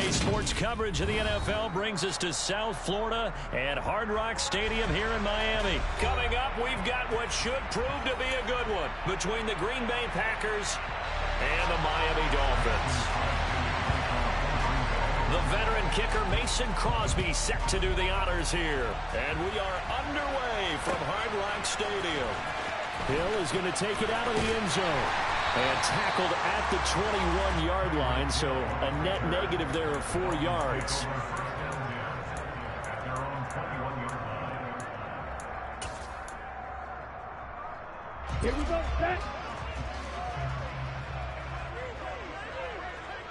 Today's sports coverage of the NFL brings us to South Florida at Hard Rock Stadium here in Miami. Coming up, we've got what should prove to be a good one between the Green Bay Packers and the Miami Dolphins. The veteran kicker Mason Crosby set to do the honors here. And we are underway from Hard Rock Stadium. Hill is going to take it out of the end zone. And tackled at the 21-yard line, so a net negative there of 4 yards. Here we go, set.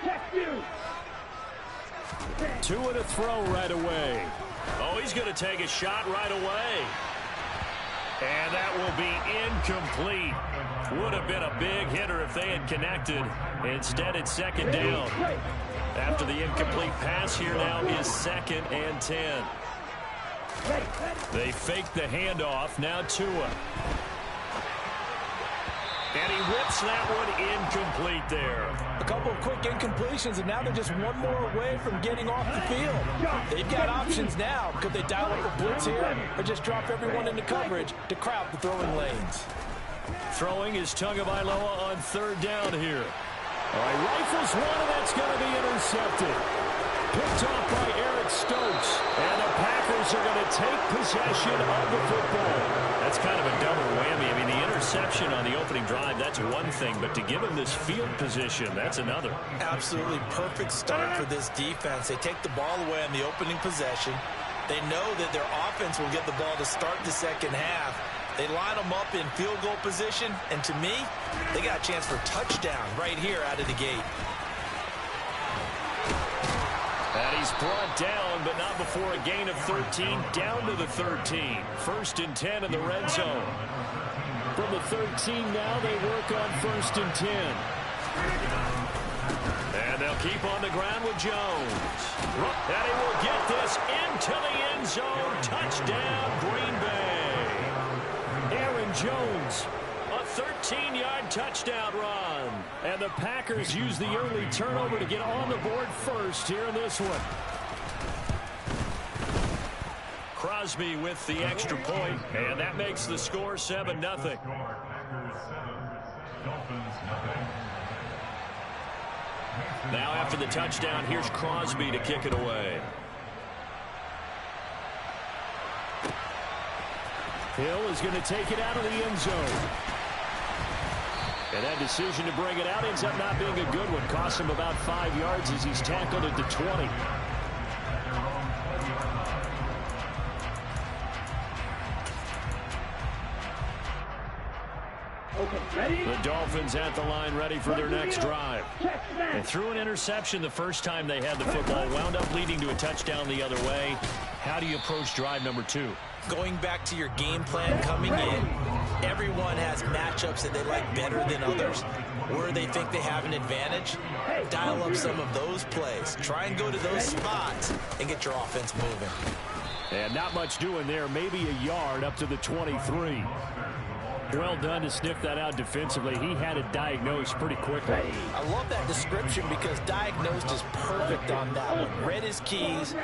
Check you. Two to throw right away. Oh, he's going to take a shot right away. And that will be incomplete. Would have been a big hitter if they had connected. Instead, it's second down. After the incomplete pass, here now is 2nd and 10. They fake the handoff. Now Tua. And he whips that one incomplete there. A couple of quick incompletions, and now they're just one more away from getting off the field. They've got options now. Could they dial up a blitz here or just drop everyone into coverage to crowd the throwing lanes? Throwing is Tagovailoa on 3rd down here. All right, rifles one, and that's going to be intercepted. Picked off by Eric Stokes. And the Packers are going to take possession of the football. That's kind of a double whammy. I mean, the interception on the opening drive, that's one thing. But to give him this field position, that's another. Absolutely perfect start for this defense. They take the ball away on the opening possession. They know that their offense will get the ball to start the second half. They line them up in field goal position. And to me, they got a chance for touchdown right here out of the gate. And he's brought down, but not before a gain of 13, down to the 13. 1st and 10 in the red zone. From the 13 now, they work on 1st and 10. And they'll keep on the ground with Jones. And he will get this into the end zone. Touchdown, Green Bay. Aaron Jones. A 13-yard touchdown run. And the Packers use the early turnover to get on the board first here in this one. Crosby with the extra point, and that makes the score 7-0. Now after the touchdown, here's Crosby to kick it away. Hill is going to take it out of the end zone. And that decision to bring it out ends up not being a good one. Costs him about 5 yards as he's tackled at the 20. The Dolphins at the line ready for their next drive. They threw an interception the first time they had the football. Wound up leading to a touchdown the other way. How do you approach drive number 2? Going back to your game plan coming in, everyone has matchups that they like better than others. Where they think they have an advantage, dial up some of those plays. Try and go to those spots and get your offense moving. And not much doing there. Maybe a yard up to the 23. Well done to sniff that out defensively. He had it diagnosed pretty quickly. I love that description because diagnosed is perfect on that one. Read his keys,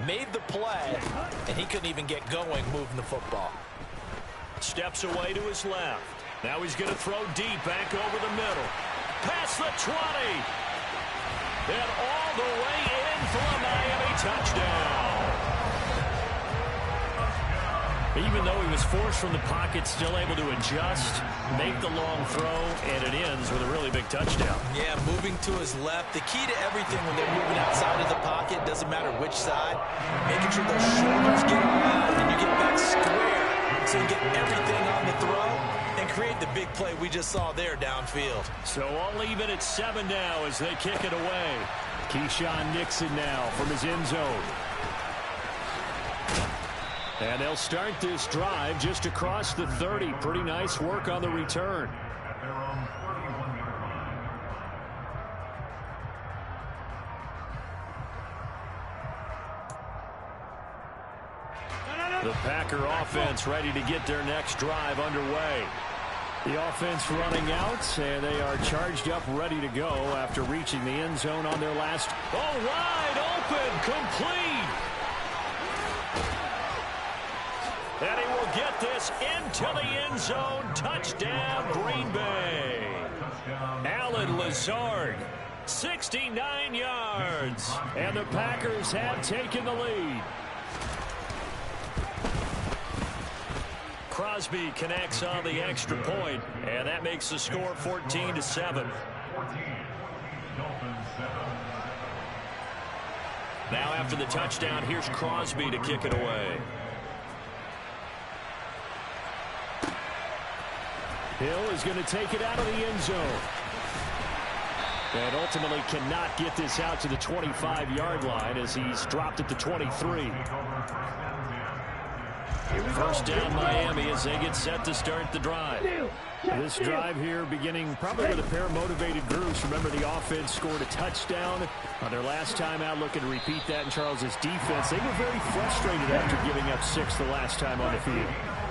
made the play, and he couldn't even get going moving the football. Steps away to his left. Now he's going to throw deep back over the middle. Past the 20. And all the way in for a Miami touchdown. Even though he was forced from the pocket, still able to adjust, make the long throw, and it ends with a really big touchdown. Yeah, moving to his left. The key to everything when they're moving outside of the pocket, doesn't matter which side, making sure those shoulders get around and you get back square so you get everything on the throw and create the big play we just saw there downfield. So all even at 7 now as they kick it away. Keyshawn Nixon now from his end zone. And they'll start this drive just across the 30. Pretty nice work on the return. The Packer offense ready to get their next drive underway. The offense running out, and they are charged up, ready to go after reaching the end zone on their last. Oh, wide open, complete. And he will get this into the end zone. Touchdown, Green Bay. Alan Lazard, 69 yards. And the Packers have taken the lead. Crosby connects on the extra point, and that makes the score 14-7. Now after the touchdown, here's Crosby to kick it away. Hill is going to take it out of the end zone. And ultimately cannot get this out to the 25-yard line as he's dropped at the 23. First down Miami as they get set to start the drive. This drive here beginning probably with a pair of motivated groups. Remember, the offense scored a touchdown on their last time out, looking to repeat that in Charles's defense. They were very frustrated after giving up 6 the last time on the field.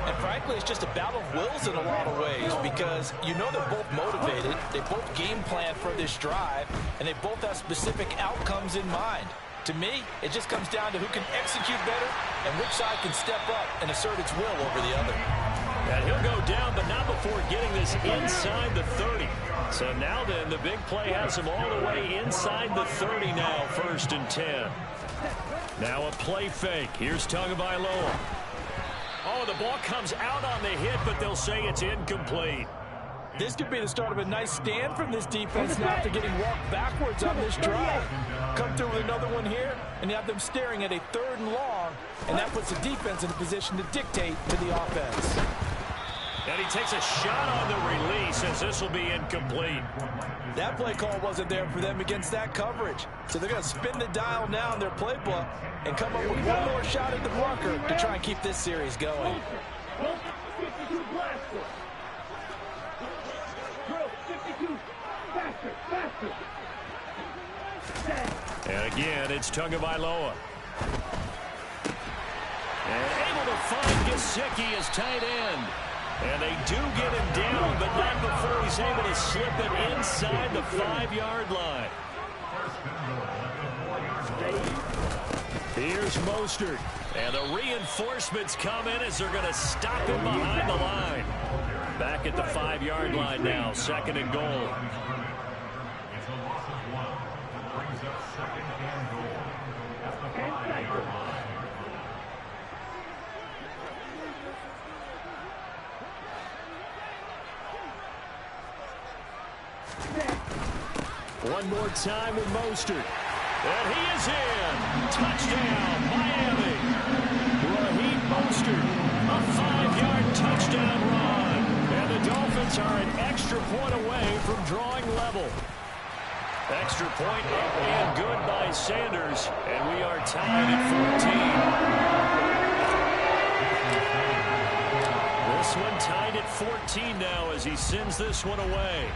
And frankly, it's just a battle of wills in a lot of ways because you know they're both motivated. They both game plan for this drive, and they both have specific outcomes in mind. To me, it just comes down to who can execute better and which side can step up and assert its will over the other. And he'll go down, but not before getting this inside the 30. So now then, the big play has him all the way inside the 30 now, 1st and 10. Now a play fake. Here's Tagovailoa. Oh, the ball comes out on the hit, but they'll say it's incomplete. This could be the start of a nice stand from this defense now after getting walked backwards on this drive. Come through with another one here, and you have them staring at a 3rd and long, and that puts the defense in a position to dictate to the offense. And he takes a shot on the release as this will be incomplete. That play call wasn't there for them against that coverage. So they're going to spin the dial now in their playbook and come up with one more shot at the marker to try and keep this series going. And again, it's Tagovailoa. And able to find Gesicki as tight end. And they do get him down, but not before he's able to slip it inside the 5-yard line. Here's Mostert. And the reinforcements come in as they're going to stop him behind the line. Back at the 5-yard line now, 2nd and goal. One more time with Mostert. And he is in. Touchdown, Miami. Raheem Mostert, a 5-yard touchdown run. And the Dolphins are an extra point away from drawing level. Extra point up and good by Sanders. And we are tied at 14. This one tied at 14 now as he sends this one away.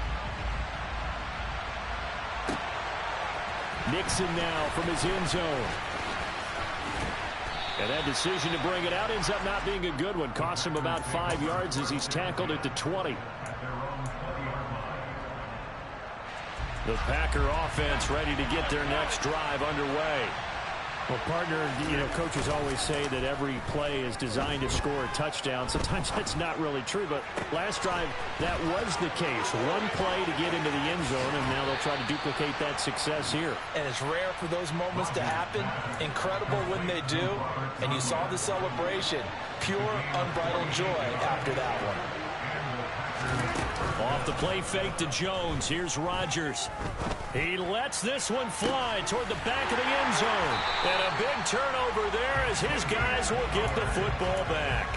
Nixon now from his end zone. And that decision to bring it out ends up not being a good one. Costs him about 5 yards as he's tackled at the 20. The Packer offense ready to get their next drive underway. Well, partner, you know, coaches always say that every play is designed to score a touchdown. Sometimes that's not really true, but last drive, that was the case. One play to get into the end zone, and now they'll try to duplicate that success here. And it's rare for those moments to happen. Incredible when they do. And you saw the celebration. Pure, unbridled joy after that one. Off the play fake to Jones. Here's Rodgers. He lets this one fly toward the back of the end zone. And a big turnover there as his guys will get the football back.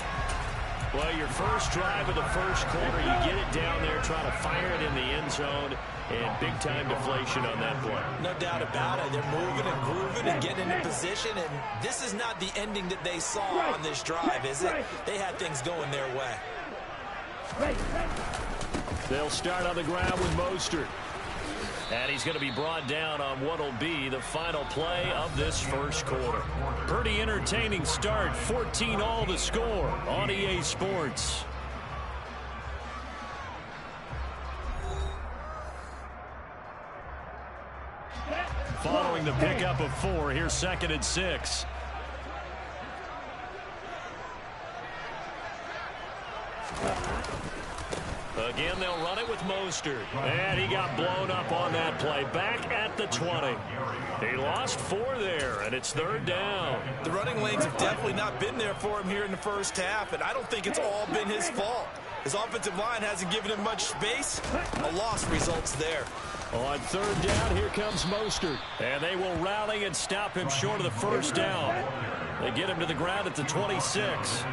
Well, your first drive of the first quarter, you get it down there, trying to fire it in the end zone, and big-time deflation on that play. No doubt about it. They're moving and grooving and getting into position, and this is not the ending that they saw on this drive, is it? They had things going their way. They'll start on the ground with Mostert. And he's going to be brought down on what will be the final play of this first quarter. Pretty entertaining start. 14-all the score on EA Sports. Following the pickup of 4, here's 2nd and 6. Again, they'll run it with Mostert. And he got blown up on that play. Back at the 20. He lost 4 there, and it's 3rd down. The running lanes have definitely not been there for him here in the first half, and I don't think it's all been his fault. His offensive line hasn't given him much space. A loss results there. On 3rd down, here comes Mostert. And they will rally and stop him short of the 1st down. They get him to the ground at the 26.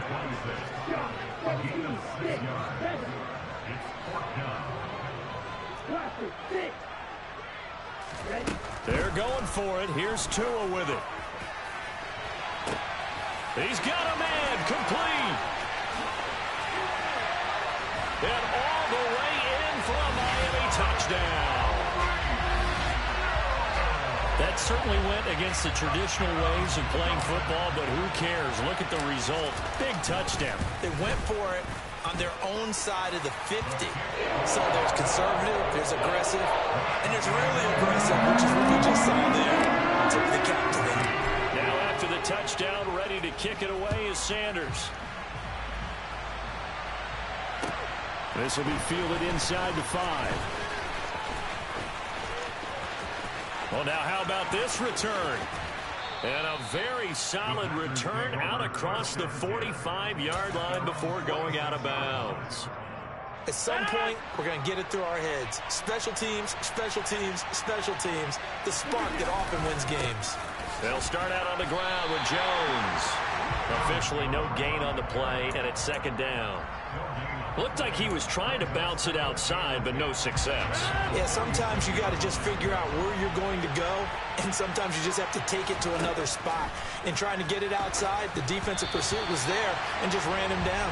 They're going for it. Here's Tua with it. He's got a man complete. And all the way in for a Miami touchdown. That certainly went against the traditional ways of playing football, but who cares? Look at the result. Big touchdown. They went for it on their own side of the 50. So there's conservative, there's aggressive, and there's really aggressive, which is what we just saw there. Tip the cap to them. Now after the touchdown, ready to kick it away is Sanders. This will be fielded inside the 5. Well, now how about this return? And a very solid return out across the 45-yard line before going out of bounds. At some point, we're going to get it through our heads. Special teams, special teams, special teams. The spark that often wins games. They'll start out on the ground with Jones. Officially no gain on the play, and it's 2nd down. Looked like he was trying to bounce it outside, but no success. Yeah, sometimes you got to just figure out where you're going to go, and sometimes you just have to take it to another spot. In trying to get it outside, the defensive pursuit was there and just ran him down.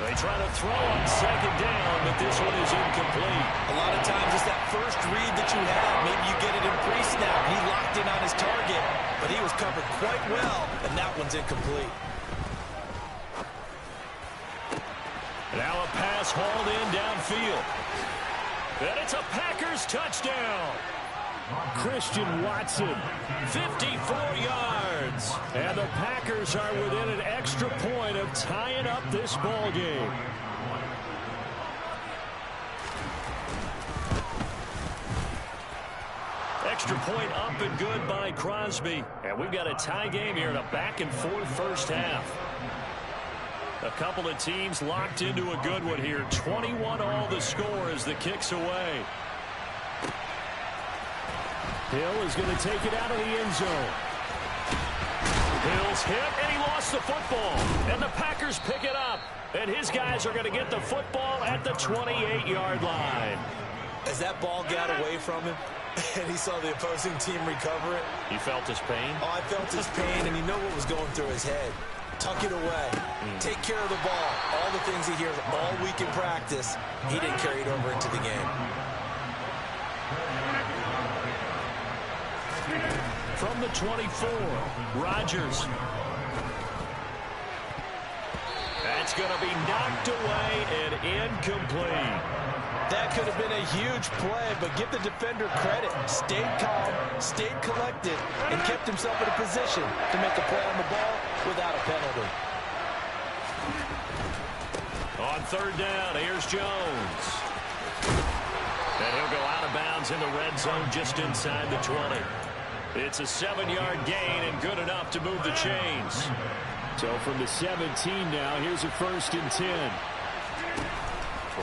They try to throw on 2nd down, but this one is incomplete. A lot of times it's that first read that you have. Maybe you get it in pre-snap. He locked in on his target, but he was covered quite well, and that one's incomplete. Now a pass hauled in downfield. And it's a Packers touchdown. Christian Watson, 54 yards. And the Packers are within an extra point of tying up this ball game. Extra point up and good by Crosby. And we've got a tie game here in a back-and-forth first half. A couple of teams locked into a good one here. 21-all the score as the kick's away. Hill is going to take it out of the end zone. Hill's hit, and he lost the football. And the Packers pick it up. And his guys are going to get the football at the 28-yard line. As that ball got away from him, and he saw the opposing team recover it. He felt his pain? Oh, I felt his pain, and you know what was going through his head. Tuck it away. Take care of the ball. All the things he hears all week in practice, he didn't carry it over into the game. From the 24, Rodgers. That's going to be knocked away and incomplete. That could have been a huge play, but give the defender credit. Stayed calm, stayed collected, and kept himself in a position to make a play on the ball without a penalty. On 3rd down, here's Jones. And he'll go out of bounds in the red zone just inside the 20. It's a 7-yard gain and good enough to move the chains. So from the 17 now, here's a 1st and 10.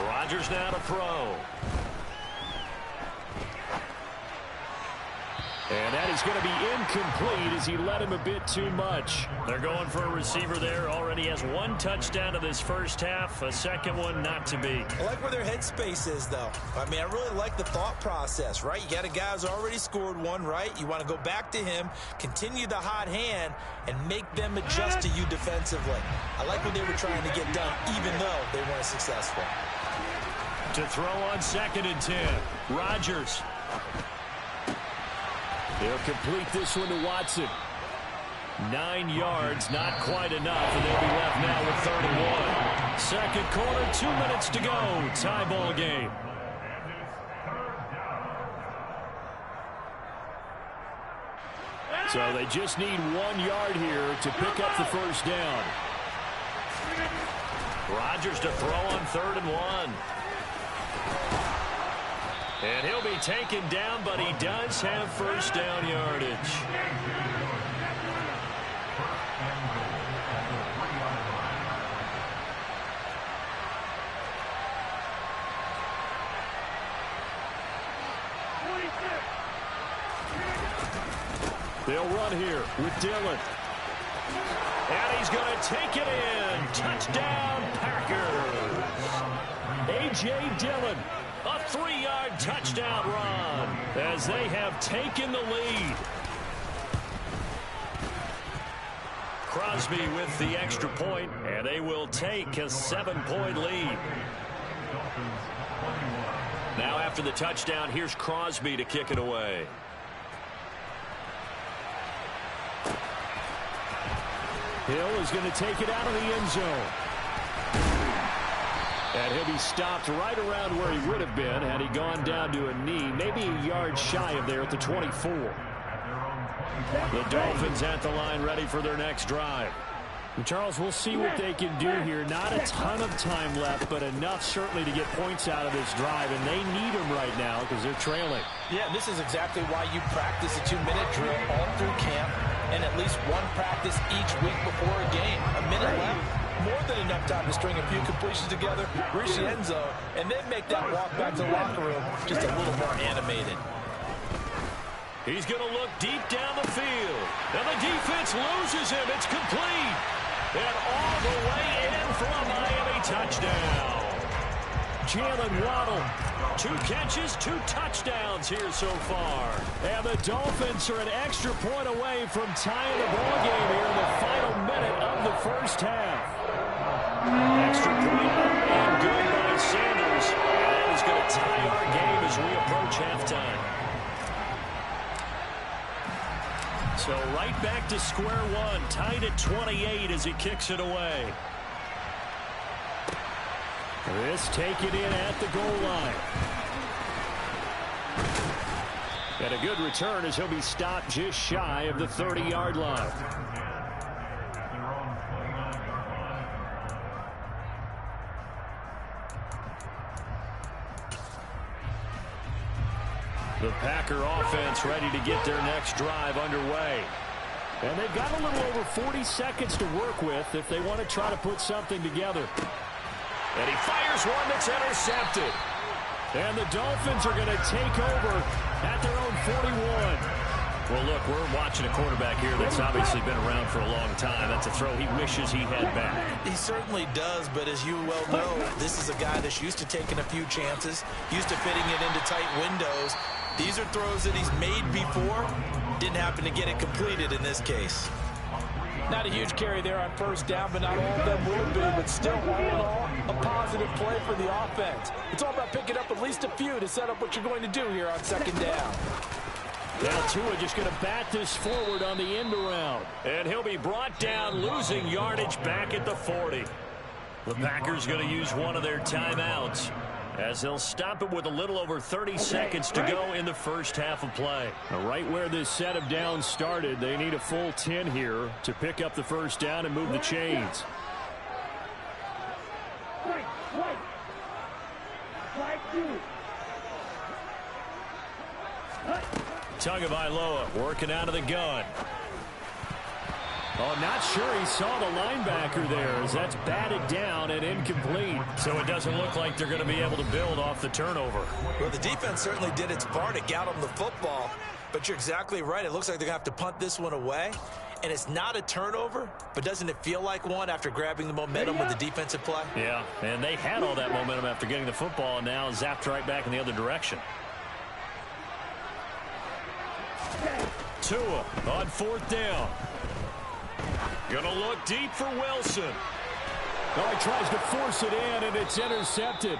Rodgers now to throw. And that is going to be incomplete as he led him a bit too much. They're going for a receiver there. Already has 1 touchdown in this first half. A second one not to be. I like where their headspace is, though. I mean, I really like the thought process, right? You got a guy who's already scored 1, right? You want to go back to him, continue the hot hand, and make them adjust to you defensively. I like what they were trying to get done, even though they weren't successful. To throw on 2nd and 10. Rodgers. He'll complete this one to Watson. 9 yards, not quite enough, and they'll be left now with 3rd and 1. Second quarter, 2 minutes to go. Tie ball game. So they just need 1 yard here to pick up the first down. Rodgers to throw on 3rd and 1. And he'll be taken down, but he does have first down yardage. They'll run here with Dillon. And he's going to take it in. Touchdown, Packers. A.J. Dillon, a 3-yard touchdown run as they have taken the lead. Crosby with the extra point, and they will take a 7-point lead. Now after the touchdown, here's Crosby to kick it away. Hill is going to take it out of the end zone. And he'll be stopped right around where he would have been had he gone down to a knee, maybe a yard shy of there at the 24. The Dolphins at the line ready for their next drive. And Charles, we'll see what they can do here. Not a ton of time left, but enough certainly to get points out of this drive, and they need them right now because they're trailing. Yeah, this is exactly why you practice a 2-minute drill all through camp and at least one practice each week before a game. A minute left, more than enough time to string a few completions together, reach the end zone, and then make that walk back to the locker room just a little more animated. He's going to look deep down the field. And the defense loses him. It's complete. And all the way in for a Miami touchdown. Jalen Waddle, 2 catches, 2 touchdowns here so far. And the Dolphins are an extra point away from tying the ball game here in the final minute of the first half. Extra point and good by Sanders. And that is going to tie our game as we approach halftime. So right back to square one, tied at 28 as he kicks it away. This taken in at the goal line. And a good return as he'll be stopped just shy of the 30-yard line. The Packer offense ready to get their next drive underway. And they've got a little over 40 seconds to work with if they want to try to put something together. And he fires one that's intercepted. And the Dolphins are going to take over at their own 41. Well, look, we're watching a quarterback here that's obviously been around for a long time. That's a throw he wishes he had back. He certainly does, but as you well know, this is a guy that's used to taking a few chances, used to fitting it into tight windows. These are throws that he's made before. Didn't happen to get it completed in this case. Not a huge carry there on first down, but not all of them will be. But still, all in all, a positive play for the offense. It's all about picking up at least a few to set up what you're going to do here on second down. Now Tua just going to bat this forward on the end around. And he'll be brought down, losing yardage back at the 40. The Packers going to use one of their timeouts as they'll stop it with a little over 30 seconds to go in the first half of play. Now, right where this set of downs started, they need a full 10 here to pick up the first down and move the chains. Tagovailoa working out of the gun. Oh, not sure he saw the linebacker there as that's batted down and incomplete. So it doesn't look like they're going to be able to build off the turnover. Well, the defense certainly did its part to get them the football. But you're exactly right. It looks like they're going to have to punt this one away. And it's not a turnover, but doesn't it feel like one after grabbing the momentum with the defensive play? Yeah, and they had all that momentum after getting the football and now zapped right back in the other direction. Tua on fourth down. Gonna look deep for Wilson. Oh, he tries to force it in, and it's intercepted.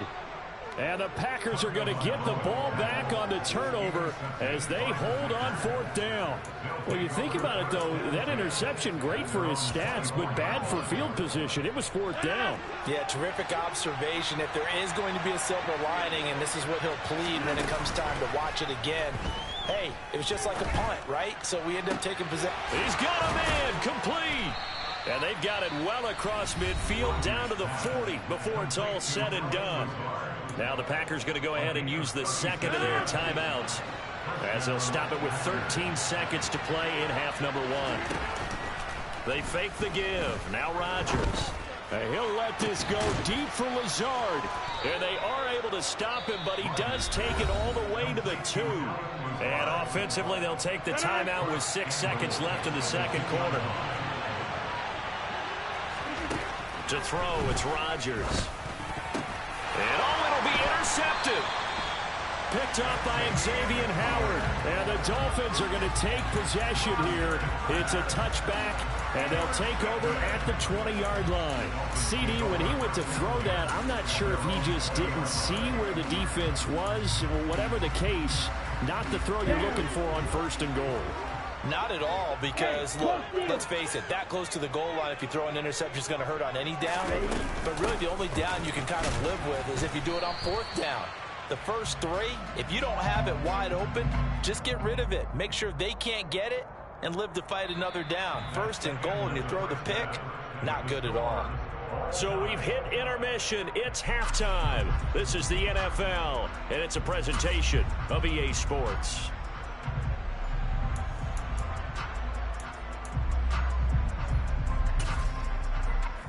And the Packers are going to get the ball back on the turnover as they hold on fourth down. Well, you think about it, though, that interception, great for his stats, but bad for field position. It was fourth down. Yeah, terrific observation. If there is going to be a silver lining, and this is what he'll plead when it comes time to watch it again, Hey, it was just like a punt, right? So we end up taking possession. He's got a man, complete. And they've got it well across midfield down to the 40 before it's all said and done. Now the Packers going to go ahead and use the second of their timeouts as they'll stop it with 13 seconds to play in half number 1. They fake the give. Now Rodgers. He'll let this go deep for Lazard. And they are able to stop him, but he does take it all the way to the 2. And offensively, they'll take the timeout with 6 seconds left in the second quarter. To throw, it's Rodgers. And it'll be intercepted. Picked up by Xavier Howard. And the Dolphins are going to take possession here. It's a touchback, and they'll take over at the 20-yard line. CD, when he went to throw that, I'm not sure if he just didn't see where the defense was. Whatever the case, not the throw you're looking for on 1st and goal. Not at all, because, look, let's face it, that close to the goal line, if you throw an interception, is going to hurt on any down. But really, the only down you can kind of live with is if you do it on 4th down. The first 3, if you don't have it wide open, just get rid of it. Make sure they can't get it and live to fight another down. 1st and goal, and you throw the pick, not good at all. So we've hit intermission. It's halftime. This is the NFL, and it's a presentation of EA Sports.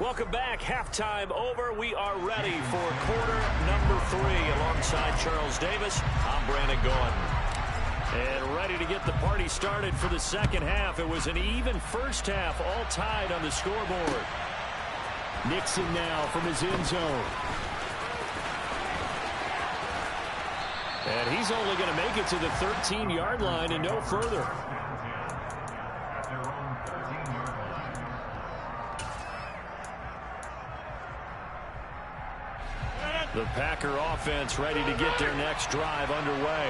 Welcome back. Halftime over. We are ready for quarter number 3. Alongside Charles Davis, I'm Brandon Gordon. And ready to get the party started for the second half. It was an even first half, all tied on the scoreboard. Nixon now from his end zone. And he's only going to make it to the 13-yard line and no further. The Packer offense ready to get their next drive underway.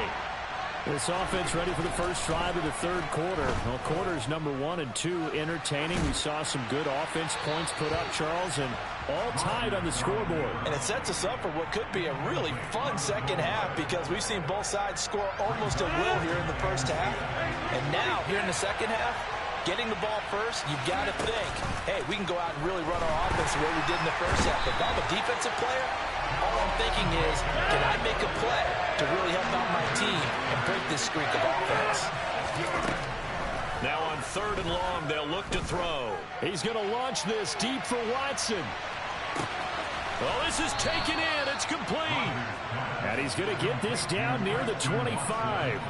This offense ready for the first drive of the third quarter. Well, quarters number 1 and 2 entertaining. We saw some good offense points put up, Charles, and all tied on the scoreboard. And it sets us up for what could be a really fun second half, because we've seen both sides score almost at will here in the first half. And now, here in the second half, getting the ball first, you've got to think, hey, we can go out and really run our offense the way we did in the first half. If I'm a defensive player, all I'm thinking is, can I make a play to really help out my team and break this streak of offense? Now on 3rd and long, they'll look to throw. He's going to launch this deep for Watson. Oh, this is taken in. It's complete. And he's going to get this down near the 25.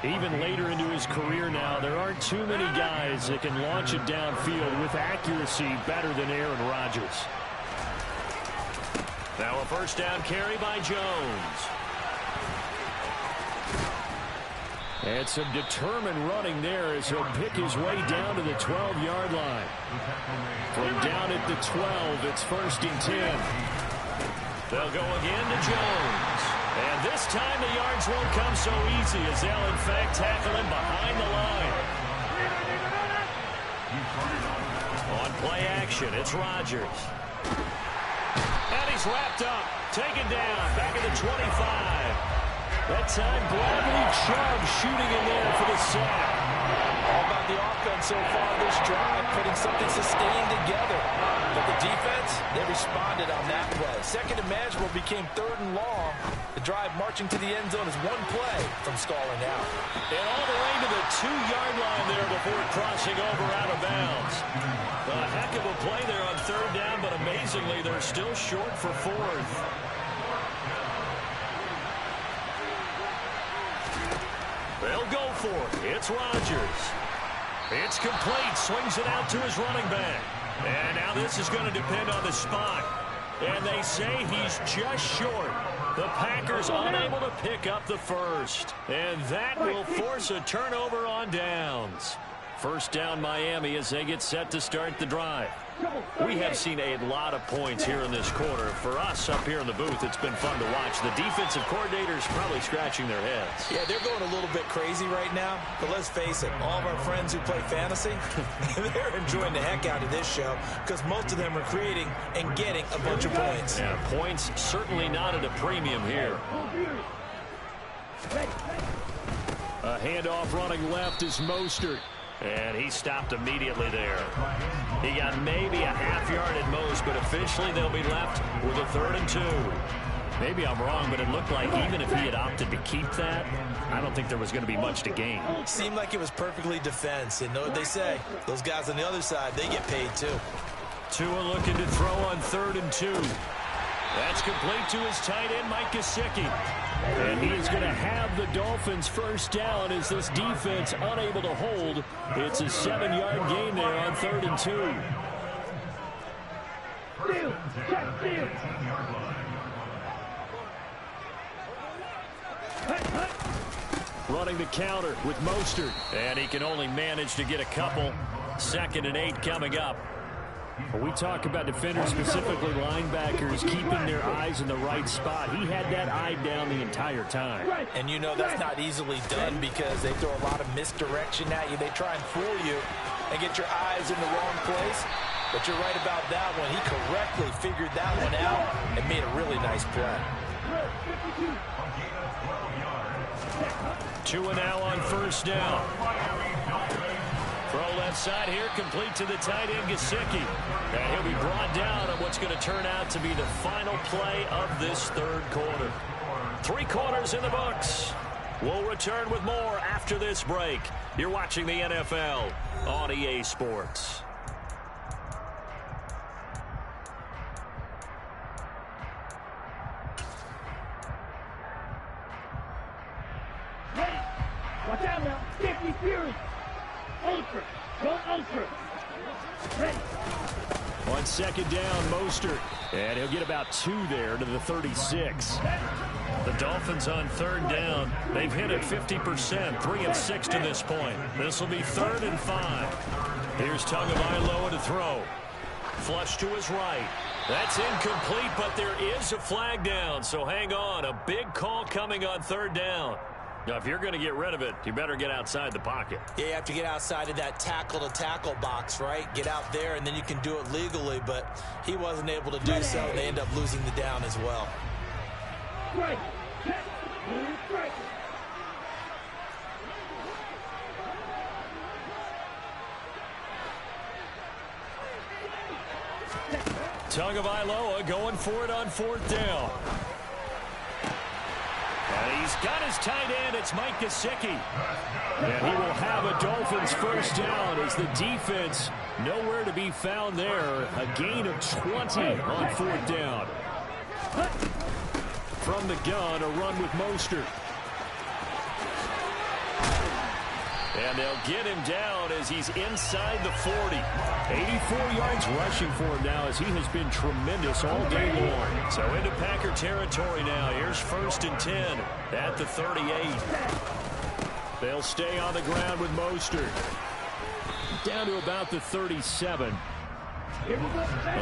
Even later into his career now, there aren't too many guys that can launch it downfield with accuracy better than Aaron Rodgers. Now a first down carry by Jones. And some determined running there as he'll pick his way down to the 12-yard line. From down at the 12, it's 1st and 10. They'll go again to Jones. And this time the yards won't come so easy, as they'll in fact tackle him behind the line. On play action, it's Rodgers. And he's wrapped up, taken down, back at the 25. That time, Bradley Chubb shooting in there for the sack. All about the offense so far this drive, putting something sustained together. But the defense, they responded on that play. Second and manageable became 3rd and long. The drive marching to the end zone is one play from stalling out. And all the way to the 2-yard line there before crossing over out of bounds. A heck of a play there on 3rd down, but amazingly, they're still short for 4th. They'll go for it. It's Rodgers. It's complete. Swings it out to his running back. And now this is going to depend on the spot. And they say he's just short. The Packers unable to pick up the first. And that will force a turnover on downs. First down Miami as they get set to start the drive. We have seen a lot of points here in this quarter. For us up here in the booth, it's been fun to watch. The defensive coordinators probably scratching their heads. Yeah, they're going a little bit crazy right now. But let's face it, all of our friends who play fantasy, they're enjoying the heck out of this show, because most of them are creating and getting a bunch of points. Yeah, points certainly not at a premium here. A handoff running left is Mostert. And he stopped immediately there. He got maybe a half yard at most, but officially they'll be left with a 3rd and 2. Maybe I'm wrong, but it looked like even if he had opted to keep that, I don't think there was going to be much to gain. Seemed like it was perfectly defense. And know what they say, those guys on the other side, they get paid too. Tua looking to throw on 3rd and 2. That's complete to his tight end, Mike Gesicki. And he is going to have the Dolphins first down as this defense unable to hold. It's a 7-yard gain there on 3rd and 2. Running the counter with Mostert. And he can only manage to get a couple. 2nd and 8 coming up. When we talk about defenders, specifically linebackers, keeping their eyes in the right spot, he had that eye down the entire time. And you know that's not easily done because they throw a lot of misdirection at you. They try and fool you and get your eyes in the wrong place. But you're right about that one. He correctly figured that one out and made a really nice play. Tua now on 1st down. Throw left side here, complete to the tight end, Gesicki. And he'll be brought down on what's going to turn out to be the final play of this 3rd quarter. 3 quarters in the books. We'll return with more after this break. You're watching the NFL on EA Sports. Watch out now. 50 Fury. Ultra. Go ultra. Ready. On 2nd down, Mostert. And he'll get about 2 there to the 36. The Dolphins on 3rd down. They've hit it 50%, 3 of 6 to this point. This will be 3rd and 5. Here's Tagovailoa to throw. Flush to his right. That's incomplete, but there is a flag down, so hang on. A big call coming on 3rd down. Now, if you're going to get rid of it, you better get outside the pocket. Yeah, you have to get outside of that tackle-to-tackle box, right? Get out there, and then you can do it legally, but he wasn't able to do so. They end up losing the down as well. Strike. Strike. Tagovailoa going for it on 4th down. And he's got his tight end. It's Mike Gesicki. And he will have a Dolphins first down as the defense nowhere to be found there. A gain of 20 on 4th down. From the gun, a run with Mostert. And they'll get him down as he's inside the 40. 84 yards rushing for him now as he has been tremendous all day long. So into Packer territory now. Here's 1st and 10 at the 38. They'll stay on the ground with Mostert. Down to about the 37. The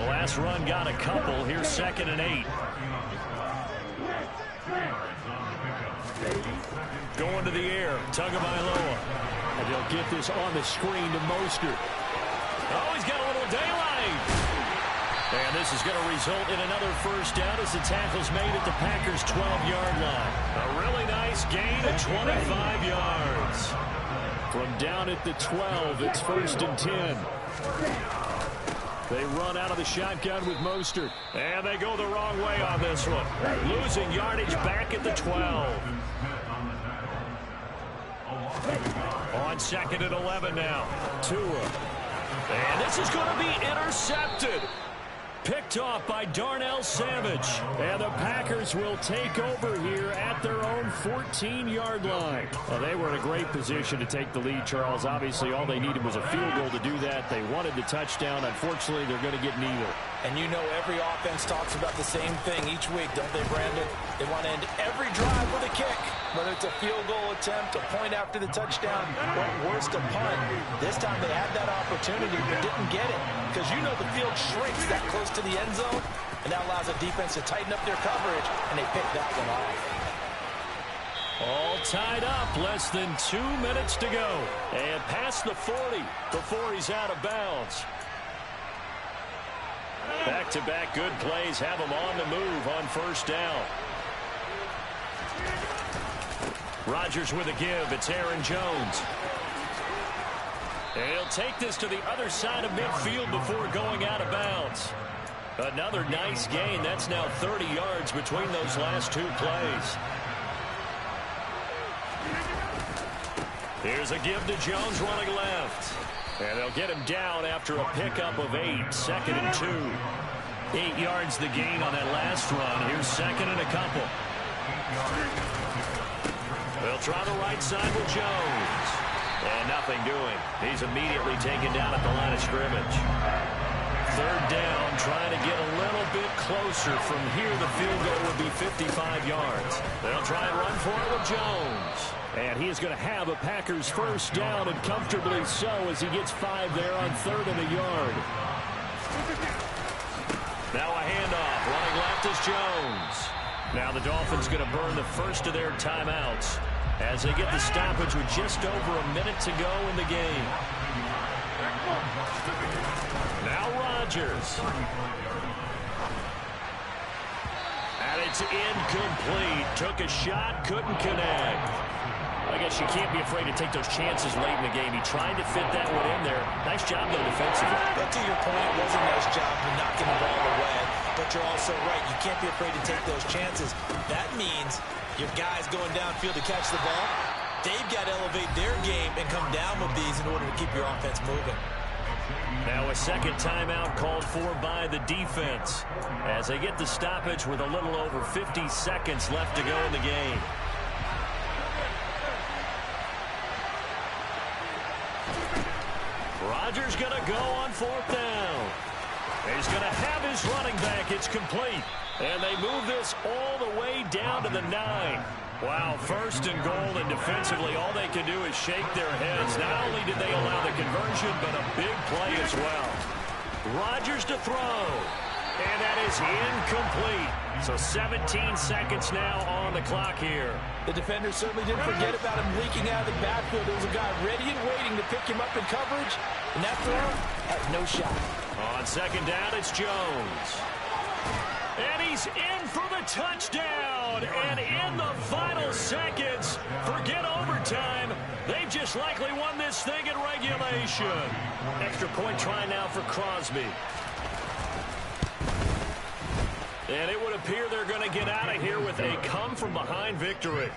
last run got a couple. Here's 2nd and 8. Going to the air, Tagovailoa. And they'll get this on the screen to Mostert. Oh, he's got a little daylight. And this is going to result in another first down as the tackle's made at the Packers' 12-yard line. A really nice gain of 25 yards. From down at the 12, it's 1st and 10. They run out of the shotgun with Mostert. And they go the wrong way on this one. Losing yardage back at the 12. On 2nd and 11 now. Tua. And this is going to be intercepted. Picked off by Darnell Savage. And the Packers will take over here at their own 14-yard line. Well, they were in a great position to take the lead, Charles. Obviously, all they needed was a field goal to do that. They wanted the touchdown. Unfortunately, they're going to get neither. And you know every offense talks about the same thing each week, don't they, Brandon? They want to end every drive with a kick. Whether it's a field goal attempt, a point after the touchdown, or worst, a punt. This time they had that opportunity but didn't get it. Because you know the field shrinks that close to the end zone, and that allows the defense to tighten up their coverage, and they picked that one off. All tied up, less than 2 minutes to go. And past the 40 before he's out of bounds. Back-to-back good plays have him on the move on 1st down. Rodgers with a give. It's Aaron Jones. And he'll take this to the other side of midfield before going out of bounds. Another nice gain. That's now 30 yards between those last two plays. Here's a give to Jones running left. And they'll get him down after a pickup of 8. 2nd and 2. 8 yards the gain on that last run. Here's 2nd and a couple. They'll try the right side with Jones. And nothing doing. He's immediately taken down at the line of scrimmage. 3rd down, trying to get a little bit closer. From here, the field goal would be 55 yards. They'll try and run for it with Jones. And he is going to have a Packers first down, and comfortably so, as he gets 5 there on 3rd and a yard. Now a handoff. Running left is Jones. Now the Dolphins going to burn the first of their timeouts as they get the stoppage with just over a minute to go in the game. Now Rodgers. And it's incomplete. Took a shot, couldn't connect. I guess you can't be afraid to take those chances late in the game. He tried to fit that one in there. Nice job, though, defensively. But to your point, it was a nice job of knocking the ball away. But you're also right. You can't be afraid to take those chances. That means your guys going downfield to catch the ball, they've got to elevate their game and come down with these in order to keep your offense moving. Now a second timeout called for by the defense as they get the stoppage with a little over 50 seconds left to go in the game. Rodgers going to go on 4th down. He's going to have his running back. It's complete. And they move this all the way down to the 9. Wow, 1st and goal, and defensively all they can do is shake their heads. Not only did they allow the conversion, but a big play as well. Rodgers to throw. And that is incomplete. So 17 seconds now on the clock here. The defender certainly didn't forget about him leaking out of the backfield. There was a guy ready and waiting to pick him up in coverage. And that throw had no shot. On 2nd down, it's Jones. And he's in for the touchdown. And in the final seconds, forget overtime. They've just likely won this thing in regulation. Extra point try now for Crosby. And it would appear they're going to get out of here with a come-from-behind victory.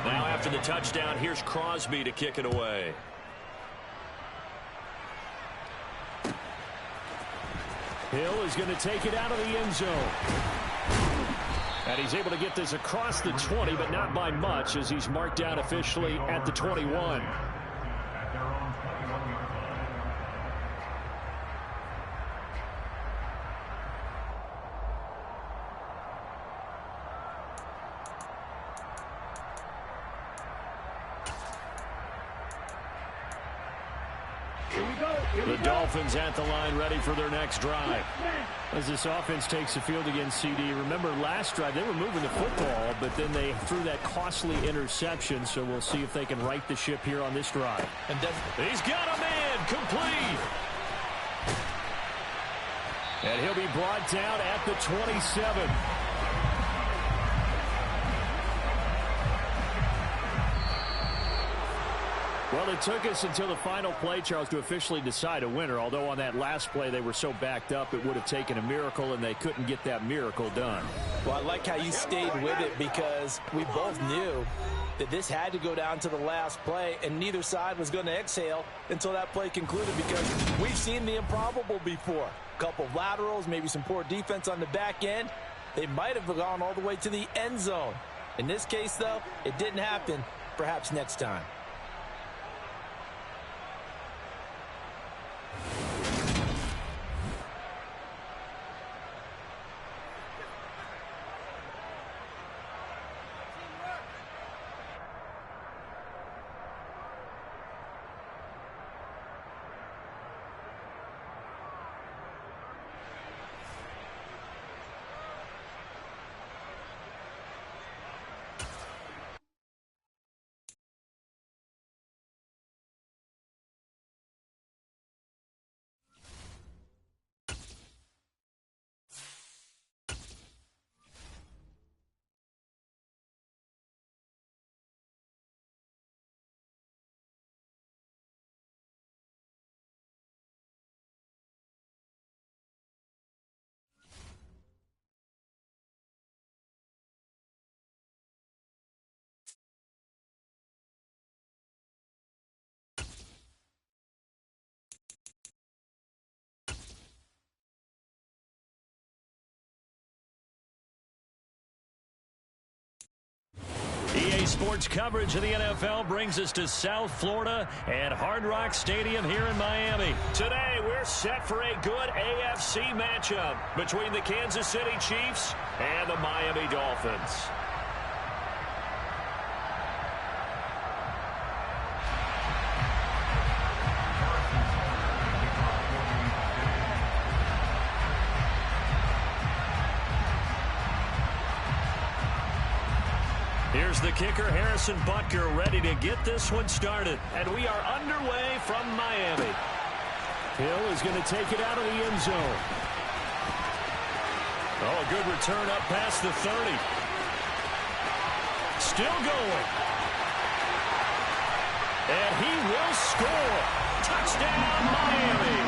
Now after the touchdown, here's Crosby to kick it away. Hill is going to take it out of the end zone. And he's able to get this across the 20, but not by much, as he's marked down officially at the 21. The Dolphins at the line, ready for their next drive. As this offense takes the field against CD, remember last drive they were moving the football, but then they threw that costly interception, so we'll see if they can right the ship here on this drive. And he's got a man, complete. And he'll be brought down at the 27. Well, it took us until the final play, Charles, to officially decide a winner, although on that last play they were so backed up it would have taken a miracle, and they couldn't get that miracle done. Well, I like how you stayed with it, because we both knew that this had to go down to the last play, and neither side was going to exhale until that play concluded, because we've seen the improbable before. A couple of laterals, maybe some poor defense on the back end. They might have gone all the way to the end zone. In this case, though, it didn't happen. Perhaps next time. eSports coverage of the NFL brings us to South Florida and Hard Rock Stadium here in Miami. Today, we're set for a good AFC matchup between the Kansas City Chiefs and the Miami Dolphins. Here's the kicker, Harrison Butker, ready to get this one started. And we are underway from Miami. Hill is going to take it out of the end zone. Oh, a good return up past the 30. Still going. And he will score. Touchdown, Miami.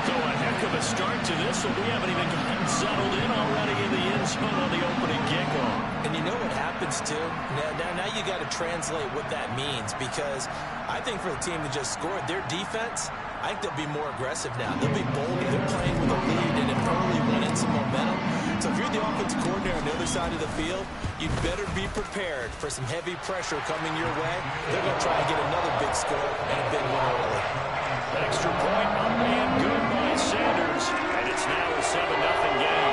So a heck of a start to this one. We haven't even gotten settled in already in the end zone on the opening kickoff. And you know what happens, too? Now you got to translate what that means, because I think for the team that just scored, their defense, I think they'll be more aggressive now. They'll be bolder. They're playing with a lead and have early won in some momentum. So if you're the offensive coordinator on the other side of the field, you'd better be prepared for some heavy pressure coming your way. They're going to try and get another big score and a big one early. Extra point up and good by Sanders, and it's now a 7-0 game.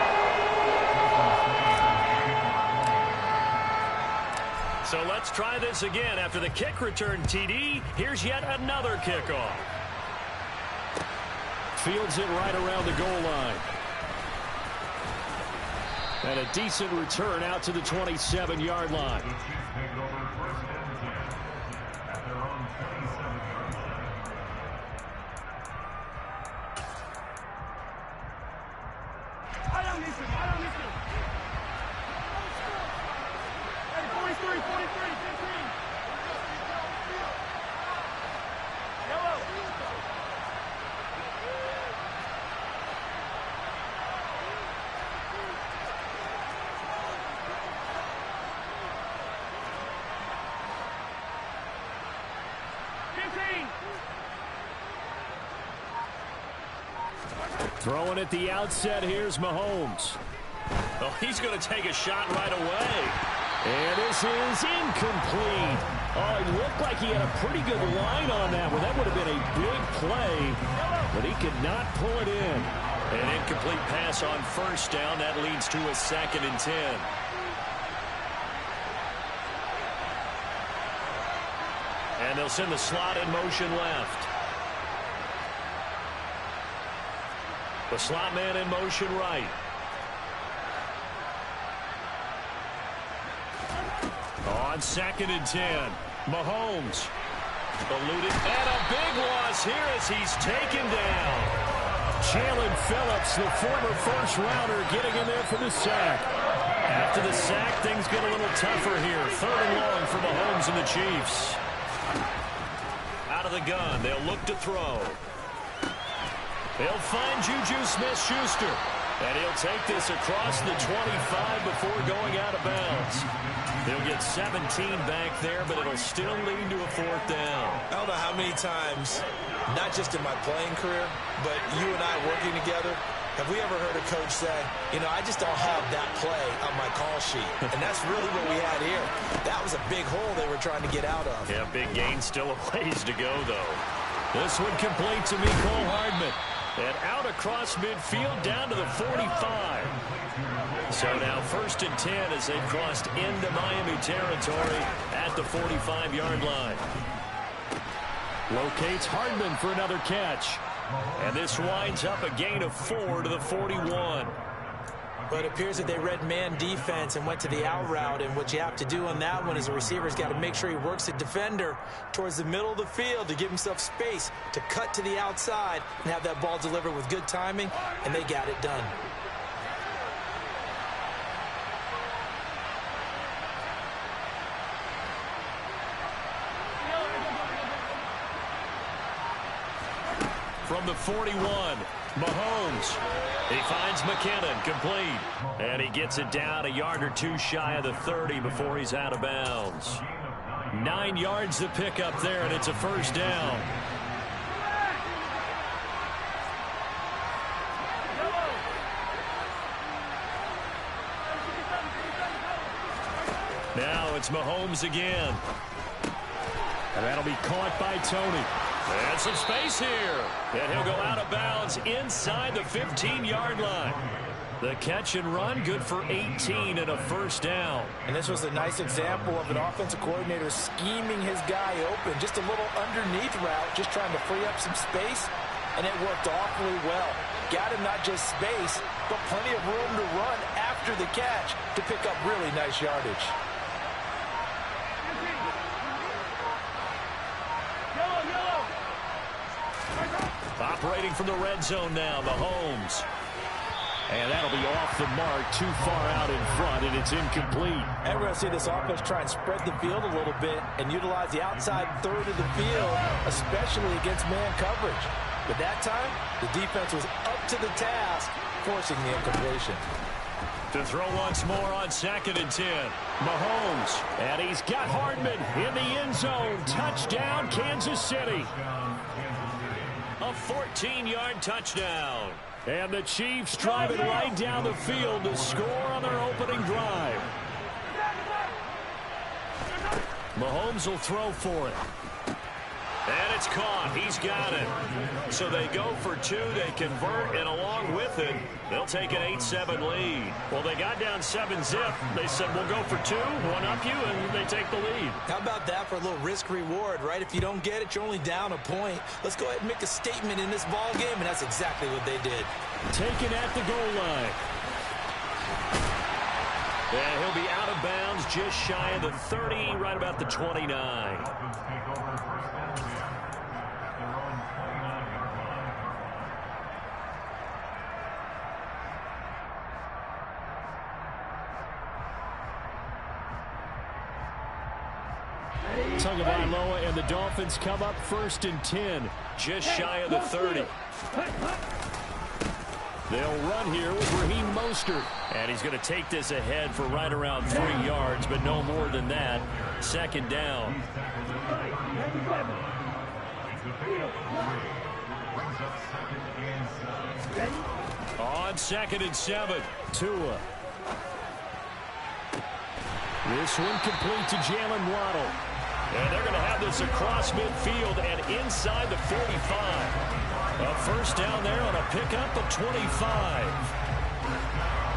So let's try this again. After the kick return TD, here's yet another kickoff. Fields it right around the goal line. And a decent return out to the 27-yard line. Throwing at the outset, here's Mahomes. Oh, he's going to take a shot right away. And this is incomplete. Oh, it looked like he had a pretty good line on that one. That would have been a big play, but he could not pull it in. An incomplete pass on first down. That leads to a 2nd and 10. And they'll send the slot in motion left. The slot man in motion right. On 2nd and 10. Mahomes. Eluded. And a big loss here as he's taken down. Jalen Phillips, the former first-rounder, getting in there for the sack. After the sack, things get a little tougher here. 3rd and long for Mahomes and the Chiefs. Out of the gun. They'll look to throw. They'll find Juju Smith-Schuster. And he'll take this across the 25 before going out of bounds. They'll get 17 back there, but it'll still lead to a 4th down. I don't know how many times, not just in my playing career, but you and I working together, have we ever heard a coach say, you know, I just don't have that play on my call sheet. And that's really what we had here. That was a big hole they were trying to get out of. Yeah, big gain, still a ways to go, though. This one complete to Mecole Hardman. And out across midfield down to the 45. So now 1st and 10 as they've crossed into Miami territory at the 45-yard line. Locates Hardman for another catch. And this winds up a gain of 4 to the 41. But it appears that they read man defense and went to the out route. And what you have to do on that one is a receiver's got to make sure he works the defender towards the middle of the field to give himself space to cut to the outside and have that ball delivered with good timing. And they got it done. From the 41, Mahomes. He finds McKinnon, complete. And he gets it down a yard or two shy of the 30 before he's out of bounds. 9 yards to pick up there, and it's a 1st down. it's Mahomes again. And that'll be caught by Tony. And some space here. And he'll go out of bounds inside the 15-yard line. The catch and run, good for 18 and a first down. And this was a nice example of an offensive coordinator scheming his guy open. Just a little underneath route, just trying to free up some space, and it worked awfully well. Got him not just space, but plenty of room to run after the catch to pick up really nice yardage. Operating from the red zone now, Mahomes. And that'll be off the mark, too far out in front, and it's incomplete. And we're going to see this offense try and spread the field a little bit and utilize the outside third of the field, especially against man coverage. But that time, the defense was up to the task, forcing the incompletion. To throw once more on 2nd and 10. Mahomes, and he's got Hardman in the end zone. Touchdown, Kansas City. A 14-yard touchdown. And the Chiefs driving right down the field to score on their opening drive. Mahomes will throw for it. And it's caught. He's got it. So they go for 2. They convert, and along with it, they'll take an 8-7 lead. Well, they got down 7-zip. They said, we'll go for 2, one up you, and they take the lead. How about that for a little risk-reward, right? If you don't get it, you're only down a point. Let's go ahead and make a statement in this ball game, and that's exactly what they did. Taken at the goal line. And he'll be out of bounds just shy of the 30, right about the 29. Tagovailoa and the Dolphins come up 1st and 10, just shy of the 30. They'll run here with Raheem Mostert. And he's going to take this ahead for right around 3 yards, but no more than that. 2nd down. On 2nd and 7, Tua. This one complete to Jalen Waddle. And they're going to have this across midfield and inside the 45. A first down there on a pickup of 25.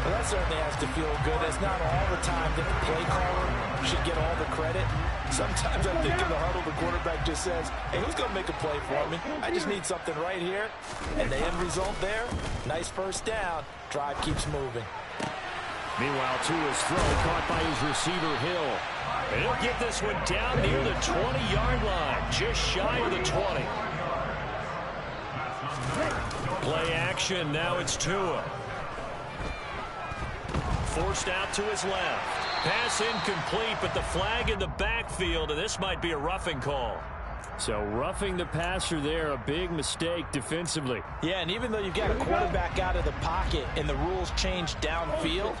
Well, that certainly has to feel good. It's not all the time that the play caller should get all the credit. Sometimes I think in the huddle, the quarterback just says, hey, who's going to make a play for me? I just need something right here. And the end result there, nice first down. Drive keeps moving. Meanwhile, Tua's throw caught by his receiver, Hill. And he'll get this one down near the 20-yard line, just shy of the 20. Play action, now it's Tua. Forced out to his left. Pass incomplete, but the flag in the backfield, and this might be a roughing call. So roughing the passer there, a big mistake defensively. Yeah, and even though you've got a quarterback out of the pocket and the rules change downfield,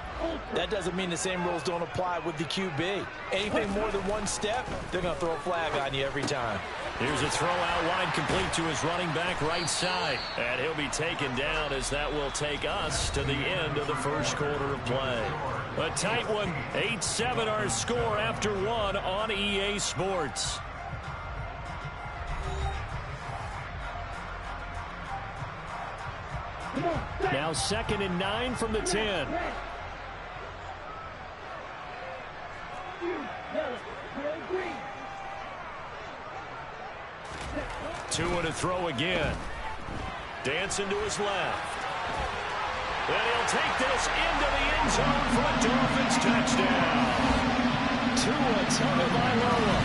that doesn't mean the same rules don't apply with the QB. Anything more than one step, they're going to throw a flag on you every time. Here's a throw out wide complete to his running back right side. And he'll be taken down as that will take us to the end of the first quarter of play. A tight one, 8-7 our score after 1 on EA Sports. Now 2nd and 9 from the 10. Tua to throw again. Dancing to his left. And he'll take this into the end zone for a Dolphins touchdown. Tua Tagovailoa.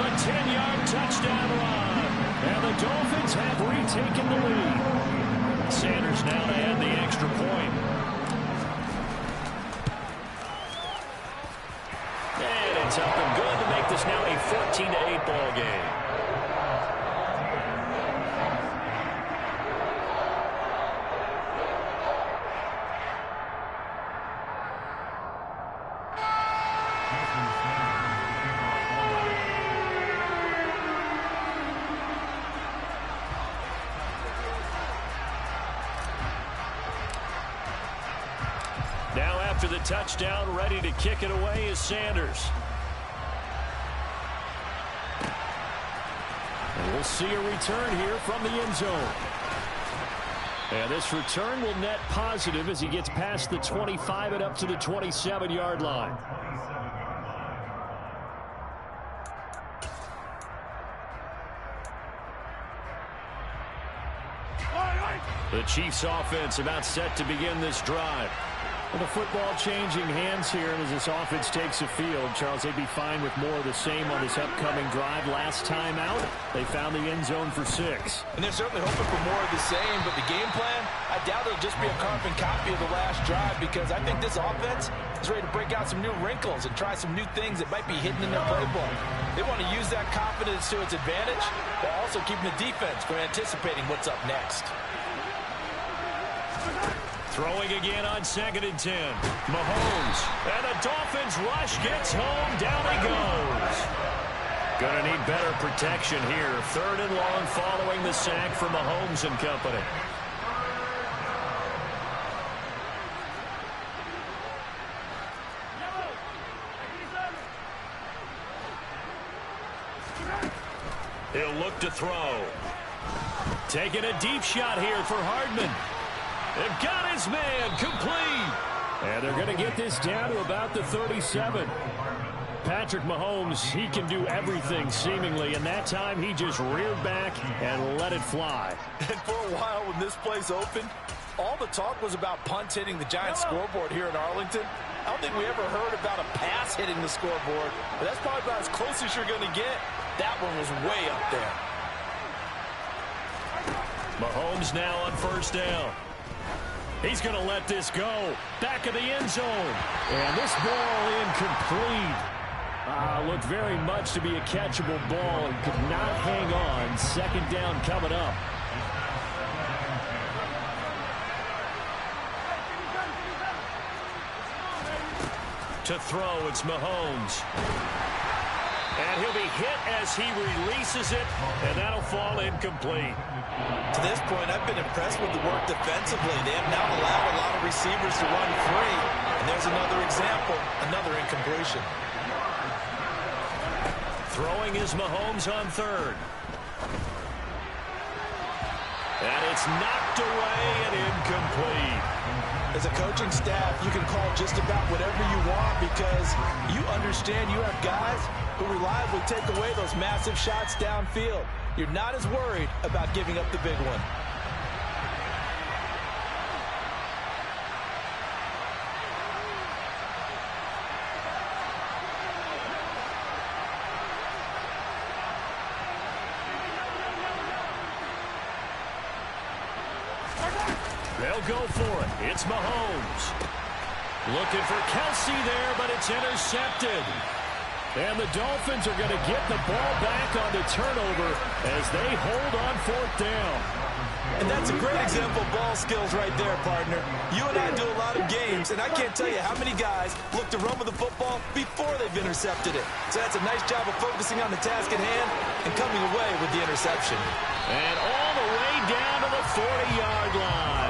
A 10-yard touchdown run. And the Dolphins have retaken the lead. Sanders now to add the extra point. And it's up and good to make this now a 14-8 ball game. Now after the touchdown, ready to kick it away is Sanders. We'll see a return here from the end zone. And this return will net positive as he gets past the 25 and up to the 27-yard line. The Chiefs offense about set to begin this drive. With the football changing hands here, and as this offense takes the field, Charles, they'd be fine with more of the same on this upcoming drive. Last time out, they found the end zone for 6. And they're certainly hoping for more of the same, but the game plan, I doubt it'll just be a carbon copy of the last drive, because I think this offense is ready to break out some new wrinkles and try some new things that might be hidden in their playbook. They want to use that confidence to its advantage, while also keeping the defense from anticipating what's up next. Throwing again on 2nd and 10. Mahomes. And the Dolphins rush gets home. Down he goes. Gonna need better protection here. 3rd and long following the sack from Mahomes and company. He'll look to throw. Taking a deep shot here for Hardman. They've got his man complete. And they're going to get this down to about the 37. Patrick Mahomes, he can do everything seemingly, and that time he just reared back and let it fly. And for a while when this play's open, all the talk was about punts hitting the Giants scoreboard here in Arlington. I don't think we ever heard about a pass hitting the scoreboard, but that's probably about as close as you're going to get. That one was way up there. Mahomes now on 1st down. He's going to let this go. Back of the end zone. And this ball incomplete. Looked very much to be a catchable ball and could not hang on. 2nd down coming up. To throw, it's Mahomes. And he'll be hit as he releases it, and that'll fall incomplete. To this point, I've been impressed with the work defensively. They have now allowed a lot of receivers to run free. And there's another example, another incompletion. Throwing is Mahomes on 3rd. And it's knocked away and incomplete. As a coaching staff, you can call just about whatever you want because you understand you have guys who reliably take away those massive shots downfield. You're not as worried about giving up the big one. They'll go for it. It's Mahomes. Looking for Kelsey there, but it's intercepted. And the Dolphins are going to get the ball back on the turnover as they hold on 4th down. And that's a great example of ball skills right there, partner. You and I do a lot of games, and I can't tell you how many guys look to run with the football before they've intercepted it. So that's a nice job of focusing on the task at hand and coming away with the interception. And all the way down to the 40-yard line.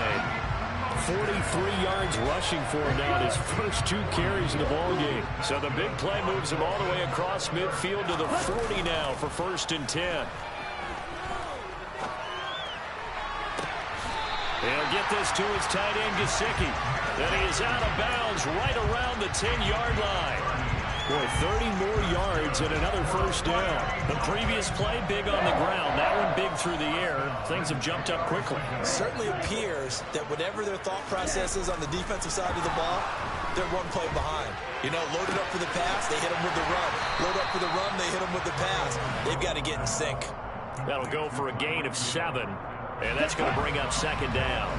43 yards rushing for him now in his first 2 carries in the ballgame. So the big play moves him all the way across midfield to the 40 now for 1st and 10. He'll get this to his tight end, Gesicki. Then he is out of bounds right around the 10-yard line. Boy, 30 more yards and another 1st down. The previous play, big on the ground. That one big through the air. Things have jumped up quickly. It certainly appears that whatever their thought process is on the defensive side of the ball, they're one play behind. You know, loaded up for the pass, they hit them with the run. Load up for the run, they hit them with the pass. They've got to get in sync. That'll go for a gain of 7. And that's going to bring up 2nd down.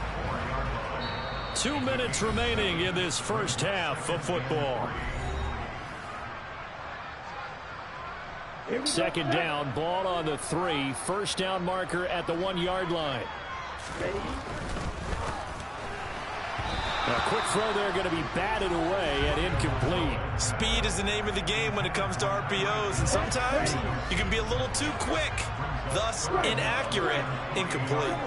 2 minutes remaining in this first half of football. 2nd down, ball on the 3. 1st down marker at the 1-yard line. A quick throw there going to be batted away and incomplete. Speed is the name of the game when it comes to RPOs, and sometimes you can be a little too quick, thus inaccurate, incomplete.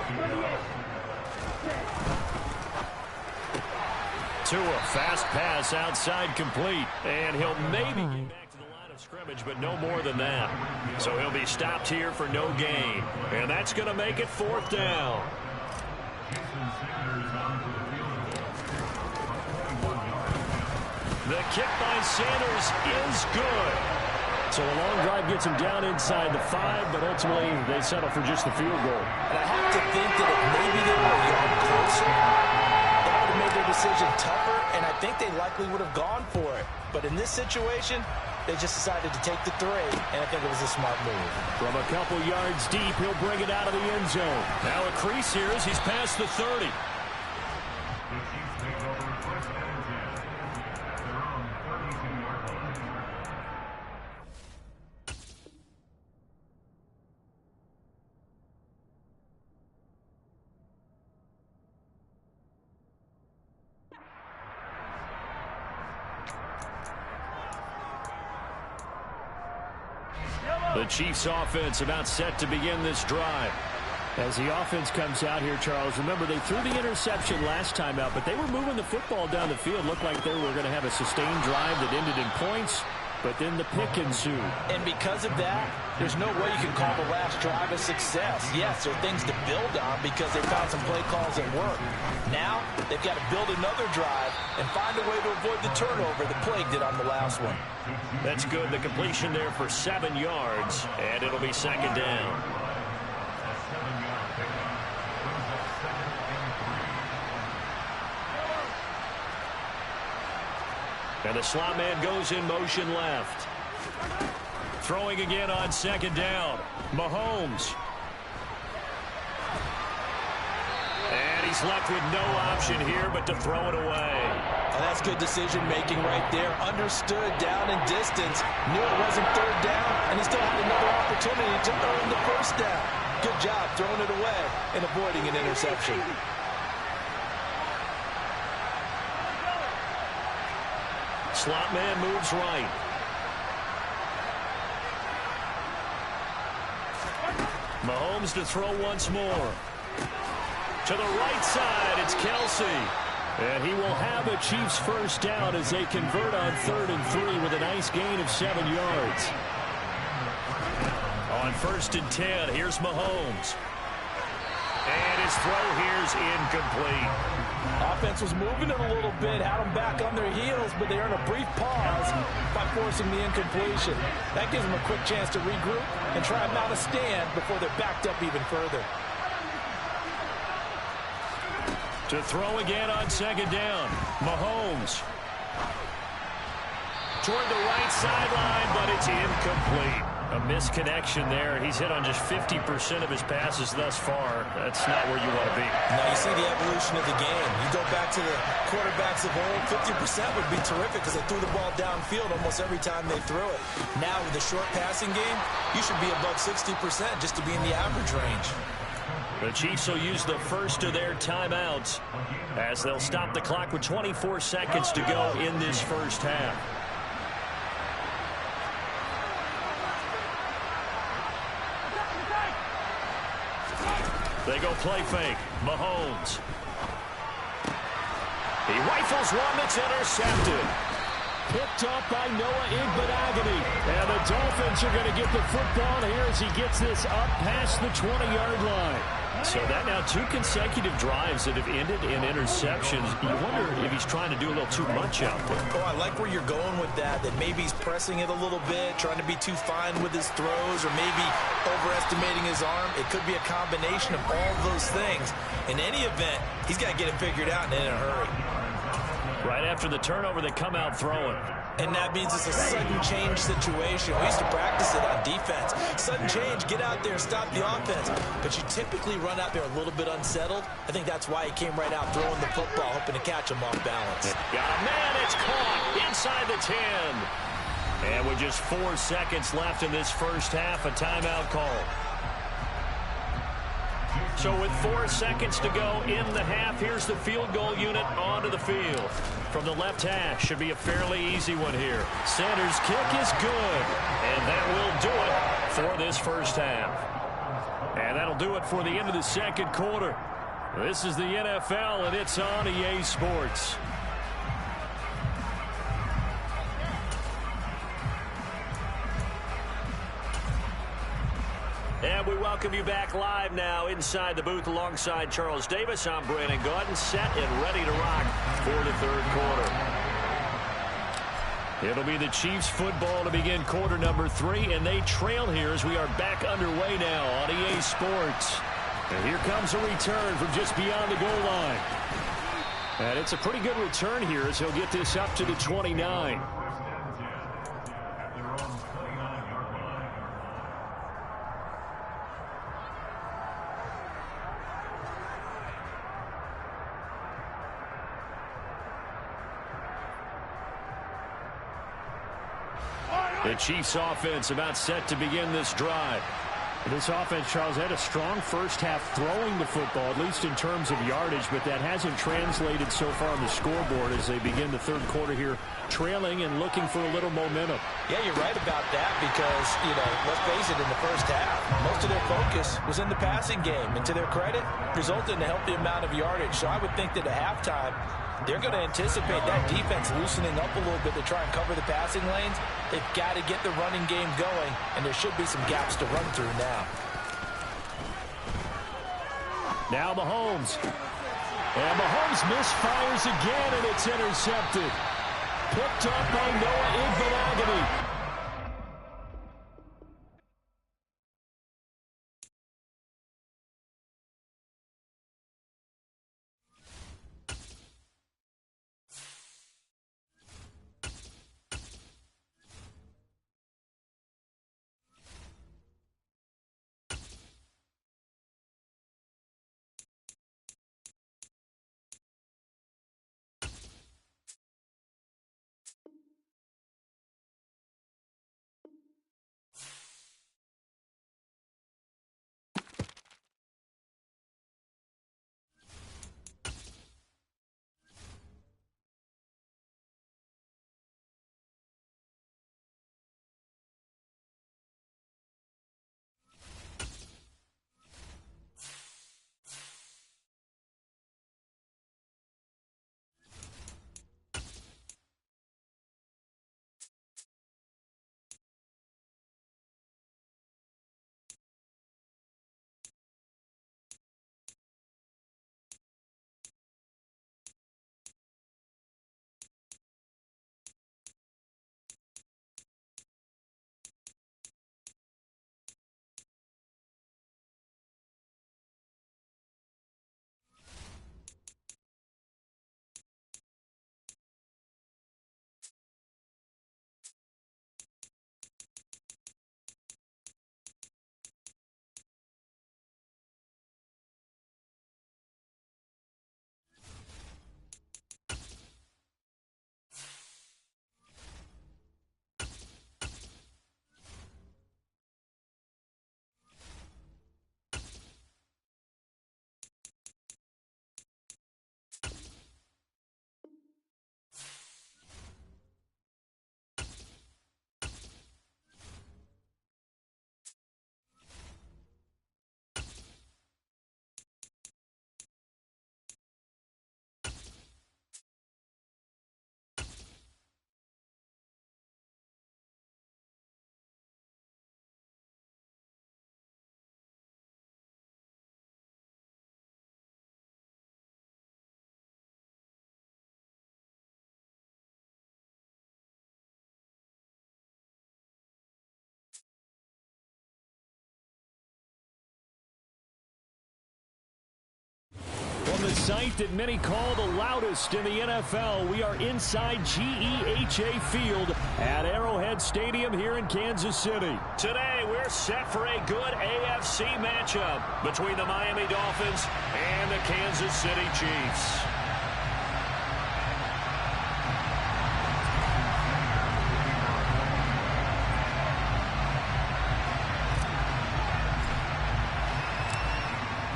To a fast pass outside complete, and he'll maybe get back to the line of Scrimmage, but no more than that. So he'll be stopped here for no gain. And that's going to make it 4th down. The kick by Sanders is good. So a long drive gets him down inside the 5, but ultimately they settle for just the field goal. And I have to think that if maybe they were a yard closer, that would have made their decision tougher, and I think they likely would have gone for it. But in this situation, they just decided to take the 3, and I think it was a smart move. From a couple yards deep, he'll bring it out of the end zone. Now a crease here as he's past the 30. The Chiefs offense about set to begin this drive. As the offense comes out here, Charles, remember they threw the interception last time out, but they were moving the football down the field. Looked like they were going to have a sustained drive that ended in points, but then the pick ensued. And because of that, there's no way you can call the last drive a success. Yes, there are things to build on because they found some play calls that work. Now, they've got to build another drive and find a way to avoid the turnover that plagued it on the last one. That's good. The completion there for 7 yards, and it'll be 2nd down. And the slot man goes in motion left. Throwing again on 2nd down. Mahomes. And he's left with no option here but to throw it away. And that's good decision-making right there. Understood down and distance. Knew it wasn't 3rd down, and he still had another opportunity to earn the 1st down. Good job throwing it away and avoiding an interception. Slot man moves right. Mahomes to throw once more. To the right side, it's Kelsey. And he will have a Chiefs 1st down as they convert on 3rd and 3 with a nice gain of 7 yards. On 1st and 10, here's Mahomes. And his throw here's incomplete. Offense was moving it a little bit, had them back on their heels, but they earned a brief pause by forcing the incompletion. That gives them a quick chance to regroup and try and mount a stand before they're backed up even further. To throw again on 2nd down. Mahomes. Toward the right sideline, but it's incomplete. A misconnection there. He's hit on just 50% of his passes thus far. That's not where you want to be. Now you see the evolution of the game. You go back to the quarterbacks of old, 50% would be terrific because they threw the ball downfield almost every time they threw it. Now with the short passing game, you should be above 60% just to be in the average range. The Chiefs will use the first of their timeouts as they'll stop the clock with 24 seconds to go in this 1st half. They go play fake. Mahomes. He rifles one that's intercepted. Picked off by Noah Igbenogany. And the Dolphins are going to get the football here as he gets this up past the 20-yard line. So that now 2 consecutive drives that have ended in interceptions. You wonder if he's trying to do a little too much out there. Oh, I like where you're going with that maybe he's pressing it a little bit, trying to be too fine with his throws, or maybe overestimating his arm. It could be a combination of all of those things. In any event, he's got to get it figured out and in a hurry. Right after the turnover, they come out throwing. And that means it's a sudden change situation. We used to practice it on defense. Sudden change, get out there, stop the offense. But you typically run out there a little bit unsettled. I think that's why he came right out throwing the football, hoping to catch him off balance. Got a man, it's caught inside the 10. And with just 4 seconds left in this 1st half, a timeout call. So with 4 seconds to go in the half, here's the field goal unit onto the field. From the left hash, should be a fairly easy one here. Sanders' kick is good, and that will do it for this 1st half. And that'll do it for the end of the 2nd quarter. This is the NFL, and it's on EA Sports. And we welcome you back live now inside the booth alongside Charles Davis. I'm Brandon Gaudin, set and ready to rock for the third quarter. It'll be the Chiefs football to begin quarter number 3, and they trail here as we are back underway now on EA Sports. And here comes a return from just beyond the goal line. And it's a pretty good return here as he'll get this up to the 29. The Chiefs offense about set to begin this drive. This offense, Charles, had a strong first half throwing the football, at least in terms of yardage, but that hasn't translated so far on the scoreboard as they begin the third quarter here, trailing and looking for a little momentum. Yeah, you're right about that because, let's face it, in the first half, most of their focus was in the passing game, and to their credit, resulted in a healthy amount of yardage. So I would think that at halftime, they're going to anticipate that defense loosening up a little bit to try and cover the passing lanes. They've got to get the running game going, and there should be some gaps to run through now. Now Mahomes. And Mahomes misfires again, and it's intercepted. Picked up by Noah Iguodala. From the site that many call the loudest in the NFL, we are inside GEHA Field at Arrowhead Stadium here in Kansas City. Today, we're set for a good AFC matchup between the Miami Dolphins and the Kansas City Chiefs.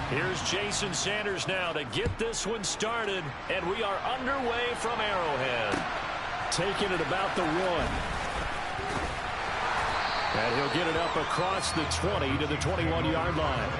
Here's Jason Sanders now to get this one started, and we are underway from Arrowhead. Taking it about the 1. And he'll get it up across the 20 to the 21-yard line.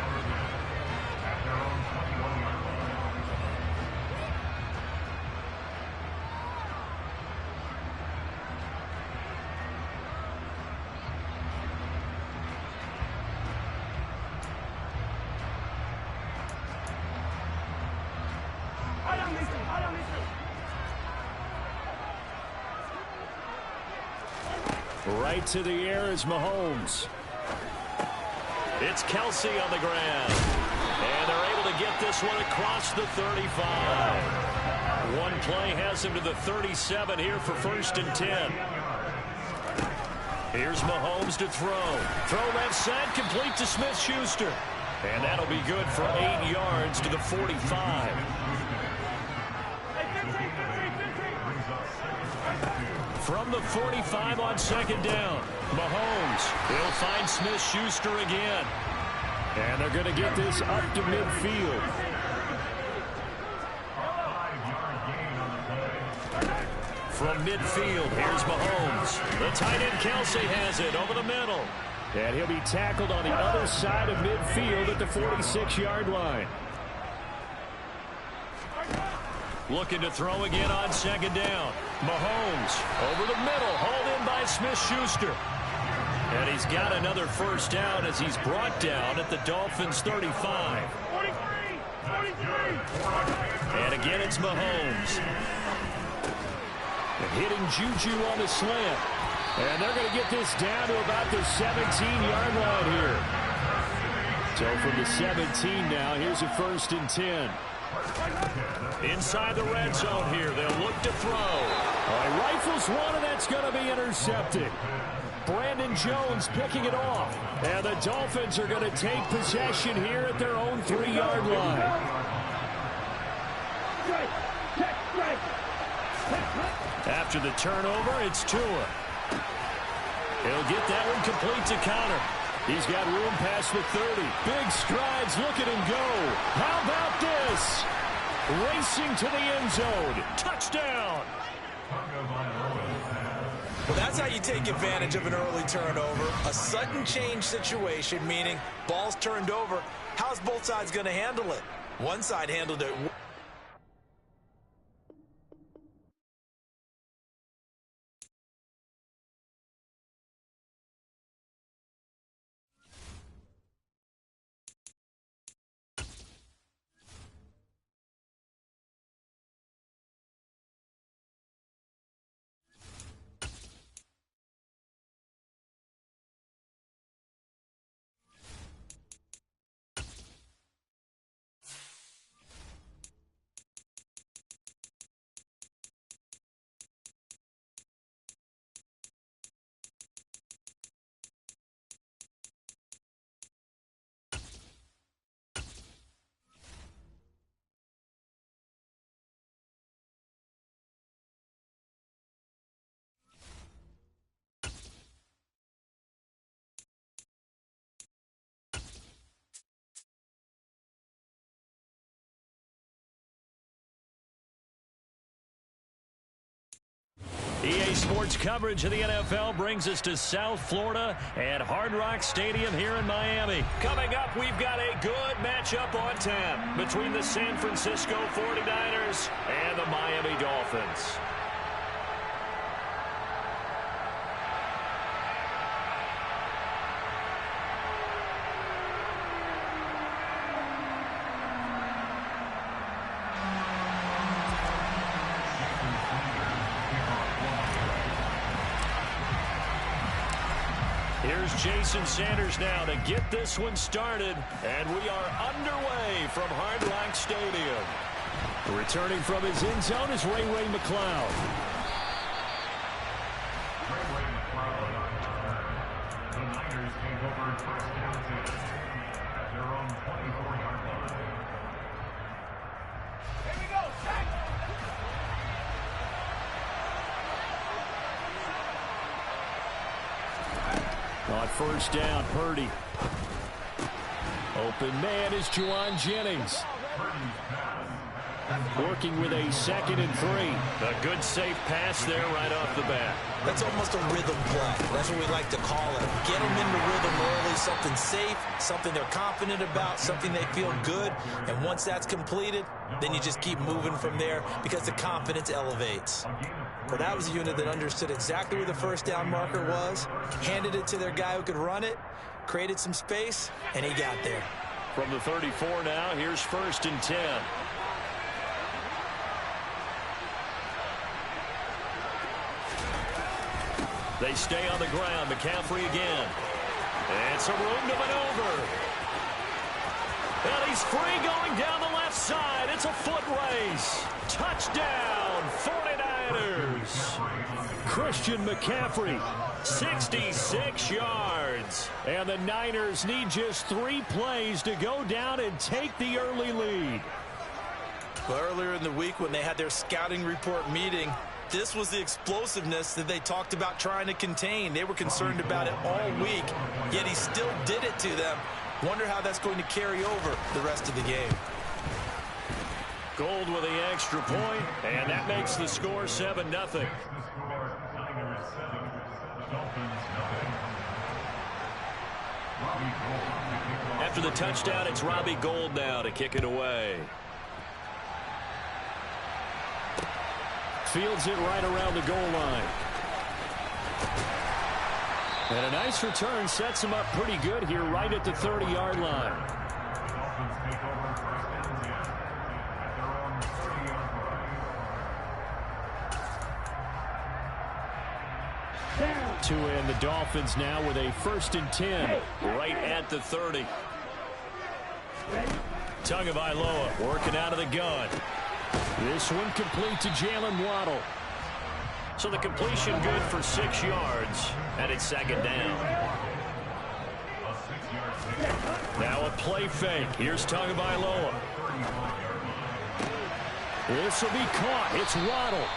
Right to the air is Mahomes. It's Kelsey on the ground. And they're able to get this one across the 35. One play has him to the 37 here for 1st and 10. Here's Mahomes to throw. Throw left side, complete to Smith-Schuster. And that'll be good for 8 yards to the 45. From the 45 on 2nd down, Mahomes. He'll find Smith-Schuster again. And they're going to get this up to midfield. From midfield, here's Mahomes. The tight end Kelsey has it over the middle. And he'll be tackled on the other side of midfield at the 46-yard line. Looking to throw again on 2nd down. Mahomes over the middle, hauled in by Smith-Schuster. And he's got another 1st down as he's brought down at the Dolphins' 35. 43. And again, it's Mahomes. Hitting Juju on the slant. And they're going to get this down to about the 17-yard line here. So from the 17 now, here's a 1st and 10. Inside the red zone here, they'll look to throw. All right, rifles one, and that's going to be intercepted. Brandon Jones picking it off. And the Dolphins are going to take possession here at their own 3-yard line. After the turnover, it's Tua. He'll get that one complete to Connor. He's got room past the 30. Big strides. Look at him go. How about this? Racing to the end zone. Touchdown. Well, that's how you take advantage of an early turnover. A sudden change situation, meaning ball's turned over. How's both sides going to handle it? One side handled it. EA Sports coverage of the NFL brings us to South Florida at Hard Rock Stadium here in Miami. Coming up, we've got a good matchup on tap between the San Francisco 49ers and the Miami Dolphins. Here's Jason Sanders now to get this one started, and we are underway from Hard Rock Stadium. Returning from his end zone is Ray McCloud. The Niners take over 1st down at their own 24-yard line. Here we go, check! On 1st down, Purdy. Open man is Juwan Jennings. Working with a 2nd and 3. A good safe pass there right off the bat. That's almost a rhythm play. That's what we like to call it. Get them into rhythm early, something safe, something they're confident about, something they feel good. And once that's completed, then you just keep moving from there because the confidence elevates. But that was a unit that understood exactly where the 1st down marker was, handed it to their guy who could run it, created some space, and he got there. From the 34 now, here's 1st and 10. They stay on the ground. McCaffrey again. And some room to maneuver. And he's free going down the left side. It's a foot race. Touchdown, 49ers. Christian McCaffrey, 66 yards. And the Niners need just 3 plays to go down and take the early lead. Well, earlier in the week when they had their scouting report meeting, this was the explosiveness that they talked about trying to contain. They were concerned about it all week, yet he still did it to them. Wonder how that's going to carry over the rest of the game. Gold with the extra point, and that makes the score 7-0. After the touchdown, it's Robbie Gould now to kick it away. Fields it right around the goal line. And a nice return sets him up pretty good here right at the 30-yard line. To end the Dolphins now with a 1st and 10 right at the 30. Tagovailoa working out of the gun. This one complete to Jalen Waddle. So the completion good for 6 yards, and it's 2nd down. Now a play fake. Here's Tagovailoa. This will be caught. It's Waddle.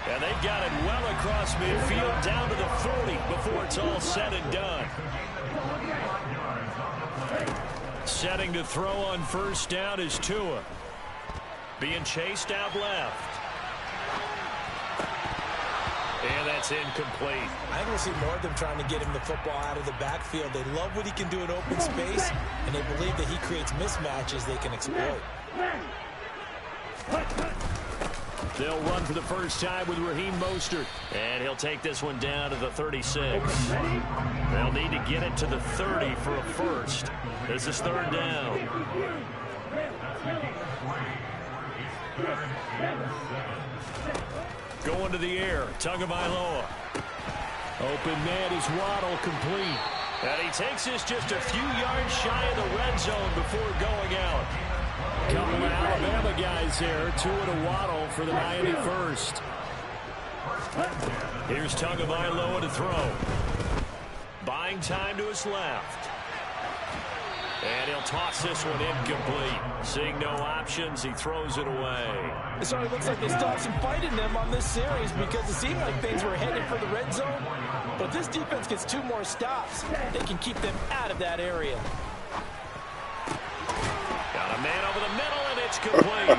And they've got it well across midfield down to the 40 before it's all said and done. Setting to throw on 1st down is Tua. Being chased out left. And that's incomplete. I think we'll see more of them trying to get him the football out of the backfield. They love what he can do in open space, and they believe that he creates mismatches they can exploit. They'll run for the first time with Raheem Mostert. And he'll take this one down to the 36. They'll need to get it to the 30 for a first. This is 3rd down. Going to the air. Tagovailoa. Open man is Waddle, complete. And he takes this just a few yards shy of the red zone before going out. Couple of Alabama guys there. Tua to Waddle for the Miami first. Here's Tagovailoa to throw. Buying time to his left. And he'll toss this one incomplete. Seeing no options, he throws it away. It certainly looks like they stopped some fight in them on this series because it seemed like things were headed for the red zone. But this defense gets 2 more stops. They can keep them out of that area. Got a man over the middle, and it's complete.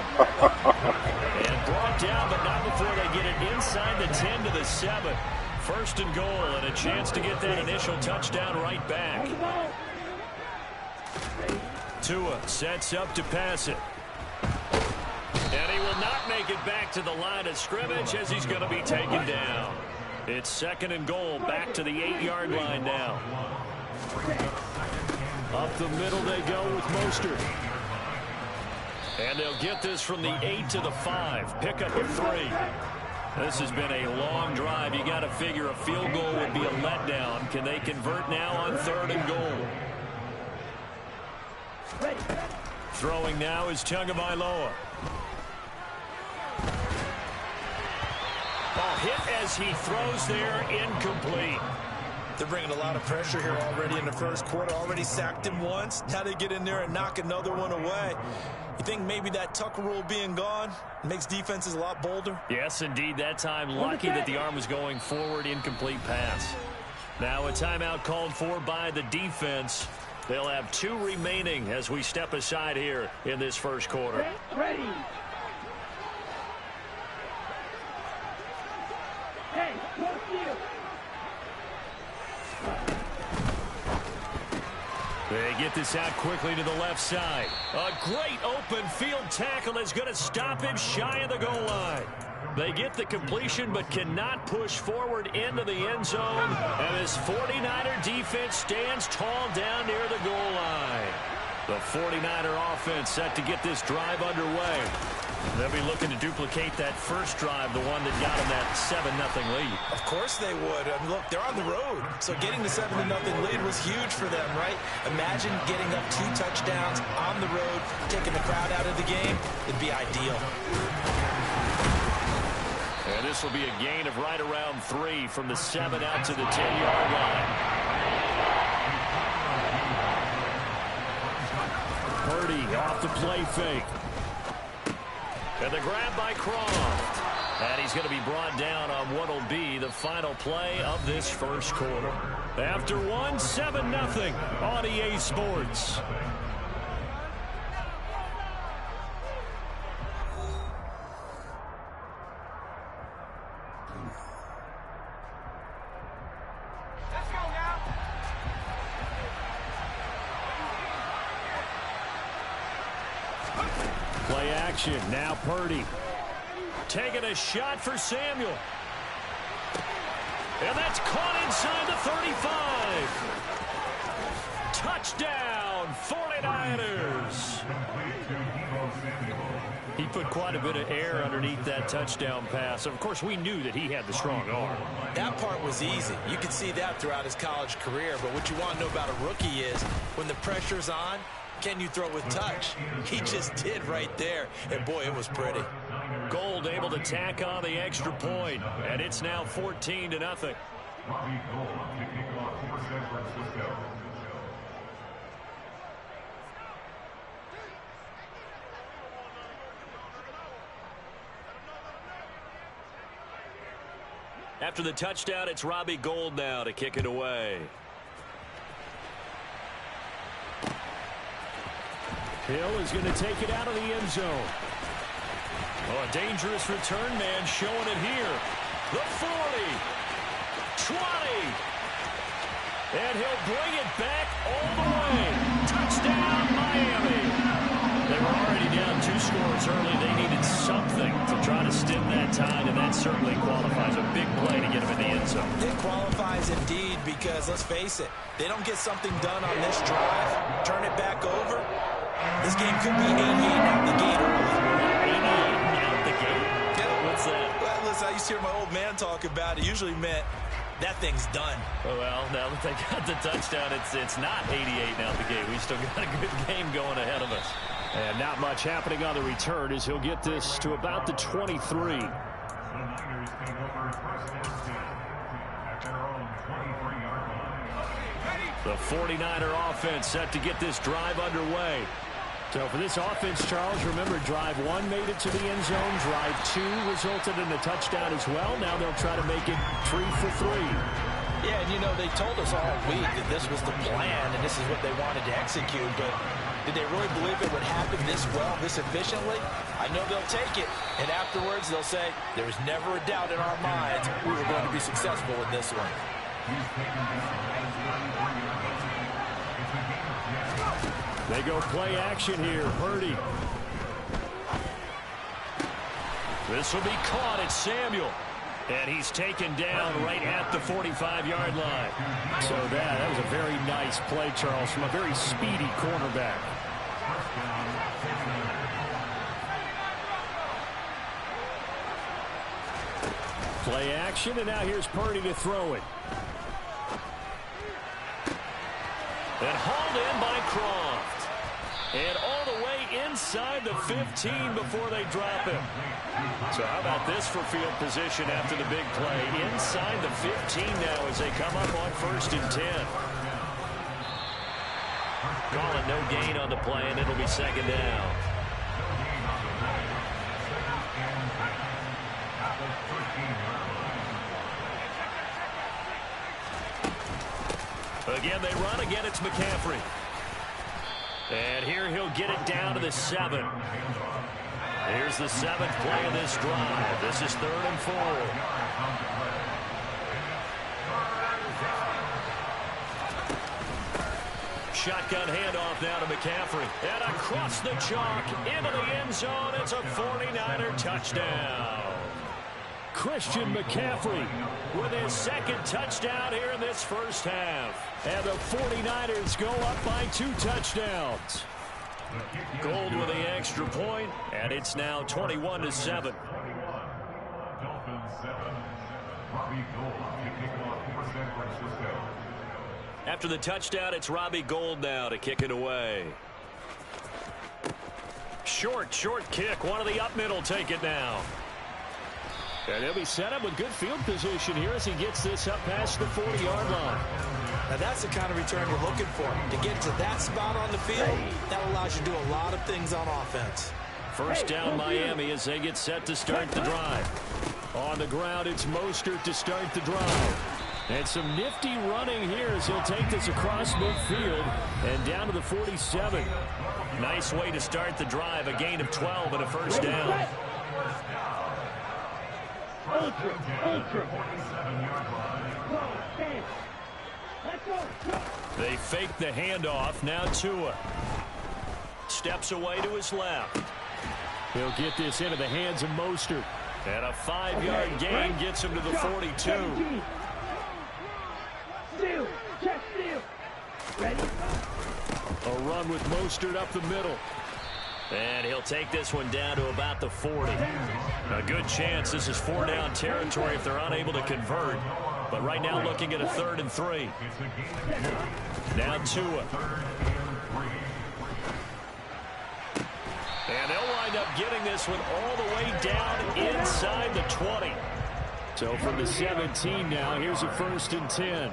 And brought down, but not before they get it inside the 10 to the 7. 1st and goal, and a chance to get that initial touchdown right back. Tua sets up to pass it. And he will not make it back to the line of scrimmage as he's going to be taken down. It's 2nd and goal, back to the 8-yard line now. Up the middle they go with Mostert. And they'll get this from the 8 to the 5. Pick up a 3. This has been a long drive. You got to figure a field goal would be a letdown. Can they convert now on 3rd and goal? Throwing now is Tagovailoa. Ball hit as he throws there, incomplete. They're bringing a lot of pressure here already in the 1st quarter. Already sacked him once. Now they get in there and knock another one away. You think maybe that Tucker rule being gone makes defenses a lot bolder? Yes, indeed. That time, lucky that the arm was going forward, incomplete pass. Now a timeout called for by the defense. They'll have 2 remaining as we step aside here in this 1st quarter. Ready. Hey, what's here? They get this out quickly to the left side. A great open field tackle is going to stop him shy of the goal line. They get the completion but cannot push forward into the end zone. And this 49er defense stands tall down near the goal line. The 49er offense set to get this drive underway. They'll be looking to duplicate that first drive, the one that got them that 7-0 lead. Of course they would. I mean, look, they're on the road, so getting the 7-0 lead was huge for them, right? Imagine getting up 2 touchdowns on the road, taking the crowd out of the game. It'd be ideal. And this will be a gain of right around 3 from the 7 out to the 10-yard line. Purdy off the play fake. And the grab by Croft. And he's going to be brought down on what will be the final play of this first quarter. After 7-0 on EA Sports. Play action. Now Purdy. Taking a shot for Samuel. And that's caught inside the 35. Touchdown, 49ers. He put quite a bit of air underneath that touchdown pass. Of course, we knew that he had the strong arm. That part was easy. You could see that throughout his college career. But what you want to know about a rookie is when the pressure's on, can you throw with touch? He just did right there. And, boy, it was pretty. Gold able to tack on the extra point. And it's now 14-0. After the touchdown, it's Robbie Gould now to kick it away. Hill is going to take it out of the end zone. Oh, a dangerous return man showing it here. The 40. 20. And he'll bring it back all the way. Touchdown, Miami. They were already down 2 scores early. They needed something to try to stem that tide, and that certainly qualifies. A big play to get them in the end zone. It qualifies indeed because, let's face it, they don't get something done on this drive, turn it back over, this game could be 88 out the gate early. 88 out the gate? Yeah. What's that? Well, listen, I used to hear my old man talk about it. It usually meant that thing's done. Oh, well, now that they got the touchdown, it's not 88 out the gate. We still got a good game going ahead of us. And not much happening on the return as he'll get this to about the 23. The Niners take over first and 10 at their own 23-yard line. The 49er offense set to get this drive underway. So for this offense, Charles, remember drive 1 made it to the end zone. Drive 2 resulted in a touchdown as well. Now they'll try to make it 3 for 3. Yeah, and you know, they told us all week that this was the plan and this is what they wanted to execute, but did they really believe it would happen this well, this efficiently? I know they'll take it, and afterwards they'll say, there was never a doubt in our minds we were going to be successful in this one. They go play action here. Purdy. This will be caught at Samuel. And he's taken down right at the 45-yard line. So that was a very nice play, Charles, from a very speedy cornerback. Play action, and now here's Purdy to throw it. And hauled in by Croft. And all the way inside the 15 before they drop him. So how about this for field position after the big play? Inside the 15 now as they come up on 1st and 10. Call it no gain on the play, and it'll be 2nd down. Again, they run. Again, it's McCaffrey. And here he'll get it down to the 7. Here's the 7th play of this drive. This is 3rd and 4. Shotgun handoff now to McCaffrey. And across the chalk into the end zone. It's a 49er touchdown. Christian McCaffrey with his 2nd touchdown here in this first half. And the 49ers go up by 2 touchdowns. Gold with the extra point, and it's now 21-7. Dolphins 7. Robbie Gould to kick it off for San Francisco. After the touchdown, it's Robbie Gould now to kick it away. Short kick. One of the up middle take it now. And he'll be set up with good field position here as he gets this up past the 40-yard line. Now that's the kind of return you're looking for. To get to that spot on the field, that allows you to do a lot of things on offense. First down Miami as they get set to start the drive. On the ground, it's Mostert to start the drive. And some nifty running here as he'll take this across midfield and down to the 47. Nice way to start the drive, a gain of 12 and a first down. They fake the handoff. Now Tua steps away to his left. He'll get this into the hands of Mostert. And a 5-yard gain gets him to the 42. A run with Mostert up the middle. And he'll take this one down to about the 40. A good chance this is 4-down territory if they're unable to convert. But right now looking at a 3rd and 3. Now Tua. And they'll wind up getting this one all the way down inside the 20. So from the 17 now, here's a 1st and 10.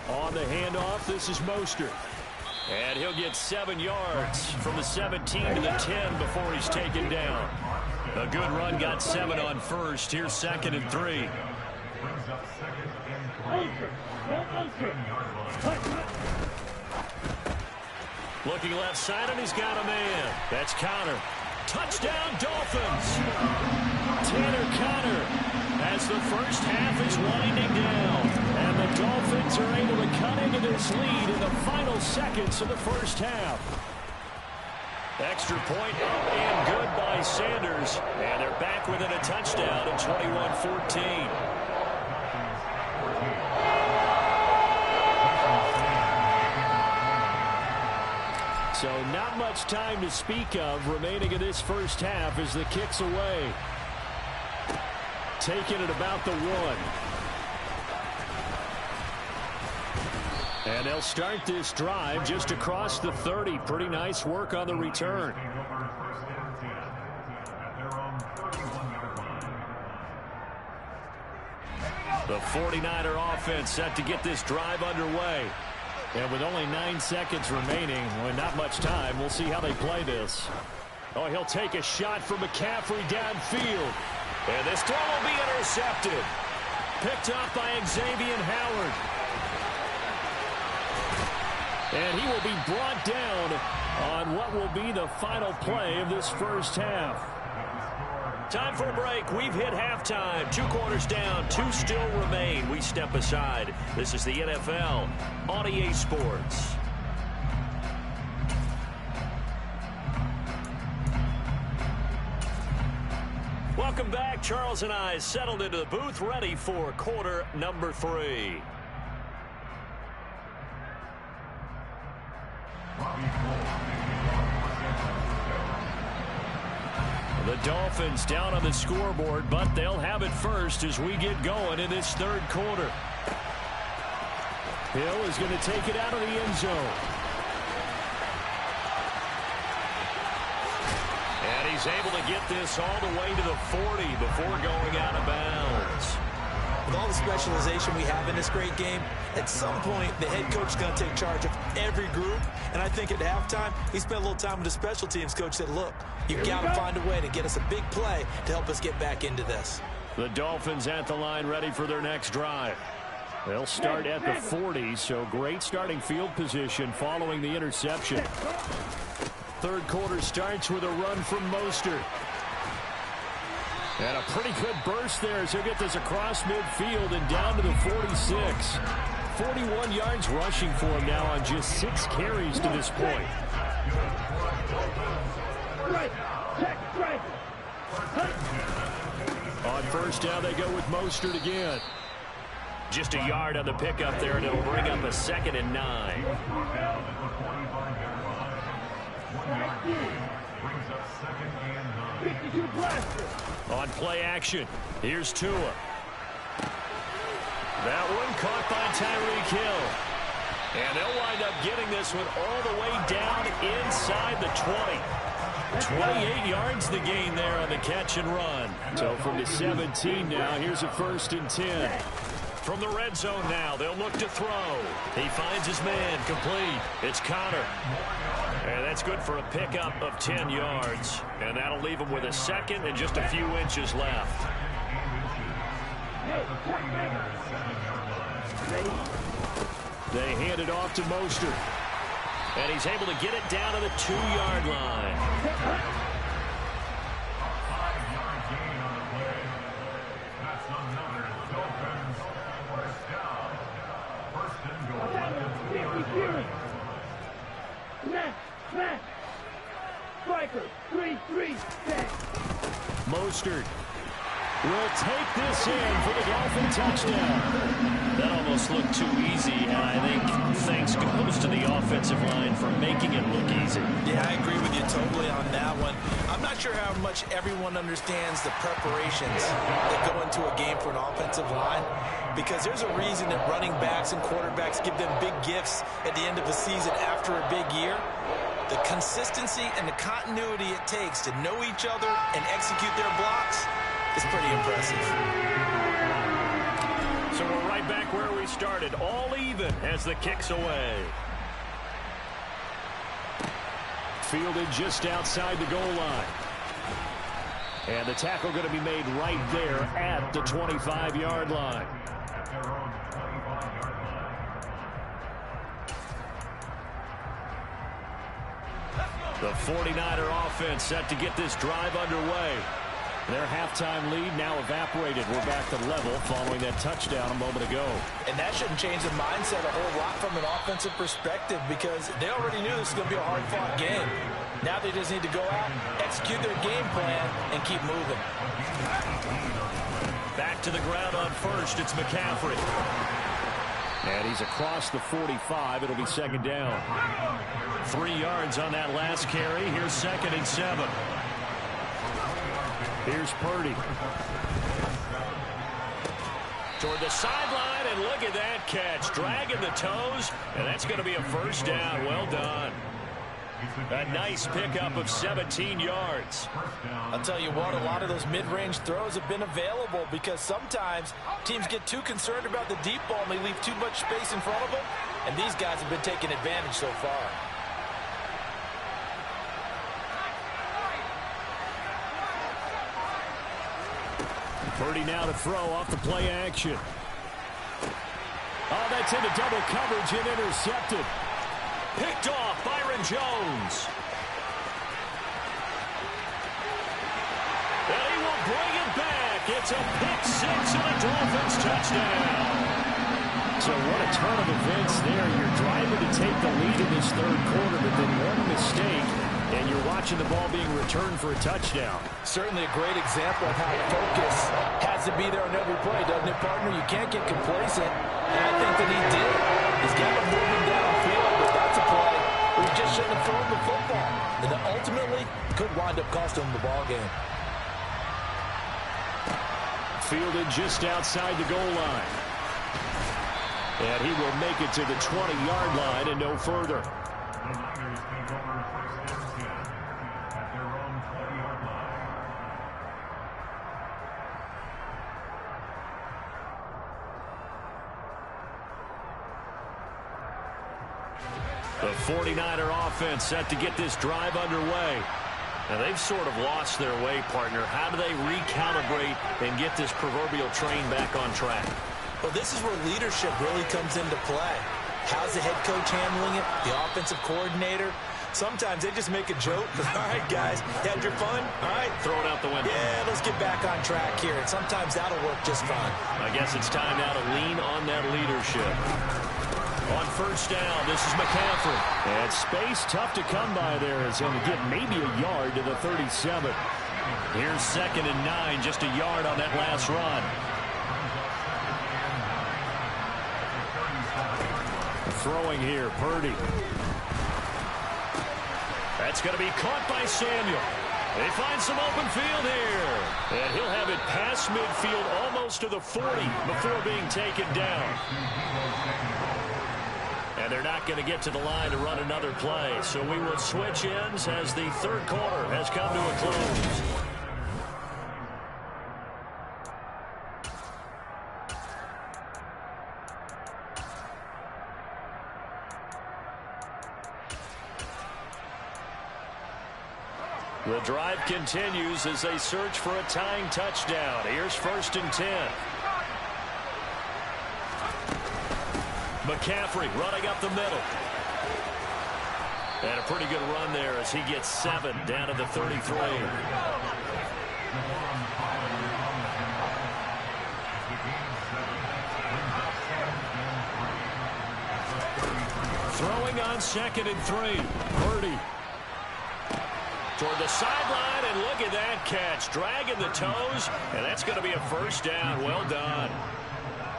On the handoff, this is Mostert. And he'll get 7 yards from the 17 to the 10 before he's taken down. A good run, got 7 on first. Here's 2nd and 3. Looking left side, and he's got a man. That's Connor. Touchdown, Dolphins. Tanner Connor as the first half is winding down. And the Dolphins are able to cut into this lead in the final seconds of the first half. Extra point up and good by Sanders. And they're back within a touchdown at 21-14. So not much time to speak of remaining in this first half as the kick's away. Taking it about the 1. And they'll start this drive just across the 30. Pretty nice work on the return. The 49er offense set to get this drive underway. And with only 9 seconds remaining, well, not much time, we'll see how they play this. Oh, he'll take a shot from McCaffrey downfield. And this throw will be intercepted. Picked up by Xavier Howard. And he will be brought down on what will be the final play of this first half. Time for a break. We've hit halftime. 2 quarters down. 2 still remain. We step aside. This is the NFL on eSports. Welcome back. Charles and I settled into the booth, ready for quarter number 3. The Dolphins down on the scoreboard, but they'll have it first as we get going in this 3rd quarter. Hill is going to take it out of the end zone. And he's able to get this all the way to the 40 before going out of bounds. With all the specialization we have in this great game, at some point the head coach is going to take charge of every group. And I think at halftime, he spent a little time with the special teams coach, said, look, you've got to find a way to get us a big play to help us get back into this. The Dolphins at the line ready for their next drive. They'll start at the 40, so great starting field position following the interception. 3rd quarter starts with a run from Mostert. And a pretty good burst there as he'll get this across midfield and down to the 46. 41 yards rushing for him now on just 6 carries to this point. On first down, they go with Mostert again. Just a yard on the pickup there, and it'll bring up a 2nd and 9. On play action, here's Tua. That one caught by Tyreek Hill. And they'll wind up getting this one all the way down inside the 20. 28 yards the gain there on the catch and run. So from the 17 now, here's a 1st and 10. From the red zone now, they'll look to throw. He finds his man, complete. It's Connor. And that's good for a pickup of 10 yards. And that'll leave him with a 2nd and just a few inches left. They hand it off to Mostert. And he's able to get it down to the 2-yard line. Mostert will take this in for the Dolphin touchdown. That almost looked too easy, and I think thanks goes to the offensive line for making it look easy. Yeah, I agree with you totally on that one. I'm not sure how much everyone understands the preparations that go into a game for an offensive line, because there's a reason that running backs and quarterbacks give them big gifts at the end of the season after a big year. The consistency and the continuity it takes to know each other and execute their blocks is pretty impressive. So we're right back where we started, all even as the kick's away. Fielded just outside the goal line. And the tackle going to be made right there at the 25-yard line. The 49er offense set to get this drive underway. Their halftime lead now evaporated. We're back to level following that touchdown a moment ago. And that shouldn't change the mindset a whole lot from an offensive perspective, because they already knew this was going to be a hard-fought game. Now they just need to go out, execute their game plan, and keep moving. Back to the ground on first. It's McCaffrey. And he's across the 45. It'll be 2nd down. 3 yards on that last carry. Here's 2nd and 7. Here's Purdy. Toward the sideline, and look at that catch. Dragging the toes, and that's going to be a 1st down. Well done. A nice pickup of 17 yards. I'll tell you what, a lot of those mid-range throws have been available, because sometimes teams get too concerned about the deep ball and they leave too much space in front of them, and these guys have been taking advantage so far. Purdy now to throw off the play action. Oh, that's into double coverage and intercepted. Picked off Byron Jones. And he will bring it back. It's a pick-6 and a Dolphins touchdown. So what a turn of events there. You're driving to take the lead in this 3rd quarter, but then one mistake, and you're watching the ball being returned for a touchdown. Certainly a great example of how focus has to be there on every play, doesn't it, partner? You can't get complacent, and I think that he did. He's got him moving downfield, but that's a play where he just shouldn't have thrown the football, and that ultimately could wind up costing him the ball game. Fielded just outside the goal line. And he will make it to the 20-yard line and no further. The 49er offense set to get this drive underway. Now, they've sort of lost their way, partner. How do they recalibrate and get this proverbial train back on track? Well, this is where leadership really comes into play. How's the head coach handling it? The offensive coordinator? Sometimes they just make a joke. All right, guys, you had your fun? All right. Throw it out the window. Yeah, let's get back on track here. And sometimes that'll work just fine. I guess it's time now to lean on that leadership. On 1st down, this is McCaffrey. And space tough to come by there as he'll get maybe a yard to the 37. Here's 2nd and 9, just a yard on that last run. throwing here. Purdy. That's going to be caught by Samuel. They find some open field here. And he'll have it past midfield almost to the 40 before being taken down. And they're not going to get to the line to run another play. So we will switch ends as the third quarter has come to a close. The drive continues as they search for a tying touchdown. Here's 1st and 10. McCaffrey running up the middle. And a pretty good run there as he gets 7 down to the 33. Throwing on 2nd and 3. Purdy. Toward the sideline, and look at that catch. Dragging the toes, and that's going to be a 1st down. Well done.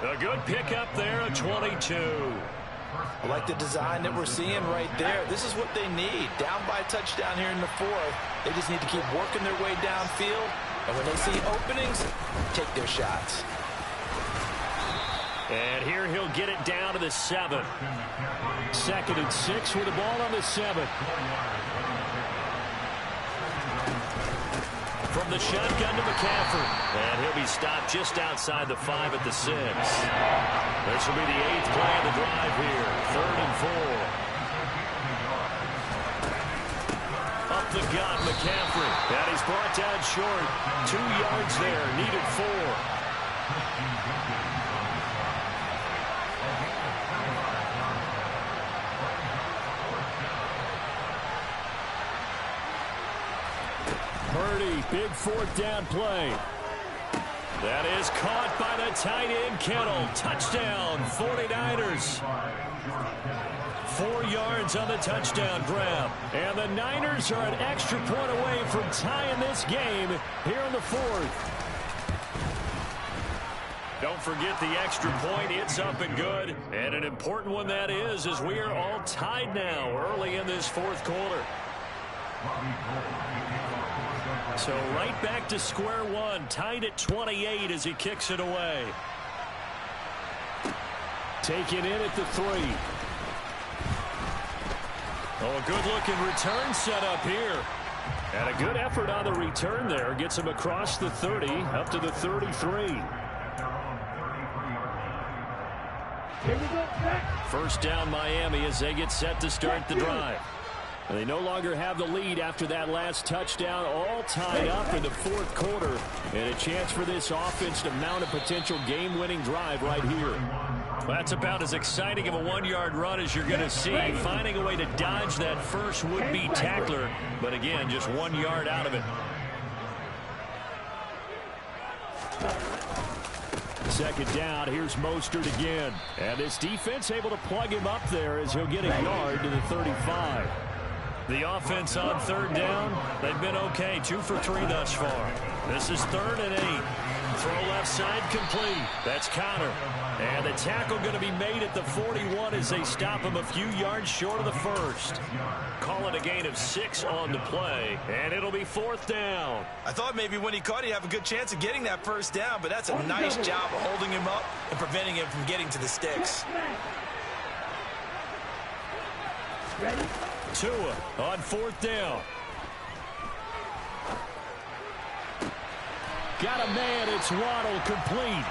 A good pickup there, a 22. I like the design that we're seeing right there. This is what they need. Down by a touchdown here in the 4th. They just need to keep working their way downfield. And when they see openings, take their shots. And here he'll get it down to the 7. 2nd and 6 with the ball on the 7. From the shotgun to McCaffrey. And he'll be stopped just outside the 5 at the 6. This will be the 8th play of the drive here. 3rd and 4. Up the gut, McCaffrey. And he's brought down short. 2 yards there. Needed 4. Purdy, big 4th down play. That is caught by the tight end, Kittle. Touchdown, 49ers. 4 yards on the touchdown grab. And the Niners are an extra point away from tying this game here in the 4th. Don't forget the extra point. It's up and good. And an important one that is, as we are all tied now early in this 4th quarter. So right back to square one, tied at 28 as he kicks it away. Taken in at the 3. Oh, a good-looking return set up here. And a good effort on the return there. Gets him across the 30, up to the 33. Here we go, First down, Miami, as they get set to start the drive. They no longer have the lead after that last touchdown, all tied up in the 4th quarter. And a chance for this offense to mount a potential game-winning drive right here. Well, that's about as exciting of a 1-yard run as you're going to see. Finding a way to dodge that first would-be tackler. But again, just 1 yard out of it. 2nd down, here's Mostert again. And this defense able to plug him up there as he'll get a yard to the 35. The offense on 3rd down, they've been okay. 2 for 3 thus far. This is 3rd and 8. Throw left side complete. That's Connor. And the tackle going to be made at the 41 as they stop him a few yards short of the 1st. Call it a gain of 6 on the play, and it'll be 4th down. I thought maybe when he caught it, he'd have a good chance of getting that 1st down, but that's a nice job of holding him up and preventing him from getting to the sticks. Ready? Tua on 4th down. Got a man, it's Waddle, complete.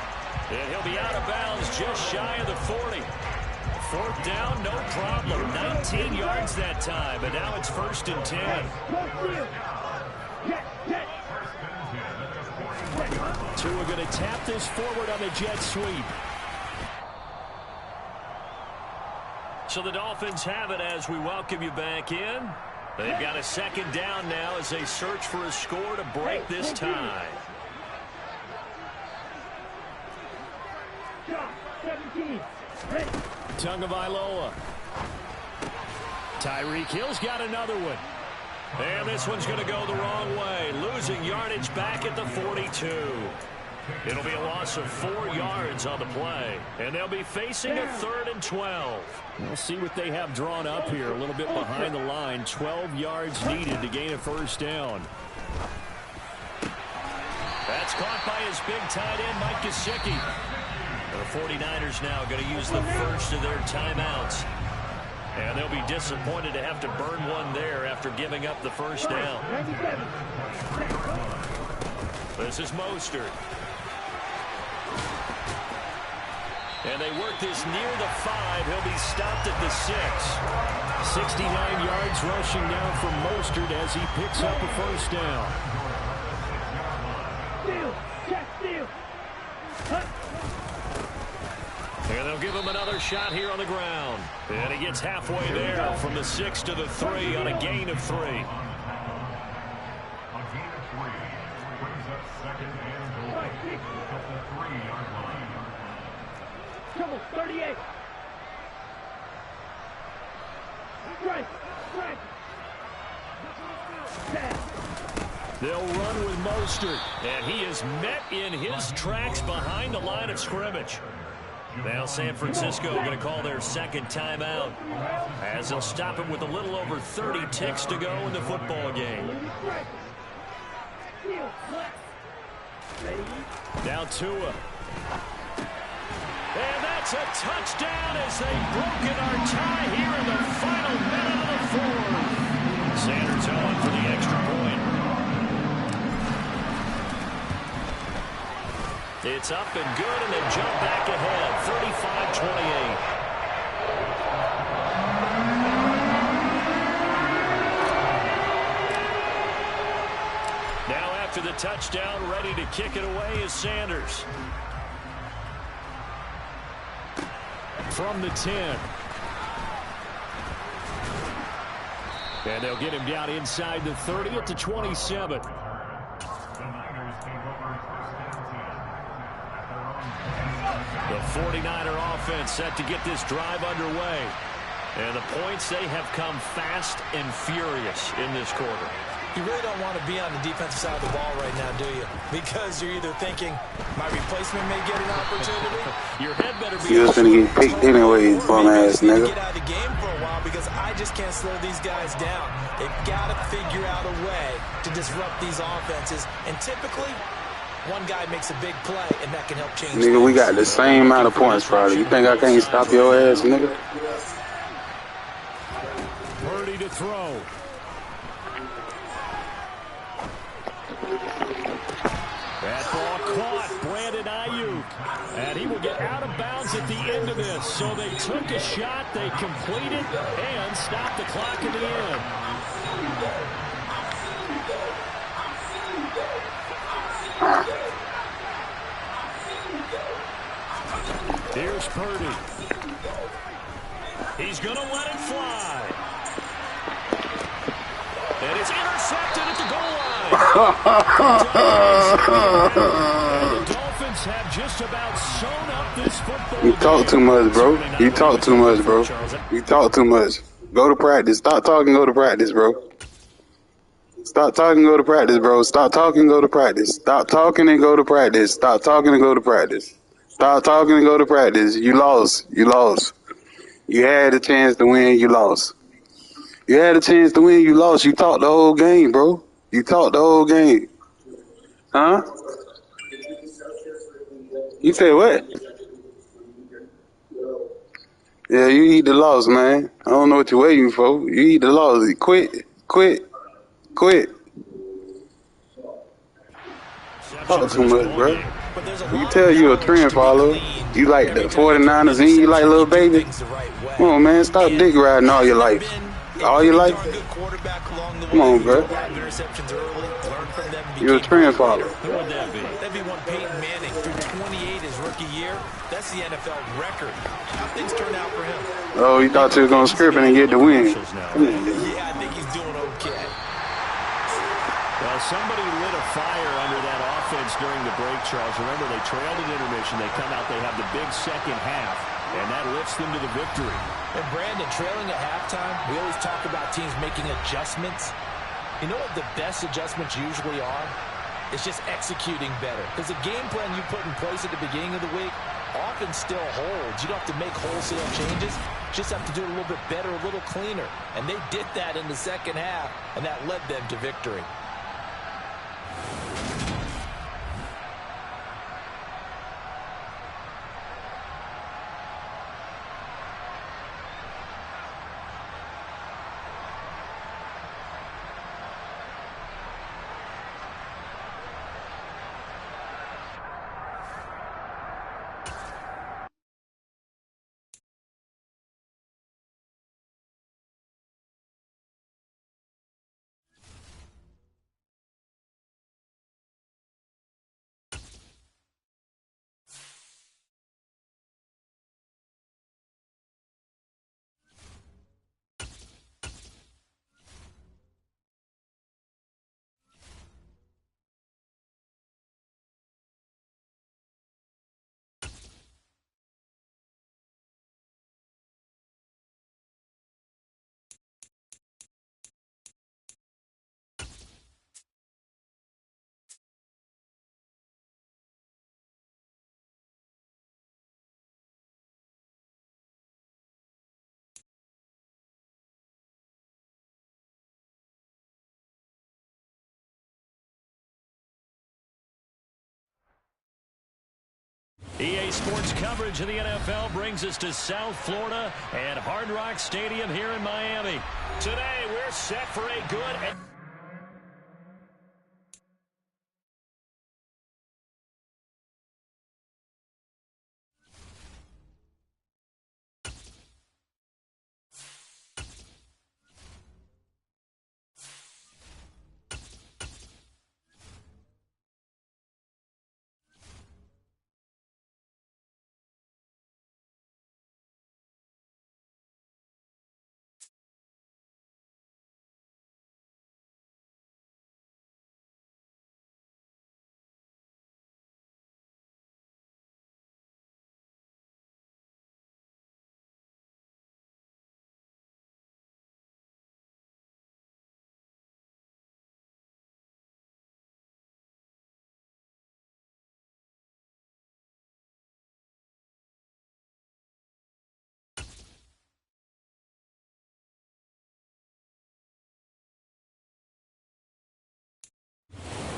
And he'll be out of bounds just shy of the 40. 4th down, no problem. 19 yards that time, but now it's 1st and 10. Tua going to tap this forward on the jet sweep. So the Dolphins have it as we welcome you back in. They've got a 2nd down now as they search for a score to break this tie. Tagovailoa. Tyreek Hill's got another one. And this one's going to go the wrong way. Losing yardage back at the 42. It'll be a loss of 4 yards on the play, and they'll be facing a 3rd and 12. We'll see what they have drawn up here. A little bit behind the line. 12 yards needed to gain a first down. That's caught by his big tight end, Mike Gesicki. The 49ers now going to use the first of their timeouts. And they'll be disappointed to have to burn one there after giving up the first down. This is Mostert. And they work this near the 5. He'll be stopped at the 6. 69 yards rushing down from Mostert as he picks up a first down. Steal, check, steal. And they'll give him another shot here on the ground. And he gets halfway there from the 6 to the 3 on a gain of 3. A gain of 3 brings up 2nd and goal at the 3-yard line. Trouble, 38. Strike, strike. They'll run with Mostert. And he is met in his tracks behind the line of scrimmage. Now San Francisco going to call their second timeout as they'll stop it with a little over 30 ticks to go in the football game. Now Tua. And that's a touchdown as they've broken our tie here in the final minute of the 4th. Sanders on for the extra point. It's up and good, and they jump back ahead, 35-28. Now after the touchdown, ready to kick it away is Sanders. From the 10. And they'll get him down inside the 30 at the 27. The 49er offense set to get this drive underway. And the points, they have come fast and furious in this quarter. You really don't want to be on the defensive side of the ball right now, do you? Because you're either thinking, my replacement may get an opportunity. Your head better be... You're just gonna get picked anyway, bum ass nigga. Get out of the game for a while because I just can't slow these guys down. They've got to figure out a way to disrupt these offenses. And typically, one guy makes a big play, and that can help change Nigga, we got the same amount of points, Friday. You think I can't stop your ass, nigga? Purdy to throw. That ball caught. Brandon Ayuk. And he will get out of bounds at the end of this. So they took a shot, they completed, and stopped the clock in the end. Here's Purdy. He's going to let it fly. And it's intercepted at the goal line. And the Dolphins have just about sewn up this football. You talk too much, bro. You talk too much, bro. You talk too much. Go to practice. Stop talking, go to practice, bro. Stop talking, go to practice, bro. Stop talking, go to practice. Stop talking and go to practice. Stop talking and go to practice. Stop talking and go to practice. You lost. You lost. You had a chance to win. You lost. You had a chance to win. You lost. You talked the whole game, bro. You talked the whole game. Huh? You said what? Yeah, you eat the loss, man. I don't know what you're waiting for. You eat the loss. Quit. Quit. Quit. Talk too much, bro. You tell you a trend follower. You like the 49ers and you like little baby. Come on, man. Stop dick riding all your life. All your life? Come on, bro. You're a trend follower. Who would that be? That'd be one Peyton Manning through 28 his rookie year. That's the NFL record. How things turned out for him? Oh, you thought you were going to script it and get the win. Yeah, I think he's doing okay. Well, somebody lit a fire under that offense during the break, Charles. Remember, they trailed at intermission. They come out, they have the big second half, and that lifts them to the victory. And Brandon, trailing at halftime, we always talk about teams making adjustments. You know what the best adjustments usually are? It's just executing better. Because the game plan you put in place at the beginning of the week often still holds. You don't have to make wholesale changes. Just have to do it a little bit better, a little cleaner. And they did that in the second half, and that led them to victory. EA Sports coverage of the NFL brings us to South Florida and Hard Rock Stadium here in Miami. Today, we're set for a good...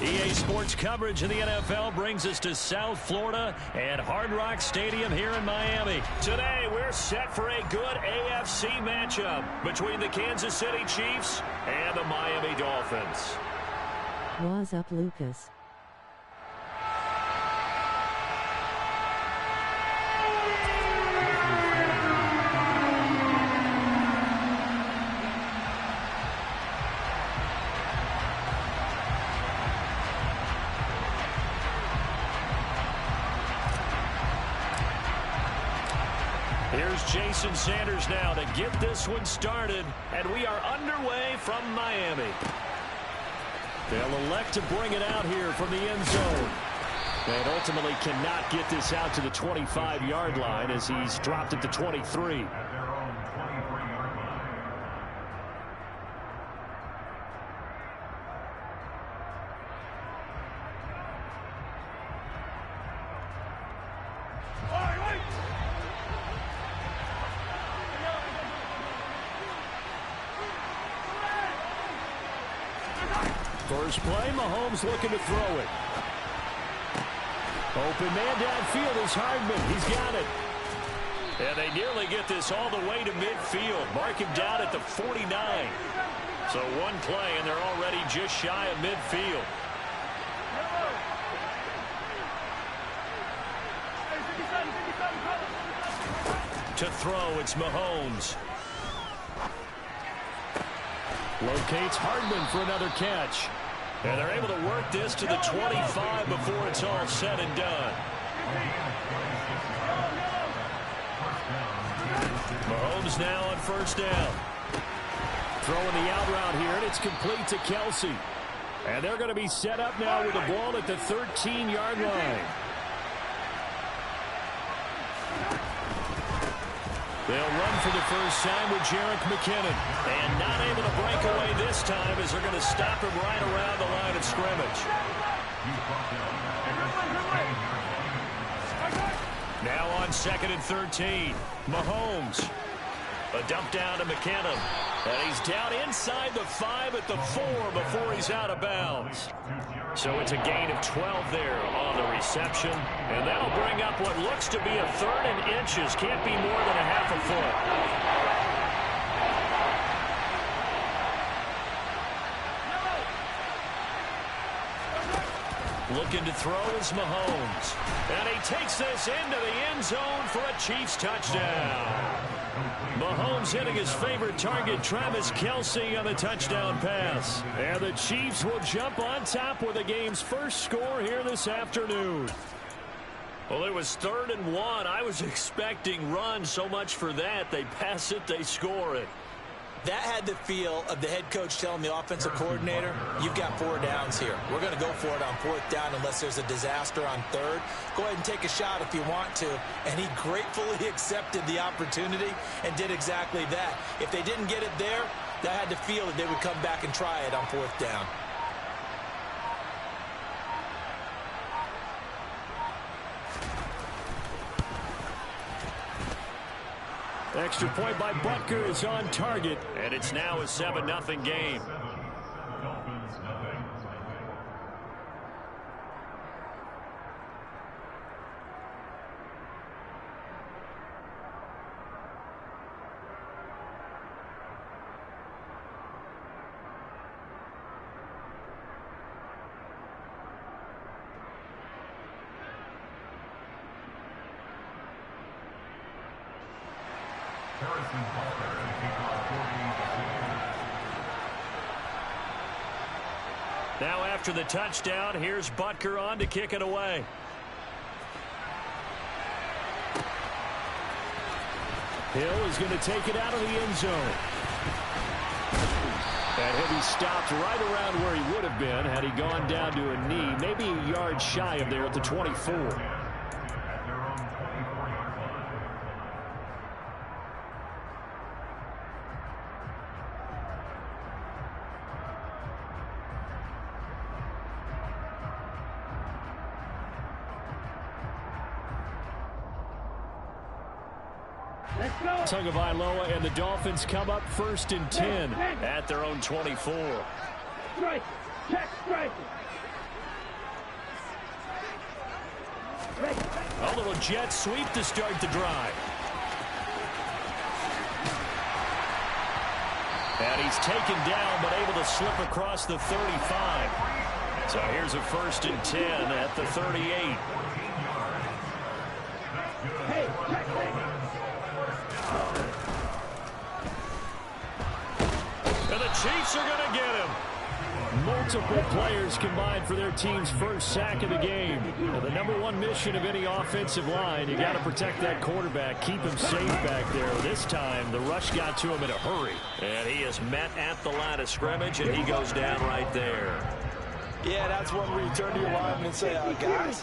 EA Sports coverage of the NFL brings us to South Florida and Hard Rock Stadium here in Miami. Today, we're set for a good AFC matchup between the Kansas City Chiefs and the Miami Dolphins. What's up, Lucas? Here's Jason Sanders now to get this one started, and we are underway from Miami. They'll elect to bring it out here from the end zone. And ultimately cannot get this out to the 25-yard line as he's dropped at the 23. First play, Mahomes looking to throw it. Open man downfield is Hardman. He's got it. And they nearly get this all the way to midfield. Mark him down at the 49. So one play, and they're already just shy of midfield. To throw, it's Mahomes. Locates Hardman for another catch. And they're able to work this to the 25 before it's all said and done. Mahomes now on first down. Throwing the out route here, and it's complete to Kelsey. And they're going to be set up now with the ball at the 13-yard line. They'll run for the first time with Jerick McKinnon. And not able to break away this time as they're going to stop him right around the line of scrimmage. Now on 2nd and 13. Mahomes. A dump down to McKinnon. And he's down inside the 5 at the 4 before he's out of bounds. So it's a gain of 12 there on the reception. And that'll bring up what looks to be a 3rd and inches. Can't be more than a half a foot. Looking to throw is Mahomes. And he takes this into the end zone for a Chiefs touchdown. Mahomes hitting his favorite target, Travis Kelce, on the touchdown pass. And the Chiefs will jump on top with the game's first score here this afternoon. Well, it was 3rd and 1. I was expecting run, so much for that. They pass it, they score it. That had the feel of the head coach telling the offensive coordinator, you've got 4 downs here. We're going to go for it on 4th down unless there's a disaster on 3rd. Go ahead and take a shot if you want to. And he gratefully accepted the opportunity and did exactly that. If they didn't get it there, that had the feel that they would come back and try it on 4th down. Extra point by Butker is on target, and it's now a 7-0 game. Now after the touchdown, here's Butker on to kick it away. Hill is going to take it out of the end zone. And he'll be stopped right around where he would have been had he gone down to a knee, maybe a yard shy of there at the 24. Tagovailoa and the Dolphins come up 1st and 10 at their own 24. Strike. Check strike. A little jet sweep to start the drive. And he's taken down but able to slip across the 35. So here's a 1st and 10 at the 38. Hey, check. And the Chiefs are going to get him. Multiple players combined for their team's first sack of the game. Now, the #1 mission of any offensive line, you got to protect that quarterback, keep him safe back there. This time, the rush got to him in a hurry. And he is met at the line of scrimmage, and he goes down right there. Yeah, that's one where you turn to your lineman and say, guys,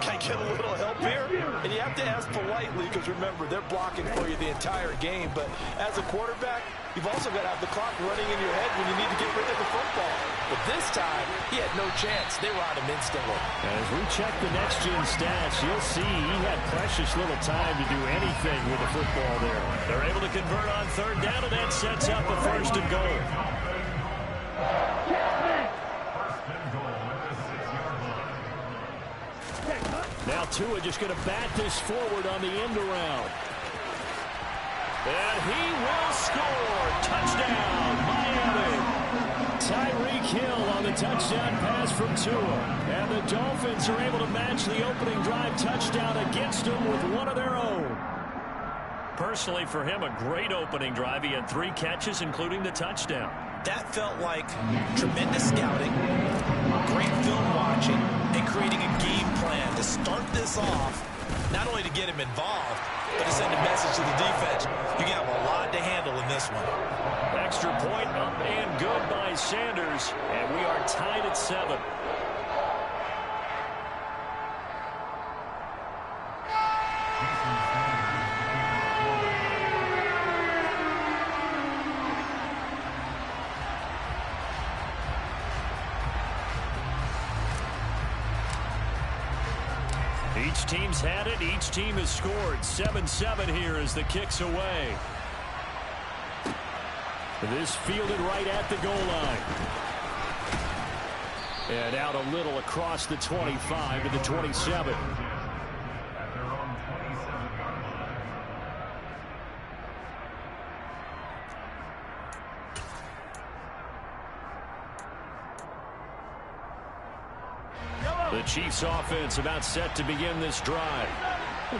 can I get a little help here? And you have to ask politely because, remember, they're blocking for you the entire game. But as a quarterback, you've also got to have the clock running in your head when you need to get rid of the football. But this time, he had no chance. They were on him instantly. As we check the next-gen stats, you'll see he had precious little time to do anything with the football there. They're able to convert on 3rd down, and that sets up a 1st and goal. Now Tua just going to bat this forward on the end around. And he will score. Touchdown, Miami. Tyreek Hill on the touchdown pass from Tua. And the Dolphins are able to match the opening drive touchdown against him with one of their own. Personally, for him, a great opening drive. He had 3 catches, including the touchdown. That felt like tremendous scouting, great film watching, and creating a game plan to start this off, not only to get him involved, but to send a message to the defense. You got a lot to handle in this one. Extra point up and good by Sanders, and we are tied at 7. Each team's had it. Each team has scored. 7-7 here as the kick's away. This fielded right at the goal line. And out a little across the 25 to the 27. The Chiefs offense about set to begin this drive.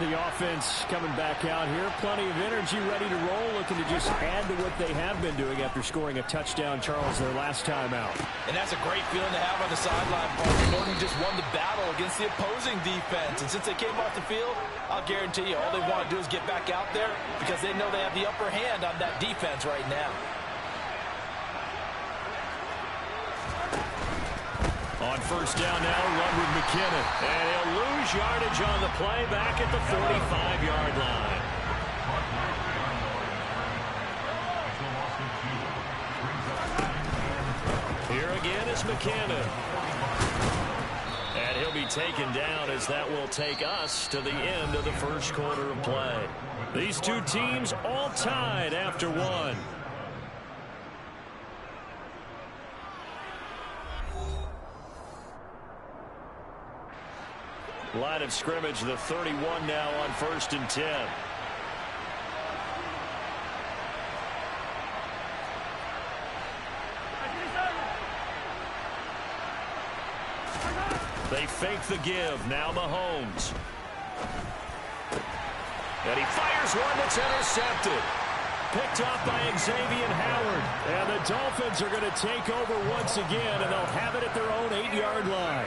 The offense coming back out here. Plenty of energy, ready to roll, looking to just add to what they have been doing after scoring a touchdown, Charles, their last time out. And that's a great feeling to have on the sideline, partner, knowing you just won the battle against the opposing defense. And since they came off the field, I'll guarantee you all they want to do is get back out there because they know they have the upper hand on that defense right now. On first down now, run with McKinnon. And he'll lose yardage on the play back at the 45-yard line. Here again is McKinnon. And he'll be taken down as that will take us to the end of the first quarter of play. These two teams all tied after one. Line of scrimmage, the 31 now on 1st and 10. They fake the give. Now Mahomes. And he fires one that's intercepted. Picked off by Xavier Howard. And the Dolphins are going to take over once again, and they'll have it at their own 8-yard line.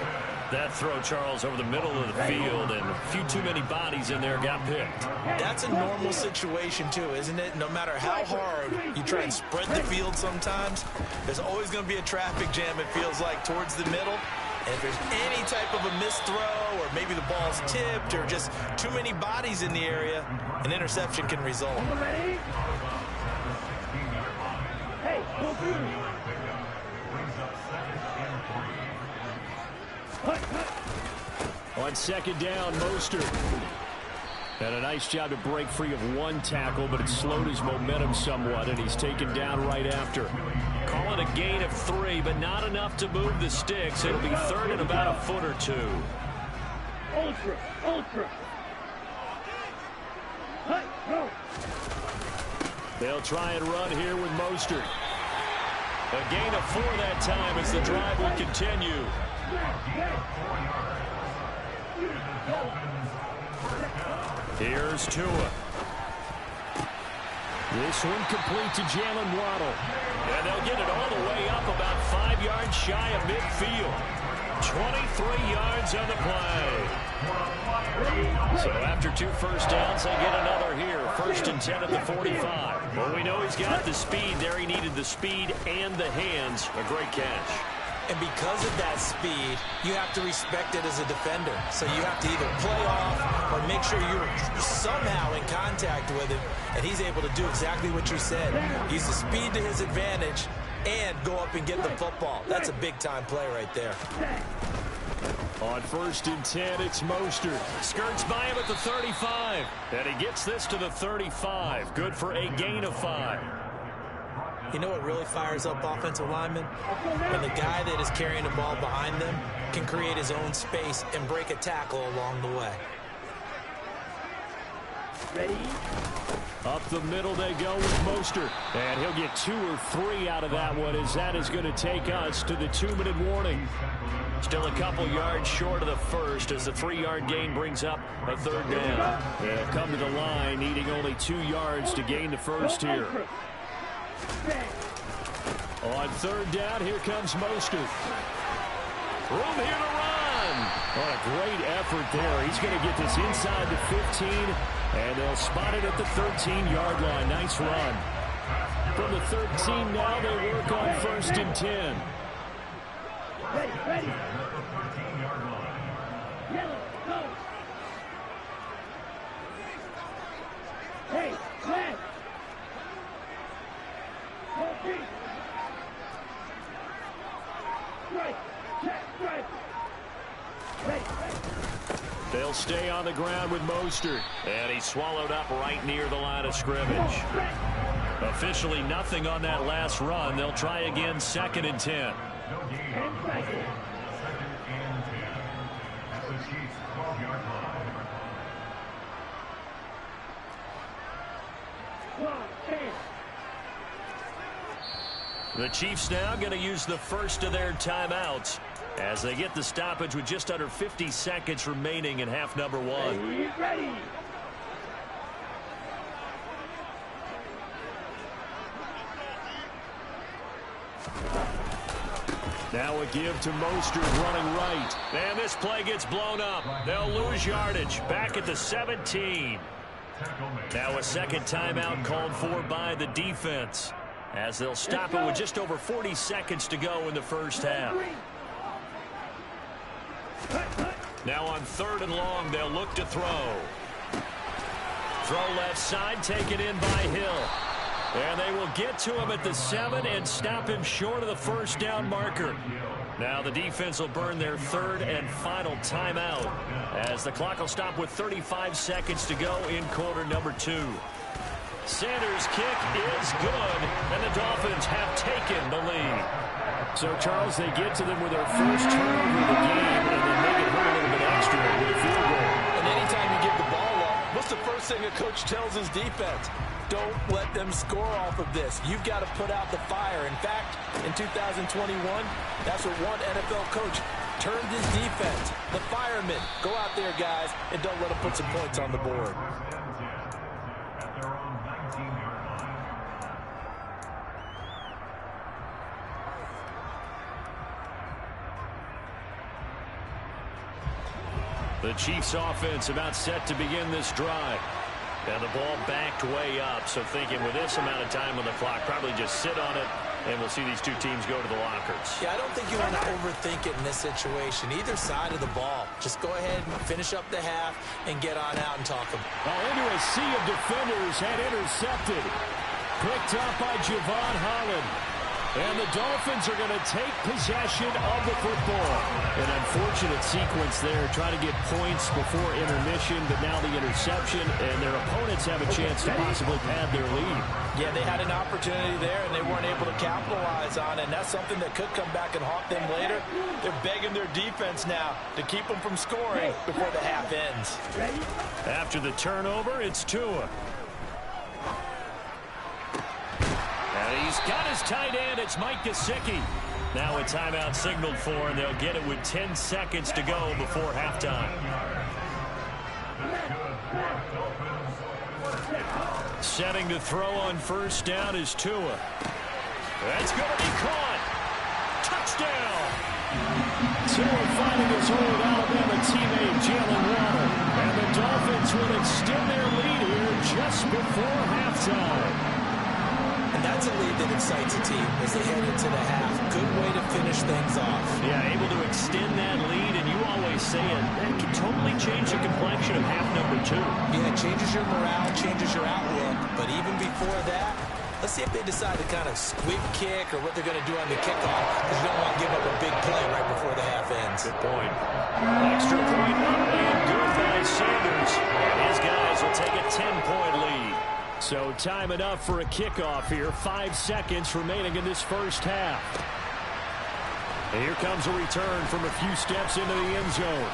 That throw, Charles, over the middle of the field, and a few too many bodies in there got picked. That's a normal situation, too, isn't it? No matter how hard you try and spread the field sometimes, there's always going to be a traffic jam, it feels like, towards the middle. And if there's any type of a missed throw or maybe the ball's tipped or just too many bodies in the area, an interception can result. Hey, go through. On second down, Mostert. And a nice job to break free of one tackle, but it slowed his momentum somewhat, and he's taken down right after. Call it a gain of 3, but not enough to move the sticks. It'll be third and about a foot or two. Ultra. Hey, go. They'll try and run here with Mostert. A gain of 4 that time as the drive will continue. Here's Tua. This one complete to Jalen Waddle. And they'll get it all the way up about 5 yards shy of midfield. 23 yards on the play. So after 2 first downs, they get another here. 1st and 10 at the 45. Well, we know he's got the speed there. He needed the speed and the hands. A great catch. And because of that speed, you have to respect it as a defender. So you have to either play off or make sure you're somehow in contact with him. And he's able to do exactly what you said. Use the speed to his advantage and go up and get the football. That's a big-time play right there. On 1st and 10, it's Mostert. Skirts by him at the 35. And he gets this to the 35. Good for a gain of 5. You know what really fires up offensive linemen? When the guy that is carrying the ball behind them can create his own space and break a tackle along the way. Ready? Up the middle they go with Mostert. And he'll get 2 or 3 out of that one as that is going to take us to the 2-minute warning. Still a couple yards short of the first as the 3-yard gain brings up a 3rd down. They'll come to the line needing only 2 yards to gain the first here. On 3rd down, here comes Mostert. Room here to run. Oh, a great effort there. He's going to get this inside the 15, and they'll spot it at the 13-yard line. Nice run. From the 13 now, they work on 1st and 10. Ready. Yellow, go. Hey, flag. Strike. Check, strike. Ready. They'll stay on the ground with Mostert. And he's swallowed up right near the line of scrimmage. Officially nothing on that last run. They'll try again, 2nd and 10. 10 seconds. 2nd and 10. At the Chiefs' 12-yard line. The Chiefs now going to use the first of their timeouts as they get the stoppage with just under 50 seconds remaining in half number 1. Ready. Now a give to Mostert running right. And this play gets blown up. They'll lose yardage. Back at the 17. Now a second timeout called for by the defense, as they'll stop it with just over 40 seconds to go in the first half. Now on 3rd and long, they'll look to throw. Throw left side, taken in by Hill. And they will get to him at the 7 and stop him short of the first down marker. Now the defense will burn their 3rd and final timeout, as the clock will stop with 35 seconds to go in quarter number 2. Sanders' kick is good, and the Dolphins have taken the lead. So, Charles, they get to them with their first turnover of the game, and then make it hurt a little bit extra with a field goal. And anytime you give the ball up, what's the first thing a coach tells his defense? Don't let them score off of this. You've got to put out the fire. In fact, in 2021, that's what one NFL coach turned his defense. The firemen. Go out there, guys, and don't let them put some points on the board. At their own 19-yard line. The Chiefs offense about set to begin this drive. And the ball backed way up, so thinking with this amount of time on the clock, probably just sit on it, and we'll see these two teams go to the lockers. Yeah, I don't think you want to overthink it in this situation. Either side of the ball. Just go ahead and finish up the half and get on out and talk them. Into a sea of defenders and intercepted. Picked up by Javon Holland. And the Dolphins are going to take possession of the football. An unfortunate sequence there, trying to get points before intermission, but now the interception, and their opponents have a chance to possibly pad their lead. Yeah, they had an opportunity there, and they weren't able to capitalize on it, and that's something that could come back and haunt them later. They're begging their defense now to keep them from scoring before the half ends. After the turnover, it's Tua. And he's got his tight end. It's Mike Gesicki. Now a timeout signaled for, and they'll get it with 10 seconds to go before halftime. Setting to throw on first down is Tua. That's going to be caught. Touchdown. Tua finding his old Alabama teammate Jalen Waddle. And the Dolphins will extend their lead here just before halftime. And that's a lead that excites a team as they head into the half. Good way to finish things off. Yeah, able to extend that lead, and you always say it, that can totally change the complexion of half number 2. Yeah, it changes your morale, changes your outlook. But even before that, let's see if they decide to kind of squib kick or what they're going to do on the kickoff, because you don't want to give up a big play right before the half ends. Good point. Extra point up and good by Sanders. These guys will take a 10-point lead. So time enough for a kickoff here. 5 seconds remaining in this first half. And here comes a return from a few steps into the end zone.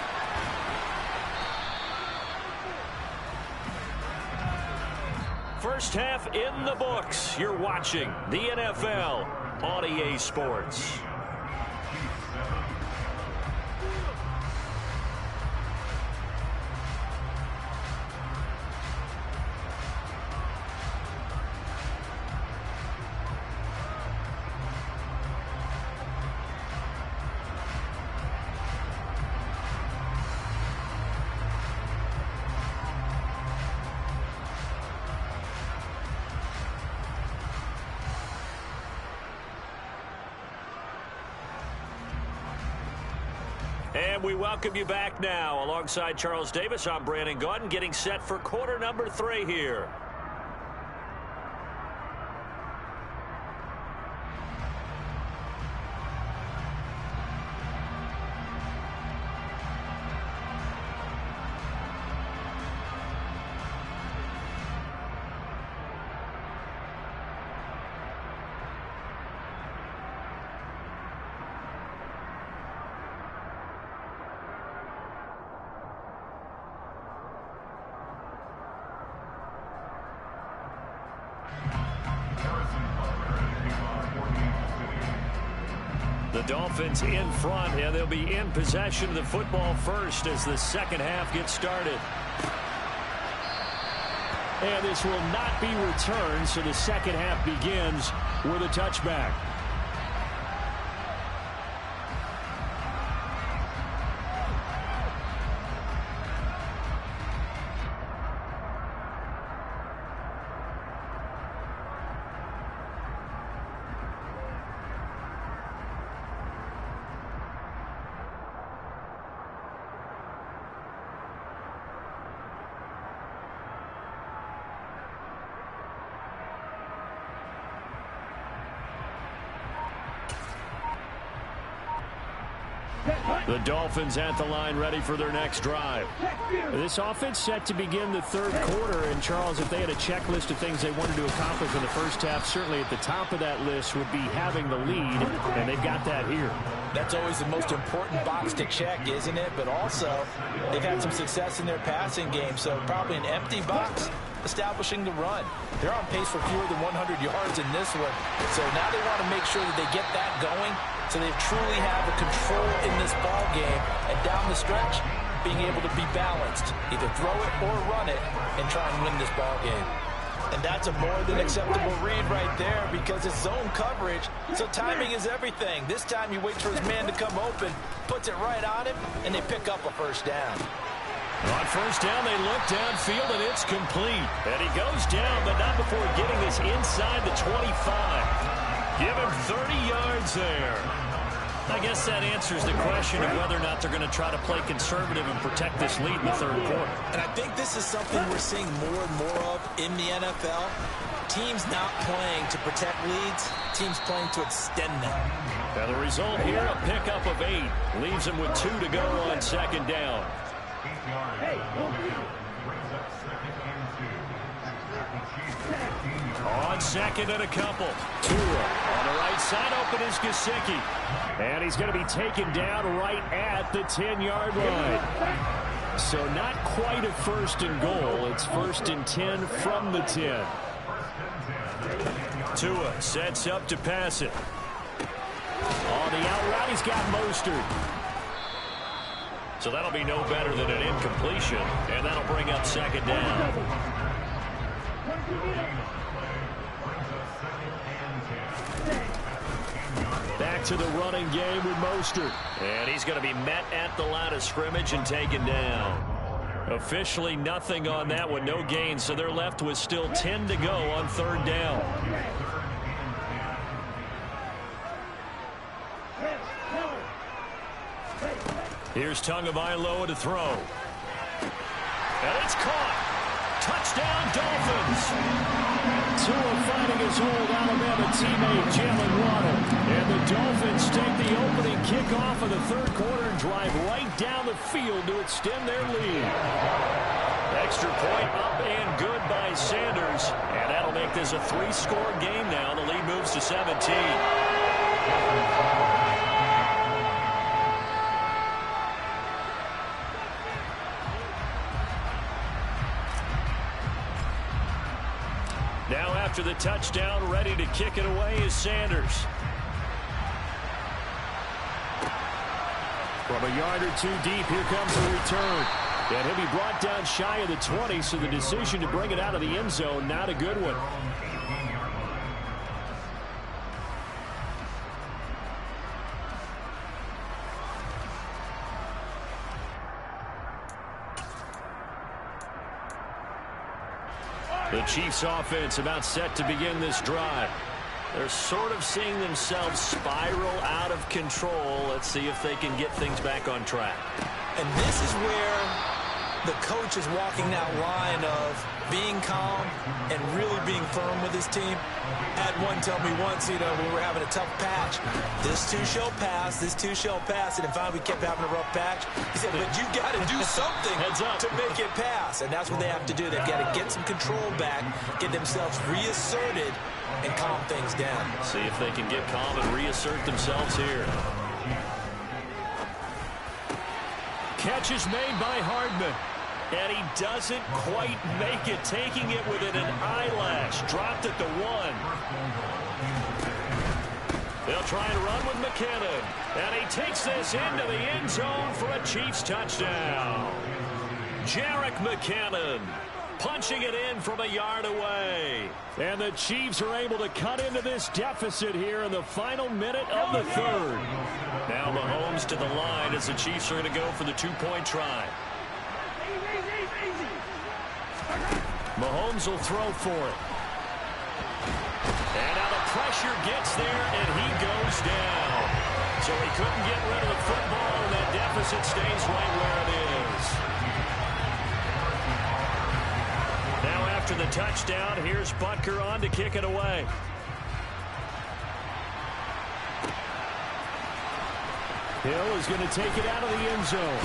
First half in the books. You're watching the NFL on EA Sports. And we welcome you back now. Alongside Charles Davis, I'm Brandon Gaudin, getting set for quarter number 3 here. The Dolphins in front, and they'll be in possession of the football first as the second half gets started. And this will not be returned, so the second half begins with a touchback. The Dolphins at the line ready for their next drive. This offense set to begin the third quarter. And, Charles, if they had a checklist of things they wanted to accomplish in the first half, certainly at the top of that list would be having the lead, and they've got that here. That's always the most important box to check, isn't it? But also, they've had some success in their passing game, so probably an empty box establishing the run. They're on pace for fewer than 100 yards in this one. So now they want to make sure that they get that going so they truly have a control in this ball game. And down the stretch, being able to be balanced. Either throw it or run it and try and win this ball game. And that's a more than acceptable read right there because it's zone coverage, so timing is everything. This time he waits for his man to come open, puts it right on him, and they pick up a first down. On first down, they look downfield, and it's complete. And he goes down, but not before getting this inside the 25. Give him 30 yards there. I guess that answers the question of whether or not they're going to try to play conservative and protect this lead in the third quarter. And I think this is something we're seeing more and more of in the NFL. Teams not playing to protect leads, teams playing to extend them. Now the result here, a pickup of 8. Leaves them with 2 to go on second down. On second and a couple. Tua on the right side, open is Gesicki. And he's going to be taken down right at the 10-yard line. So not quite a first and goal. It's first and 10 from the 10. Tua sets up to pass it. On the out route, he's got Mostert. So that'll be no better than an incompletion, and that'll bring up second down. Back to the running game with Mostert. And he's going to be met at the line of scrimmage and taken down. Officially nothing on that one, no gain, so they're left with still 10 to go on third down. Here's Tagovailoa to throw. And it's caught. Touchdown, Dolphins. Tua finding his old Alabama teammate, Jalen Waddle. And the Dolphins take the opening kickoff of the third quarter and drive right down the field to extend their lead. Extra point up and good by Sanders. And that'll make this a 3-score game now. The lead moves to 17. Now after the touchdown, ready to kick it away is Sanders. From a yard or two deep, here comes the return. And he'll be brought down shy of the 20, so the decision to bring it out of the end zone, not a good one. The Chiefs offense about set to begin this drive. They're sort of seeing themselves spiral out of control. Let's see if they can get things back on track. And this is where the coach is walking that line of being calm and really being firm with his team. Had one tell me once, you know, we were having a tough patch. This too shall pass, this too shall pass. And finally we kept having a rough patch. He said, but you got to do something to make it pass. And that's what they have to do. They've got to get some control back, get themselves reasserted, and calm things down. See if they can get calm and reassert themselves here. Catch is made by Hardman. And he doesn't quite make it, taking it within an eyelash. Dropped at the 1. They'll try and run with McKinnon. And he takes this into the end zone for a Chiefs touchdown. Jerick McKinnon punching it in from a yard away. And the Chiefs are able to cut into this deficit here in the final minute of the third. Now Mahomes to the line as the Chiefs are going to go for the two-point try. Mahomes will throw for it. And now the pressure gets there, and he goes down. So he couldn't get rid of the football, and that deficit stays right where it is. Now after the touchdown, here's Butker on to kick it away. Hill is going to take it out of the end zone.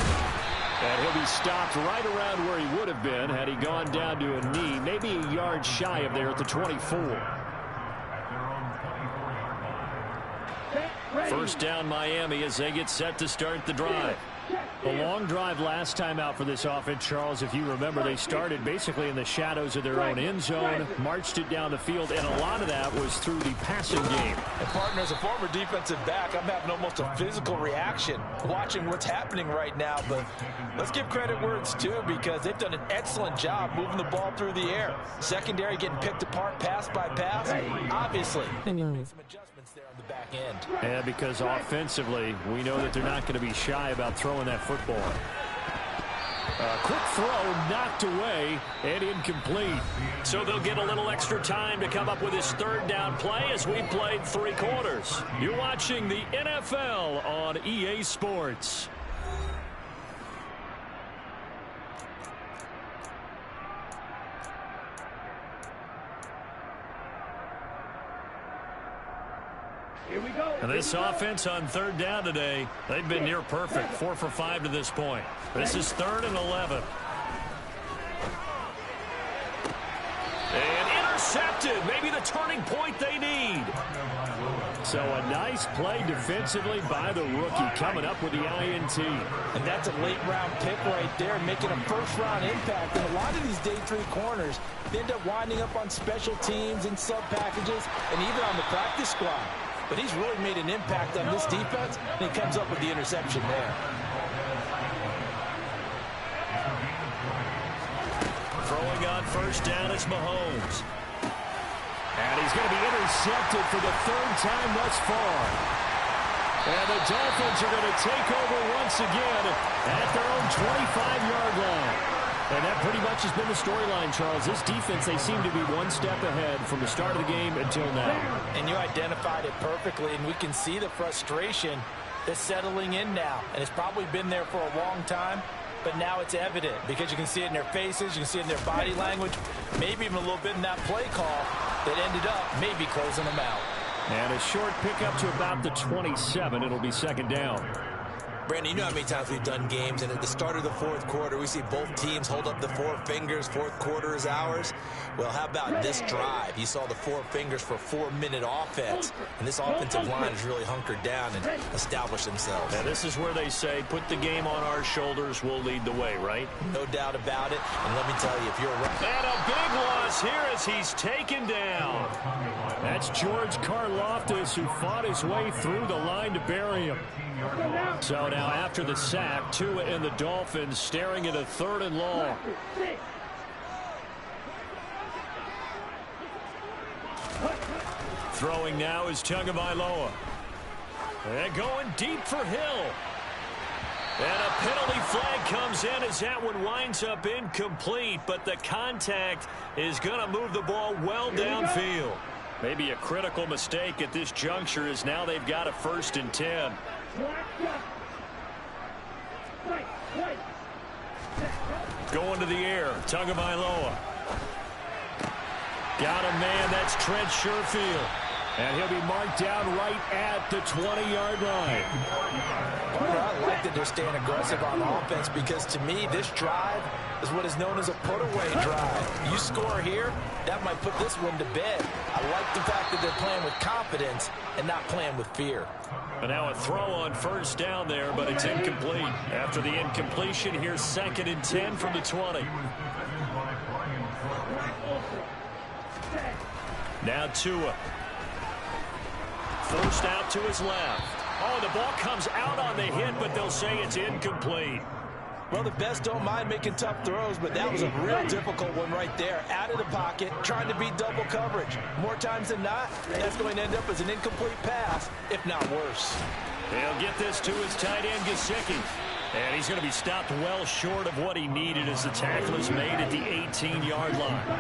And he'll be stopped right around where he would have been had he gone down to a knee, maybe a yard shy of there at the 24. First down Miami as they get set to start the drive. A long drive last time out for this offense, Charles. If you remember, they started basically in the shadows of their own end zone, marched it down the field, and a lot of that was through the passing game. And partner, as a former defensive back, I'm having almost a physical reaction watching what's happening right now. But let's give credit where it's due, because they've done an excellent job moving the ball through the air. Secondary getting picked apart pass by pass. Obviously, they need to make some adjustments there on the back end. And because offensively, we know that they're not going to be shy about throwing that football. A quick throw knocked away and incomplete. So they'll get a little extra time to come up with his third down play as we played 3 quarters. You're watching the NFL on EA Sports. Here we go. And this offense on third down today, they've been near perfect. 4 for 5 to this point. This is 3rd and 11. And intercepted. Maybe the turning point they need. So a nice play defensively by the rookie, coming up with the INT. And that's a late-round pick right there, making a first-round impact. And a lot of these day 3 corners, they end up winding up on special teams and sub-packages and even on the practice squad. But he's really made an impact on this defense, and he comes up with the interception there. Throwing on first down is Mahomes. And he's going to be intercepted for the 3rd time thus far. And the Dolphins are going to take over once again at their own 25-yard line. And that pretty much has been the storyline, Charles. This defense, they seem to be one step ahead from the start of the game until now. And you identified it perfectly, and we can see the frustration that's settling in now. And it's probably been there for a long time, but now it's evident because you can see it in their faces, you can see it in their body language, maybe even a little bit in that play call that ended up maybe closing them out. And a short pickup to about the 27. It'll be 2nd down. Brandon, you know how many times we've done games, and at the start of the 4th quarter, we see both teams hold up the 4 fingers, 4th quarter is ours. Well, how about this drive? You saw the 4 fingers for 4-minute offense, and this offensive line has really hunkered down and established themselves. Now, this is where they say, put the game on our shoulders, we'll lead the way, right? No doubt about it, and let me tell you, if you're right. And a big loss here as he's taken down. That's George Karlaftis, who fought his way through the line to bury him. So now after the sack, Tua and the Dolphins staring at a 3rd and long. Throwing now is Tagovailoa. And going deep for Hill. And a penalty flag comes in as that one winds up incomplete, but the contact is going to move the ball well downfield. Maybe a critical mistake at this juncture as now they've got a 1st and 10. Going to the air, Tagovailoa. Got a man, that's Trent Sherfield. And he'll be marked down right at the 20-yard line. I like that they're staying aggressive on offense because, to me, this drive is what is known as a put-away drive. You score here, that might put this one to bed. I like the fact that they're playing with confidence and not playing with fear. And now a throw on first down there, but it's incomplete. After the incompletion, here's 2nd and 10 from the 20. Now Tua. Forced out to his left. Oh, the ball comes out on the hit, but they'll say it's incomplete. Well, the best don't mind making tough throws, but that was a real difficult one right there. Out of the pocket, trying to beat double coverage. More times than not, that's going to end up as an incomplete pass, if not worse. He'll get this to his tight end, Gesicki. And he's going to be stopped well short of what he needed as the tackle is made at the 18-yard line.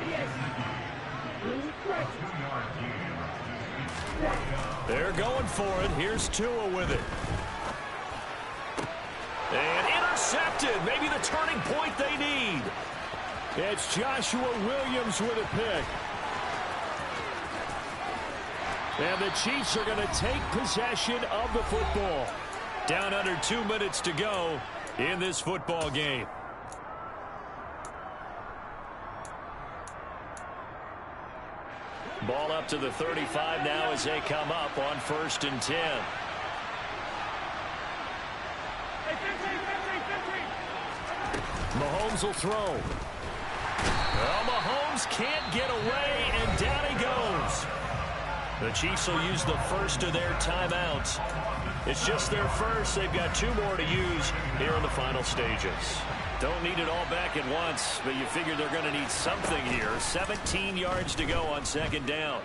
They're going for it. Here's Tua with it. And intercepted. Maybe the turning point they need. It's Joshua Williams with a pick. And the Chiefs are going to take possession of the football. Down under 2 minutes to go in this football game. Ball up to the 35 now as they come up on 1st and 10. Mahomes will throw. Well, Mahomes can't get away, and down he goes. The Chiefs will use the first of their timeouts. It's just their first. They've got 2 more to use here in the final stages. Don't need it all back at once, but you figure they're going to need something here. 17 yards to go on 2nd down.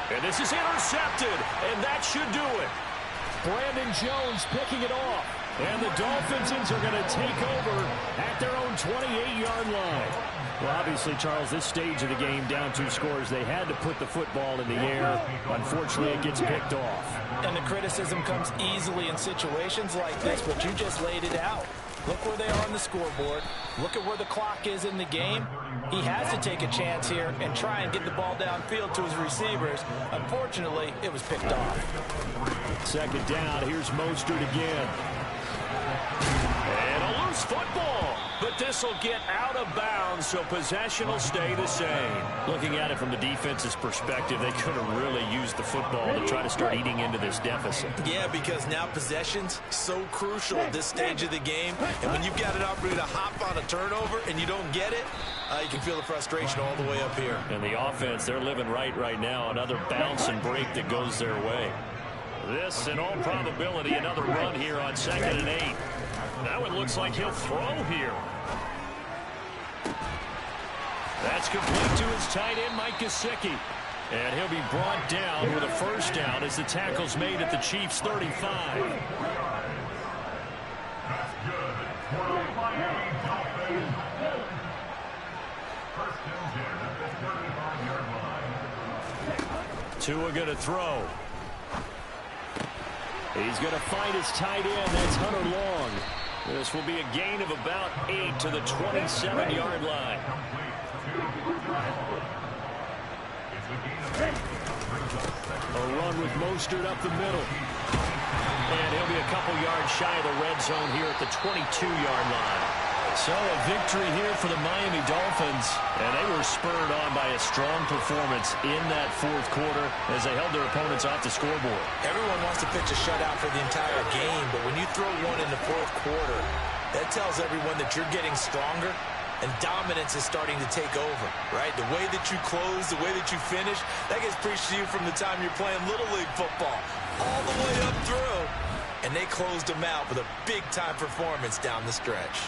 And this is intercepted, and that should do it. Brandon Jones picking it off. And the Dolphins are going to take over at their own 28-yard line. Well, obviously, Charles, this stage of the game, down 2 scores, they had to put the football in the air. Unfortunately, it gets picked off. And the criticism comes easily in situations like this, but you just laid it out. Look where they are on the scoreboard. Look at where the clock is in the game. He has to take a chance here and try and get the ball downfield to his receivers. Unfortunately, it was picked off. 2nd down. Here's Mostert again. And a loose football. But this will get out of bounds, so possession will stay the same. Looking at it from the defense's perspective, they could have really used the football to try to start eating into this deficit. Yeah, because now possession's so crucial at this stage of the game. And when you've got an opportunity to hop on a turnover and you don't get it, you can feel the frustration all the way up here. And the offense, they're living right now. Another bounce and break that goes their way. This, in all probability, another run here on 2nd and 8. Now it looks like he'll throw here. That's complete to his tight end, Mike Gesicki. And he'll be brought down with a 1st down as the tackle's made at the Chiefs' 35. That's good. First and 10 at the 35-yard line. Tua going to throw. He's going to find his tight end. That's Hunter Long. This will be a gain of about 8 to the 27-yard line. A run with Mostert up the middle. And he'll be a couple yards shy of the red zone here at the 22-yard line. So a victory here for the Miami Dolphins. And they were spurred on by a strong performance in that 4th quarter as they held their opponents off the scoreboard. Everyone wants to pitch a shutout for the entire game, but when you throw one in the 4th quarter, that tells everyone that you're getting stronger and dominance is starting to take over, right? The way that you close, the way that you finish, that gets preached to you from the time you're playing Little League football all the way up through. And they closed them out with a big-time performance down the stretch.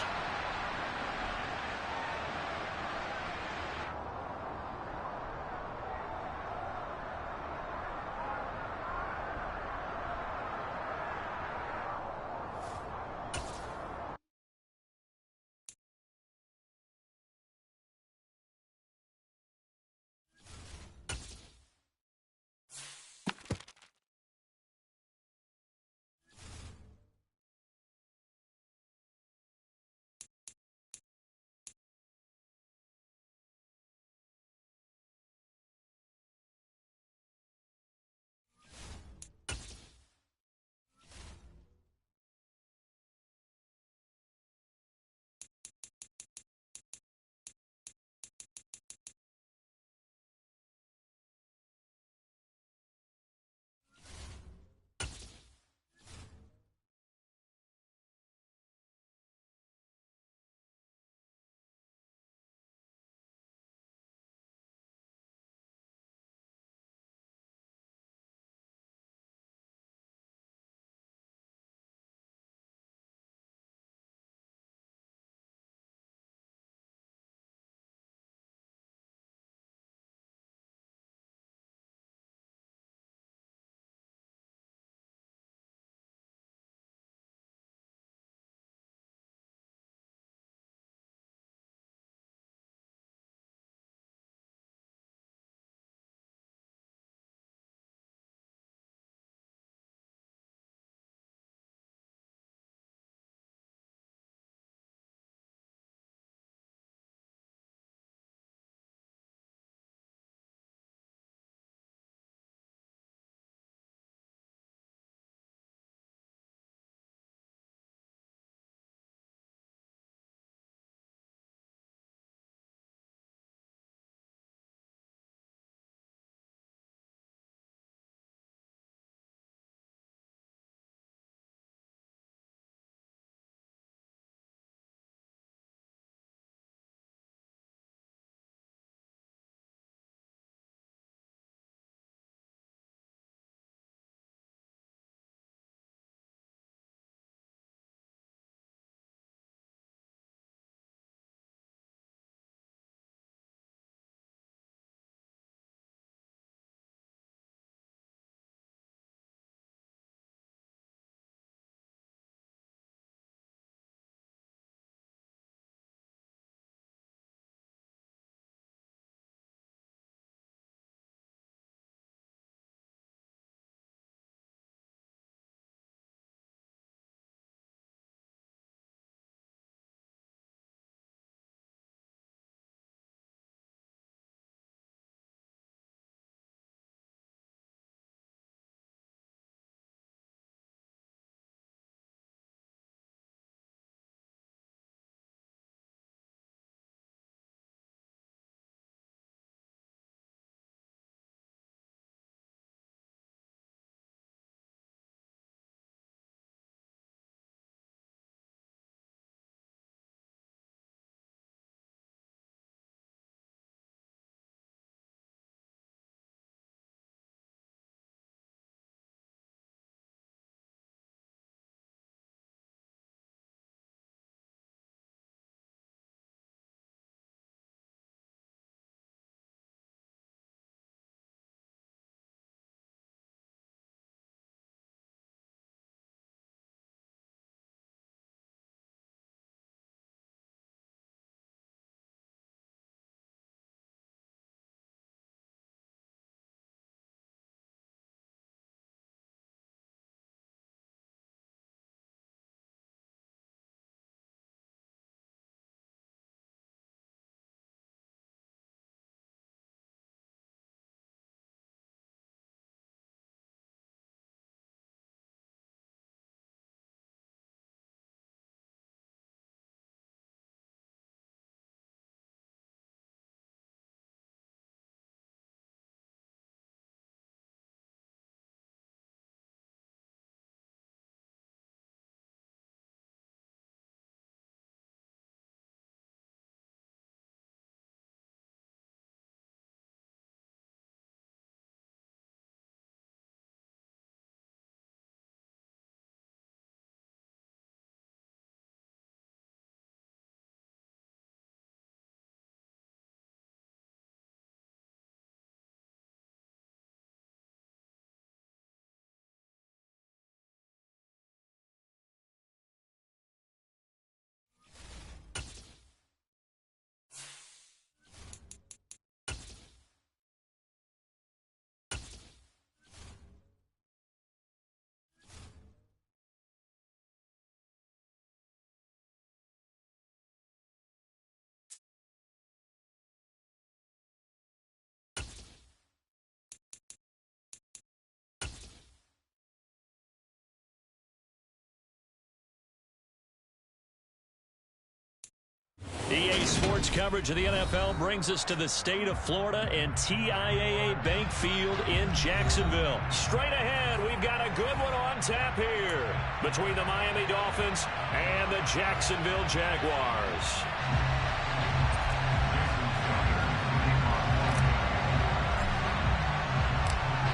Sports coverage of the NFL brings us to the state of Florida and TIAA Bank Field in Jacksonville. Straight ahead, we've got a good one on tap here between the Miami Dolphins and the Jacksonville Jaguars.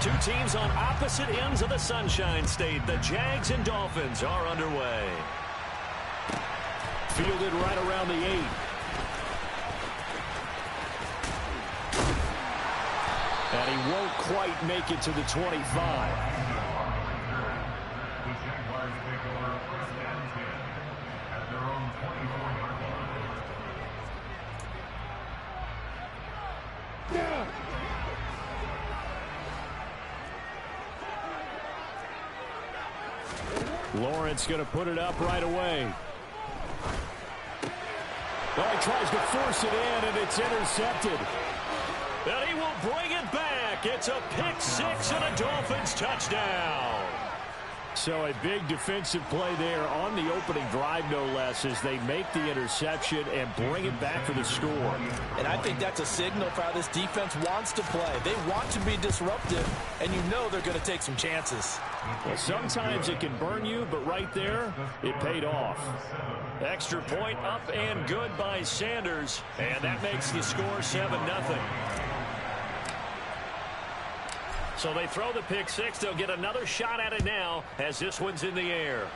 Two teams on opposite ends of the Sunshine State. The Jags and Dolphins are underway. Fielded right around the 8. And he won't quite make it to the 25. The Jaguars take over 1st and 10 at their own 24-yard line. Lawrence going to put it up right away. Well, he tries to force it in, and it's intercepted. And he will bring it back. It's a pick 6 and a Dolphins touchdown. So a big defensive play there on the opening drive, no less, as they make the interception and bring it back for the score. And I think that's a signal for how this defense wants to play. They want to be disruptive, and you know they're going to take some chances. Well, sometimes it can burn you, but right there, it paid off. Extra point up and good by Sanders, and that makes the score 7-0. So they throw the pick 6. They'll get another shot at it now as this one's in the air.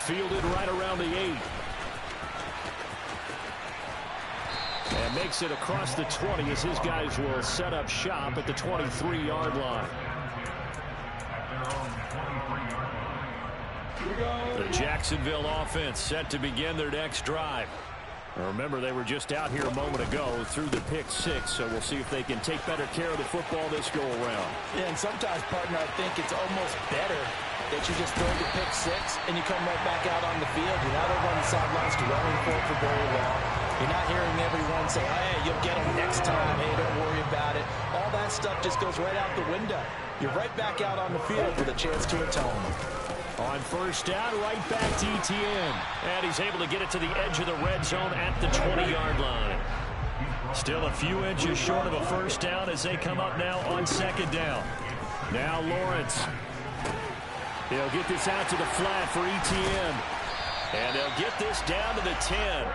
Fielded right around the 8. And makes it across the 20 as his guys will set up shop at the 23-yard line. The Jacksonville offense set to begin their next drive. Remember, they were just out here a moment ago through the pick 6, so we'll see if they can take better care of the football this go-around. Yeah, and sometimes, partner, I think it's almost better that you just throw the pick 6 and you come right back out on the field. You're not over on the sidelines dwelling for it for very long. You're not hearing everyone say, hey, you'll get them next time. Hey, don't worry about it. All that stuff just goes right out the window. You're right back out on the field with a chance to atone. On first down, right back to Etienne. And he's able to get it to the edge of the red zone at the 20-yard line. Still a few inches short of a first down as they come up now on second down. Now Lawrence. They'll get this out to the flat for Etienne. And they'll get this down to the 10.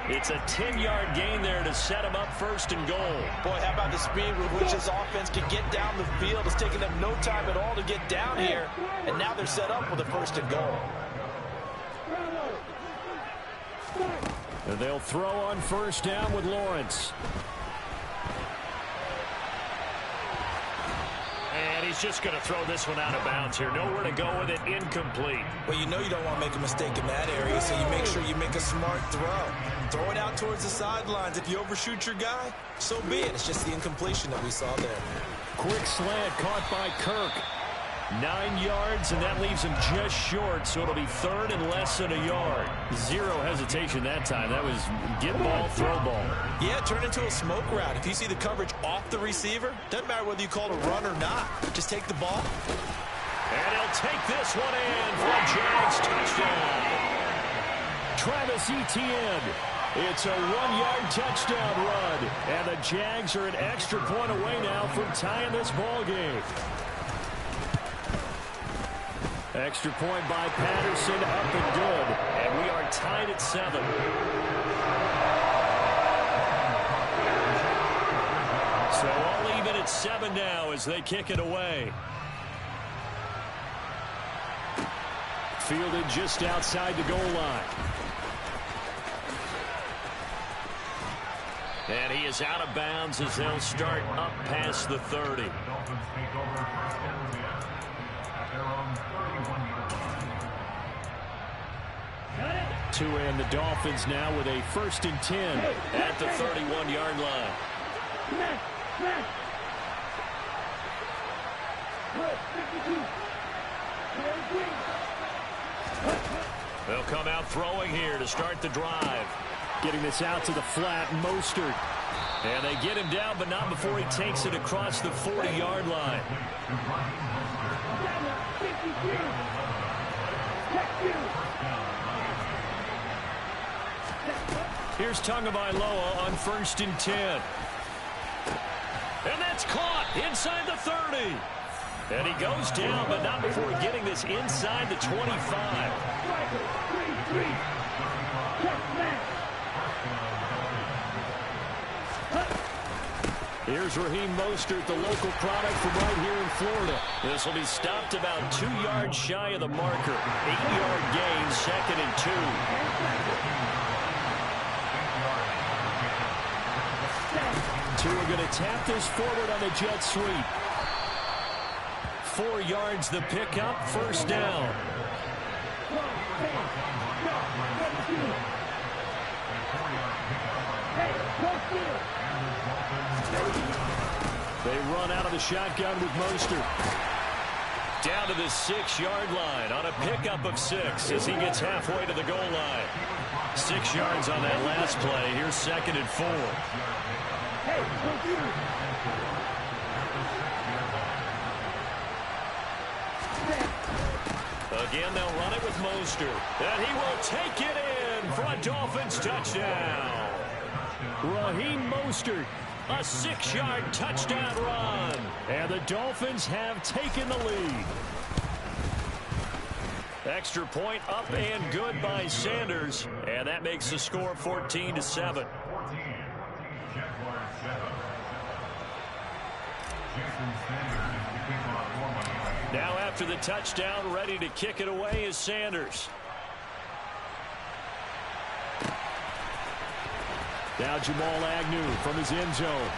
It's a 10-yard gain there to set them up first and goal. Boy, how about the speed with which this offense can get down the field? It's taking them no time at all to get down here. And now they're set up with a first and goal. And they'll throw on first down with Lawrence. And he's just going to throw this one out of bounds here. Nowhere to go with it. Incomplete. Well, you know you don't want to make a mistake in that area, so you make sure you make a smart throw. Throw it out towards the sidelines. If you overshoot your guy, so be it. It's just the incompletion that we saw there. Quick slant caught by Kirk. 9 yards, and that leaves him just short, so it'll be third and less than a yard. Zero hesitation that time. That was get ball, throw ball. Yeah, turn into a smoke route. If you see the coverage off the receiver, doesn't matter whether you call it a run or not. Just take the ball. And he'll take this one in for a Jags touchdown. Travis Etienne. It's a 1-yard touchdown run, and the Jags are an extra point away now from tying this ball game. Extra point by Patterson, up and good. And we are tied at 7. So all even at 7 now as they kick it away. Fielded just outside the goal line. And he is out of bounds as they'll start up past the 30. To end the Dolphins now with a 1st and 10 at the 31-yard line. They'll come out throwing here to start the drive. Getting this out to the flat, Mostert. And they get him down, but not before he takes it across the 40-yard line. Here's Tagovailoa on 1st and 10. And that's caught inside the 30. And he goes down, but not before getting this inside the 25. Here's Raheem Mostert, the local product from right here in Florida. This will be stopped about 2 yards shy of the marker. 8-yard gain, 2nd and 2. Two are going to tap this forward on the jet sweep. 4 yards the pickup, 1st down. They run out of the shotgun with Mostert. Down to the 6-yard line on a pickup of 6 as he gets halfway to the goal line. 6 yards on that last play. Here's 2nd and 4. Again, they'll run it with Mostert. And he will take it in for a Dolphins touchdown. Raheem Mostert, a 6-yard touchdown run. And the Dolphins have taken the lead. Extra point up and good by Sanders. And that makes the score 14-7. Now after the touchdown, ready to kick it away is Sanders. Now Jamal Agnew from his end zone.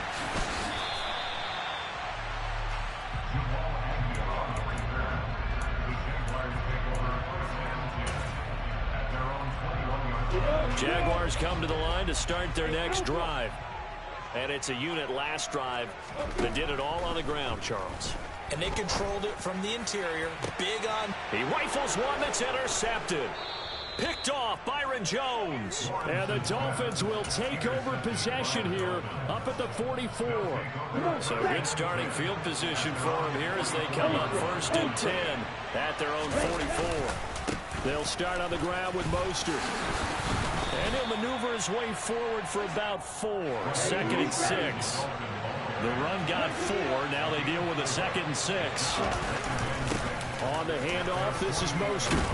Jaguars come to the line to start their next drive. And it's a unit last drive that did it all on the ground, Charles. And they controlled it from the interior. Big on. He rifles one that's intercepted. Picked off Byron Jones. And the Dolphins will take over possession here up at the 44. So good starting field position for them here as they come up 1st and 10 at their own 44. They'll start on the ground with Mostert. And he'll maneuver his way forward for about 4. 2nd and 6. The run got 4. Now they deal with a 2nd and 6. On the handoff, this is Mostert.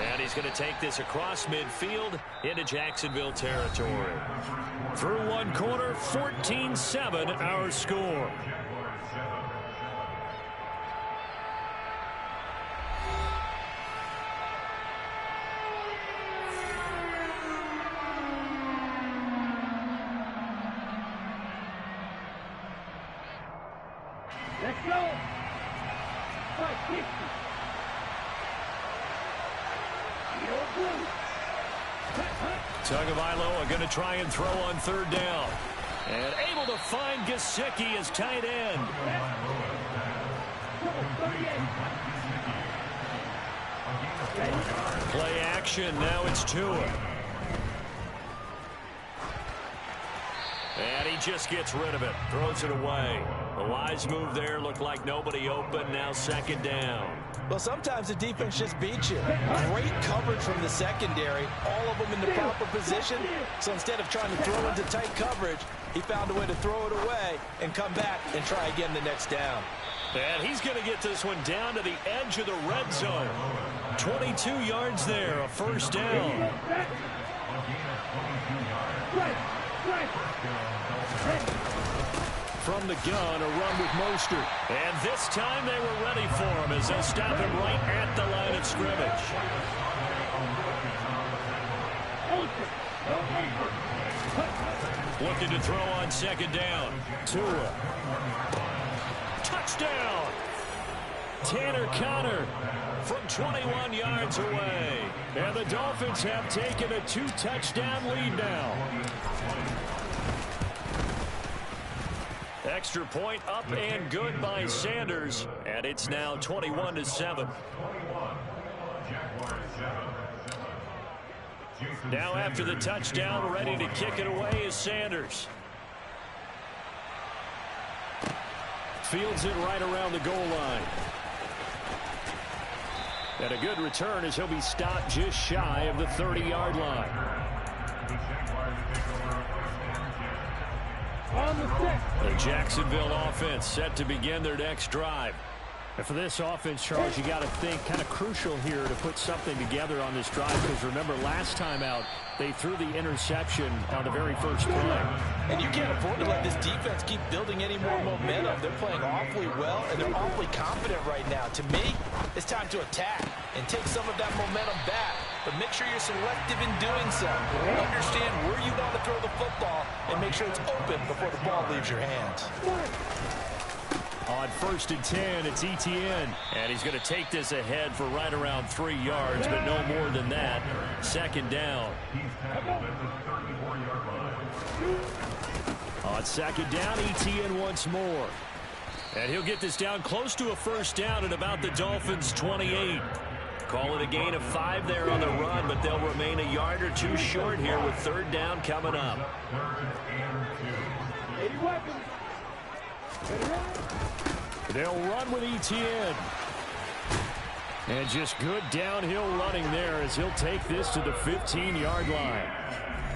And he's going to take this across midfield into Jacksonville territory. Through one quarter, 14-7 our score. Let's go. 550. Tagovailoa going to try and throw on 3rd down. And able to find Gesicki as tight end. Play action. Now it's Tua. And he just gets rid of it. Throws it away. A wise move there. Looked like nobody open. Now 2nd down. Well, sometimes the defense just beats you. Great coverage from the secondary. All of them in the proper position. So instead of trying to throw into tight coverage, he found a way to throw it away and come back and try again the next down. And he's going to get this one down to the edge of the red zone. 22 yards there. A 1st down. From the gun, a run with Mostert. And this time they were ready for him as they'll stop him right at the line of scrimmage. Looking to throw on 2nd down. Tua. Touchdown! Tanner Conner from 21 yards away. And the Dolphins have taken a 2-touchdown lead now. Extra point up and good by Sanders. And it's now 21-7. Now after the touchdown, ready to kick it away is Sanders. Fields it right around the goal line. And a good return as he'll be stopped just shy of the 30-yard line. The Jacksonville offense set to begin their next drive. And for this offense, Charles, you got to think kind of crucial here to put something together on this drive, because remember last time out they threw the interception on the very first play. And you can't afford to let this defense keep building any more momentum. They're playing awfully well, and they're awfully confident right now. To me, it's time to attack and take some of that momentum back, but make sure you're selective in doing so. Understand where you want to throw the football and make sure it's open before the ball leaves your hands. On 1st and 10, it's Etienne. And he's going to take this ahead for right around 3 yards, but no more than that. 2nd down. On 2nd down, Etienne once more. And he'll get this down close to a 1st down at about the Dolphins' 28. Call it a gain of 5 there on the run, but they'll remain a yard or two short here with 3rd down coming up. They'll run with Etienne. And just good downhill running there as he'll take this to the 15-yard line.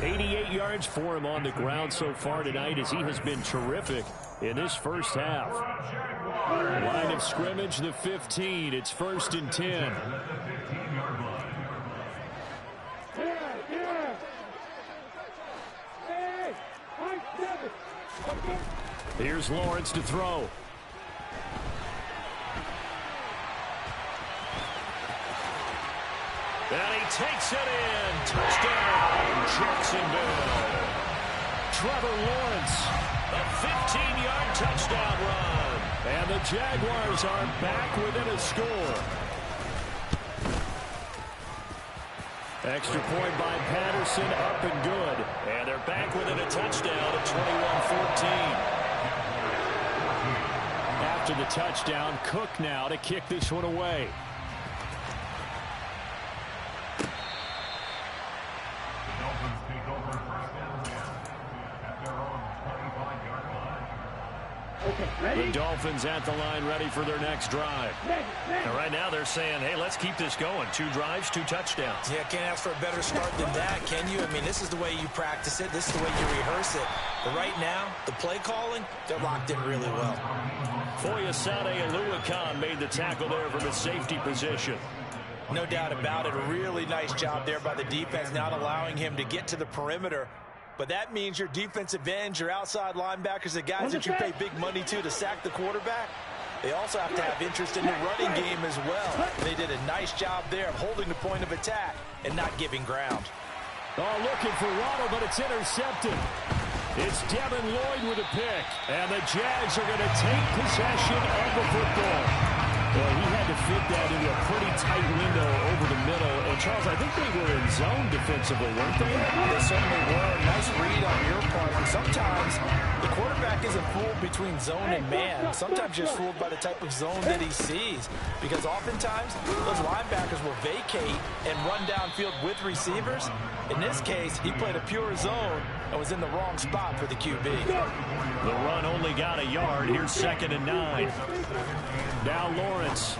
88 yards for him on the ground so far tonight as he has been terrific in this first half. Line of scrimmage, the 15. It's 1st and 10. Here's Lawrence to throw. And he takes it in. Touchdown, Jacksonville. Trevor Lawrence. A 15-yard touchdown run. And the Jaguars are back within a score. Extra point by Patterson, up and good. And they're back within a touchdown at 21-14. After the touchdown, Cook now to kick this one away. The Dolphins at the line, ready for their next drive. And right now they're saying, hey, let's keep this going. 2 drives, 2 touchdowns. Yeah, can't ask for a better start than that, can you? I mean, this is the way you practice it. This is the way you rehearse it. But right now, the play calling, they're locked in really well. Foyesade Aluakan made the tackle there from a safety position. No doubt about it. A really nice job there by the defense, not allowing him to get to the perimeter. But that means your defensive ends, your outside linebackers, the guys that you pay big money to sack the quarterback, they also have to have interest in the running game as well. They did a nice job there of holding the point of attack and not giving ground. Oh, looking for Waddle, but it's intercepted. It's Devin Lloyd with a pick. And the Jags are going to take possession of the football. Well, he had to fit that into a pretty tight window over the middle. And, Charles, I think they were in zone defensively, weren't they? They certainly were. Nice read on your part. And sometimes the quarterback isn't fooled between zone and man. Sometimes just fooled by the type of zone that he sees. Because oftentimes, those linebackers will vacate and run downfield with receivers. In this case, he played a pure zone and was in the wrong spot for the QB. The run only got a yard. Here's 2nd and 9. Now Lawrence.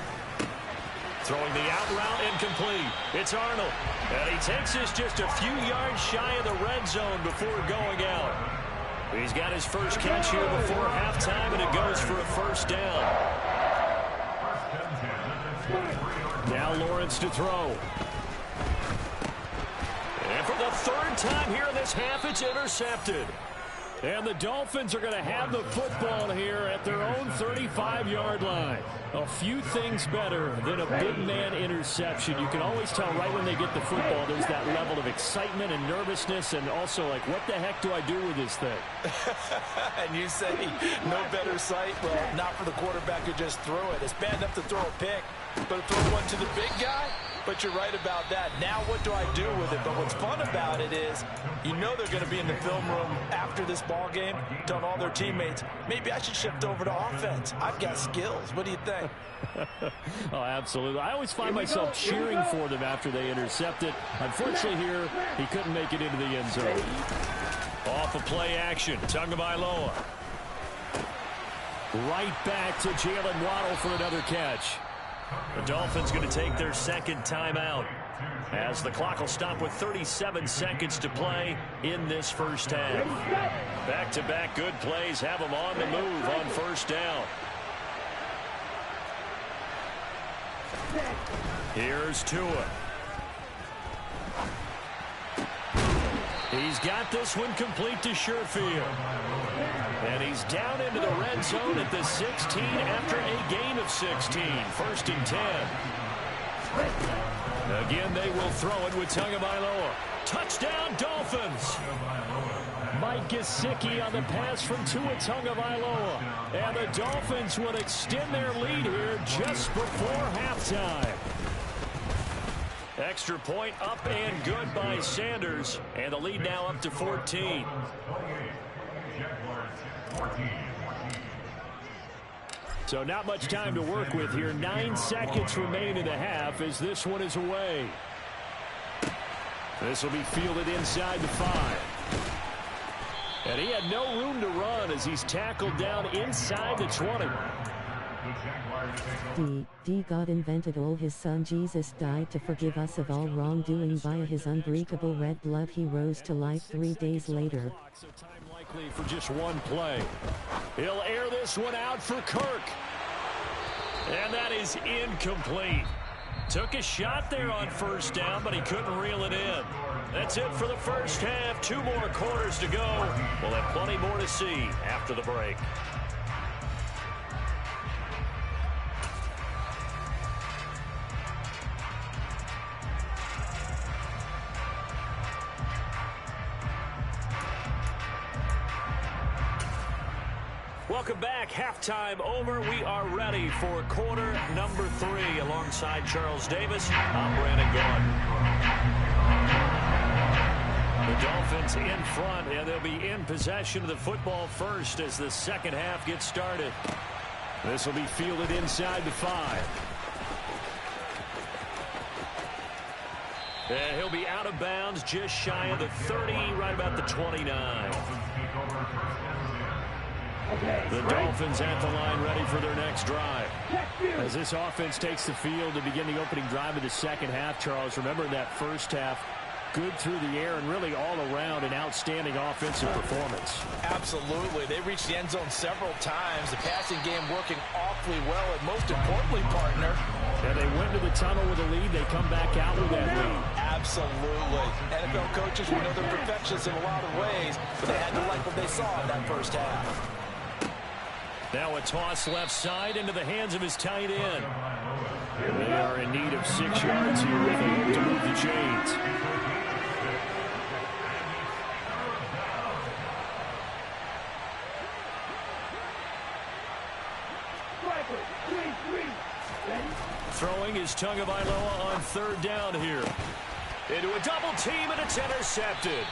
Throwing the out route incomplete. It's Arnold. And he takes this just a few yards shy of the red zone before going out. He's got his first catch here before halftime, and it goes for a 1st down. Now Lawrence to throw. And for the 3rd time here in this half, it's intercepted. And the Dolphins are going to have the football here at their own 35-yard line. A few things better than a big man interception. You can always tell right when they get the football, there's that level of excitement and nervousness, and also like, what the heck do I do with this thing? And you say, no better sight? Well, not for the quarterback to just throw it. It's bad enough to throw a pick, but to throw one to the big guy? But you're right about that. Now what do I do with it? But what's fun about it is you know they're going to be in the film room after this ball game telling all their teammates, maybe I should shift over to offense. I've got skills. What do you think? Oh, absolutely. I always find myself cheering for them after they intercept it. Unfortunately here, he couldn't make it into the end zone. Off of play action, Tagovailoa. Right back to Jalen Waddle for another catch. The Dolphins going to take their 2nd timeout. as the clock will stop with 37 seconds to play in this first half. Back-to-back good plays have them on the move on first down. Here's Tua. He's got this one complete to Sherfield. And he's down into the red zone at the 16 after a gain of 16. First and 10. Again, they will throw it with Tagovailoa. Touchdown, Dolphins. Mike Gesicki on the pass from Tua Tagovailoa. And the Dolphins will extend their lead here just before halftime. Extra point up and good by Sanders. And the lead now up to 14. So not much time to work with here. 9 seconds remain in the half as this one is away. This will be fielded inside the 5. And he had no room to run as he's tackled down inside the 20. God invented all his son Jesus died to forgive us of all wrongdoing via his unbreakable red blood. He rose to life 3 days later. So time likely for just one play. He'll air this one out for Kirk. And that is incomplete. Took a shot there on first down, but he couldn't reel it in. That's it for the first half. 2 more quarters to go. We'll have plenty more to see after the break. Welcome back. Halftime over. We are ready for quarter number 3. Alongside Charles Davis, I'm Brandon Gaudin. The Dolphins in front, and they'll be in possession of the football first as the second half gets started. This will be fielded inside the 5. And he'll be out of bounds just shy of the 30, right about the 29. The Dolphins at the line ready for their next drive. As this offense takes the field to begin the opening drive of the second half, Charles, remember that first half, good through the air and really all around an outstanding offensive performance. Absolutely. They reached the end zone several times. The passing game working awfully well, and most importantly, partner. And they went to the tunnel with a lead. They come back out with that lead. Absolutely. NFL coaches, we know they're perfectionists in a lot of ways, but they had to like what they saw in that first half. Now a toss left side into the hands of his tight end. They are in need of 6 yards here if they hope to move the chains. Throwing is Tagovailoa on third down here. Into a double team, and it's intercepted.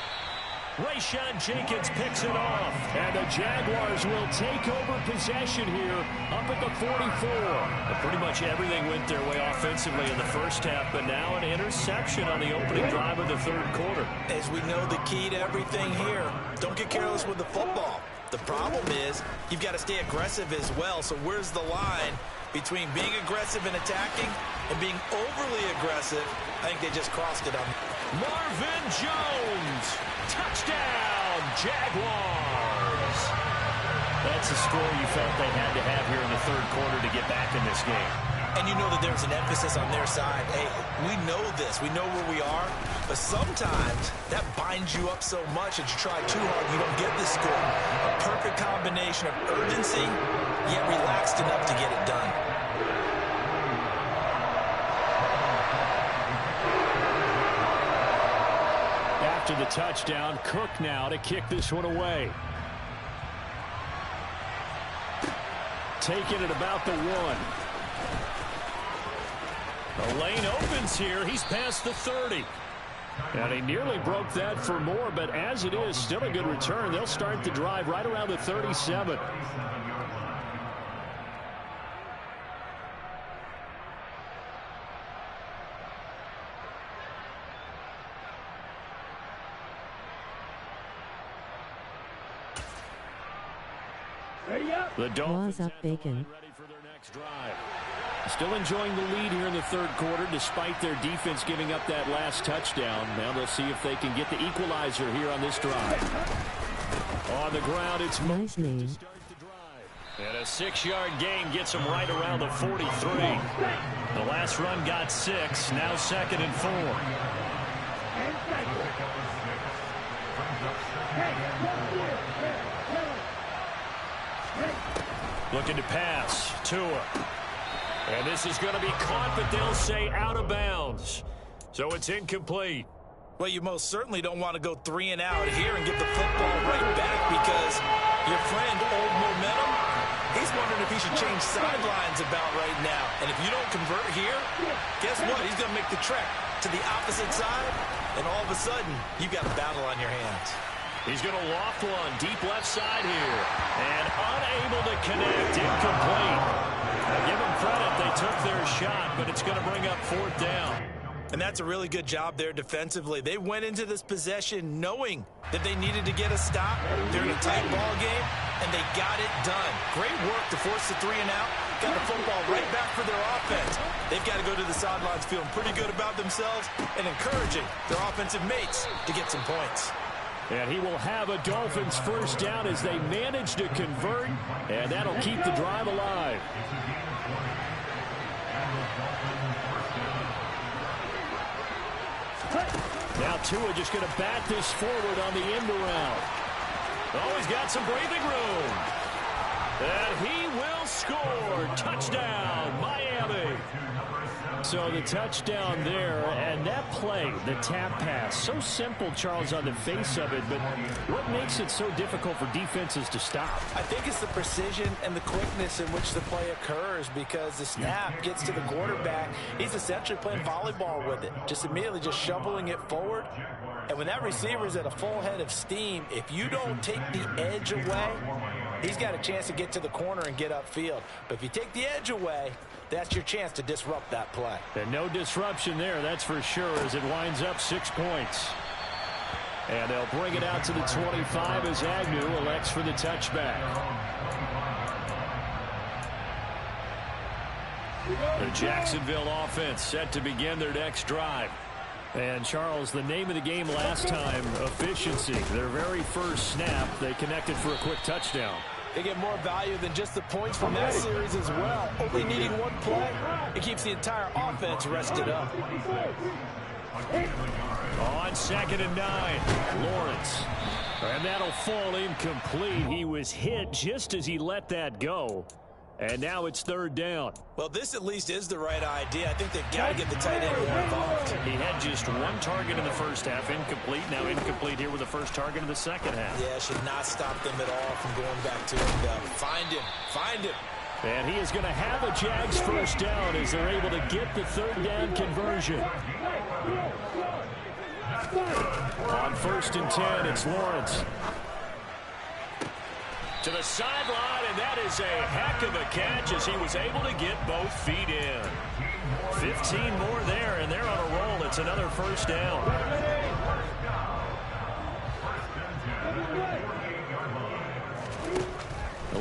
Rayshon Jenkins picks it off, and the Jaguars will take over possession here up at the 44. But pretty much everything went their way offensively in the first half, but now an interception on the opening drive of the third quarter. As we know, the key to everything here, don't get careless with the football. The problem is you've got to stay aggressive as well. So where's the line between being aggressive and attacking and being overly aggressive? I think they just crossed it on Marvin Jones. Touchdown, Jaguars. That's a score you felt they had to have here in the third quarter to get back in this game. And you know that there's an emphasis on their side. Hey, we know this. We know where we are. But sometimes that binds you up so much that you try too hard, you don't get this score. A perfect combination of urgency, yet relaxed enough to get it done. After the touchdown, Cook now to kick this one away. Taking it about the 1. The lane opens here. He's past the 30. And he nearly broke that for more, but as it is, still a good return. They'll start the drive right around the 37. The Dolphins What's up, Bacon? ready for their next drive. Still enjoying the lead here in the third quarter despite their defense giving up that last touchdown. Now they'll see if they can get the equalizer here on this drive. On the ground, it's Nice name. And a 6-yard gain gets them right around the 43. The last run got 6, now 2nd and 4. Looking to pass. Tua. And this is going to be caught, but they'll say out of bounds. So it's incomplete. Well, you most certainly don't want to go 3 and out here and get the football right back because your friend, Old Momentum, he's wondering if he should change sidelines about right now. And if you don't convert here, guess what? He's going to make the trek to the opposite side, and all of a sudden, you've got a battle on your hands. He's going to loft one deep left side here. And unable to connect. Incomplete. Now give them credit. They took their shot, but it's going to bring up 4th down. And that's a really good job there defensively. They went into this possession knowing that they needed to get a stop. They're in a tight ball game, and they got it done. Great work to force the 3 and out. Got the football right back for their offense. They've got to go to the sidelines feeling pretty good about themselves and encouraging their offensive mates to get some points. And he will have a Dolphins first down as they manage to convert, and that'll keep the drive alive. Now Tua just going to bat this forward on the end around. Oh, he's got some breathing room. And he will score. Touchdown, Miami. So the touchdown there, and that play, the tap pass, so simple, Charles, on the face of it, but what makes it so difficult for defenses to stop? I think it's the precision and the quickness in which the play occurs because the snap gets to the quarterback. He's essentially playing volleyball with it, just immediately just shoveling it forward. And when that receiver's at a full head of steam, if you don't take the edge away, he's got a chance to get to the corner and get upfield. But if you take the edge away, that's your chance to disrupt that play. And no disruption there, that's for sure, as it winds up 6 points. And they'll bring it out to the 25 as Agnew elects for the touchback. The Jacksonville offense set to begin their next drive. And, Charles, the name of the game last time, efficiency. Their very first snap, they connected for a quick touchdown. They get more value than just the points from that series as well. Only needing one play, it keeps the entire offense rested up. On 2nd and 9, Lawrence. And that'll fall incomplete. He was hit just as he let that go. And now it's 3rd down. Well, this at least is the right idea. I think they've got to get the tight end more involved. He had just 1 target in the first half, incomplete. Now incomplete here with the first target in the second half. Yeah, should not stop them at all from going back to him, though. Find him. Find him. And he is going to have a Jags first down as they're able to get the 3rd down conversion. On 1st and 10, it's Lawrence. To the sideline, and that is a heck of a catch as he was able to get both feet in. 15 more there, and they're on a roll. It's another first down.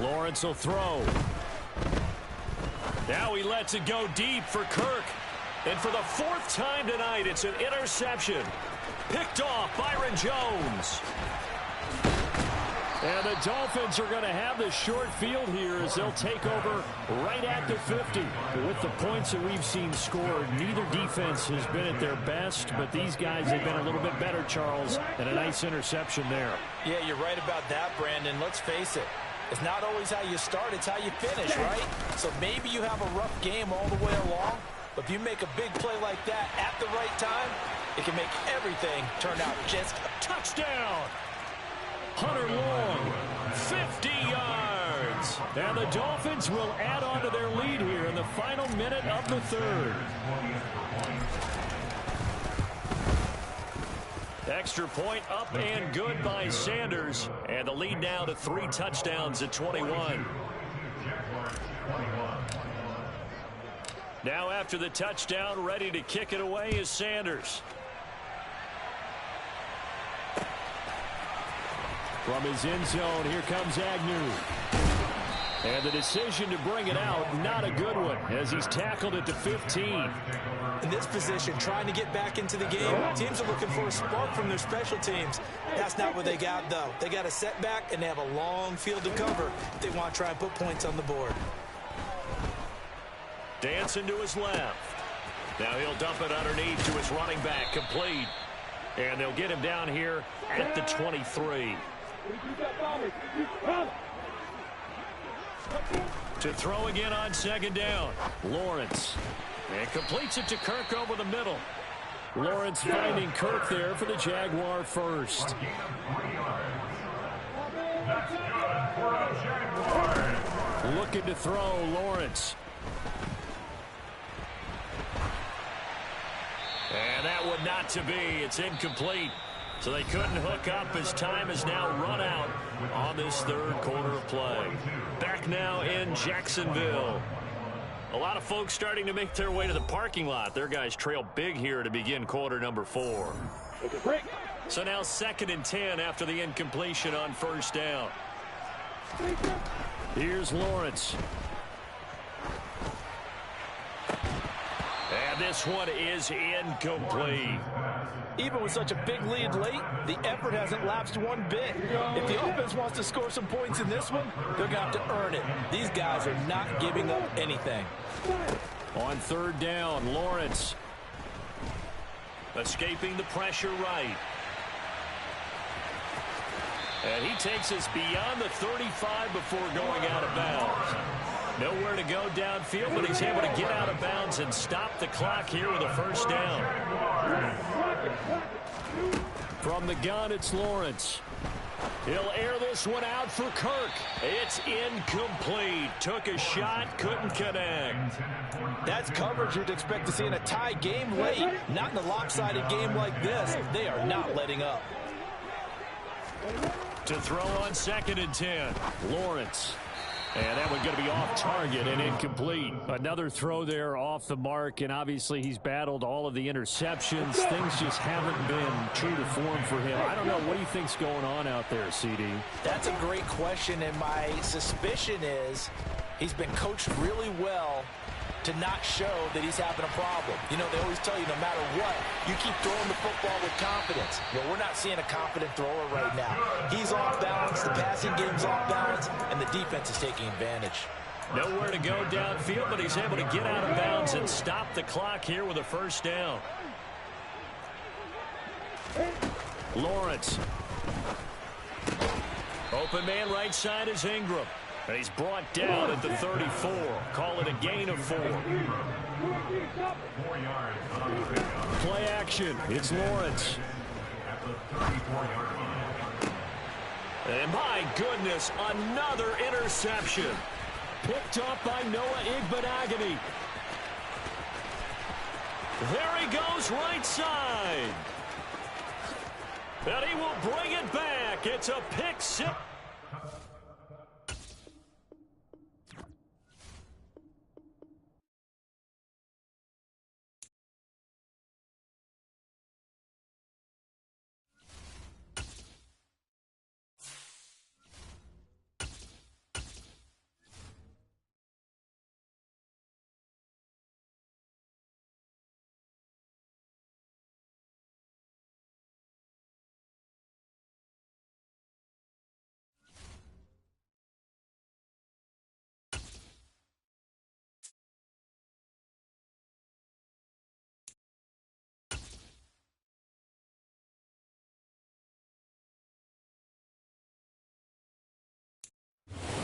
Lawrence will throw. Now he lets it go deep for Kirk. And for the 4th time tonight, it's an interception. Picked off Byron Jones. And the Dolphins are going to have the short field here as they'll take over right at the 50. With the points that we've seen scored, neither defense has been at their best, but these guys have been a little bit better, Charles, and a nice interception there. Yeah, you're right about that, Brandon. Let's face it. It's not always how you start, it's how you finish, right? So maybe you have a rough game all the way along, but if you make a big play like that at the right time, it can make everything turn out just a touchdown. Hunter Long, 50 yards. And the Dolphins will add on to their lead here in the final minute of the 3rd. Extra point up and good by Sanders. And the lead now to 3 touchdowns at 21. Now after the touchdown, ready to kick it away is Sanders. From his end zone, here comes Agnew. And the decision to bring it out, not a good one, as he's tackled at the 15. In this position, trying to get back into the game, teams are looking for a spark from their special teams. That's not what they got, though. They got a setback, and they have a long field to cover if they want to try and put points on the board. Dancing to his left. Now he'll dump it underneath to his running back, complete. And they'll get him down here at the 23. To throw again on second down. Lawrence. And completes it to Kirk over the middle. Lawrence finding Kirk there for the Jaguar first. Looking to throw, Lawrence. And that would not to be. It's incomplete. So they couldn't hook up as time has now run out on this third quarter of play. Back now in Jacksonville. A lot of folks starting to make their way to the parking lot. Their guys trail big here to begin quarter number 4. So now 2nd and 10 after the incompletion on first down. Here's Lawrence. And this one is incomplete. Even with such a big lead late, the effort hasn't lapsed one bit. If the offense wants to score some points in this one, they're going to have to earn it. These guys are not giving up anything. On third down, Lawrence. Escaping the pressure right. And he takes us beyond the 35 before going out of bounds. Nowhere to go downfield, but he's able to get out of bounds and stop the clock here with a first down. From the gun, it's Lawrence. He'll air this one out for Kirk. It's incomplete. Took a shot, couldn't connect. That's coverage you'd expect to see in a tie game late. Not in a lopsided game like this. They are not letting up. To throw on 2nd and 10, Lawrence. And that one's going to be off target and incomplete. Another throw there off the mark, and obviously he's battled all of the interceptions. Things just haven't been true to form for him. I don't know. What do you think's going on out there, CD? That's a great question, and my suspicion is he's been coached really well to not show that he's having a problem. You know, they always tell you no matter what, you keep throwing the football with confidence. Well, we're not seeing a confident thrower right now. He's off balance, the passing game's off balance, and the defense is taking advantage. Nowhere to go downfield, but he's able to get out of bounds and stop the clock here with a first down. Lawrence. Open man right side is Ingram. And he's brought down at the 34. Call it a gain of 4. Play action. It's Lawrence. And my goodness, another interception. Picked up by Noah Igbenogany. There he goes right side. And he will bring it back. It's a pick six.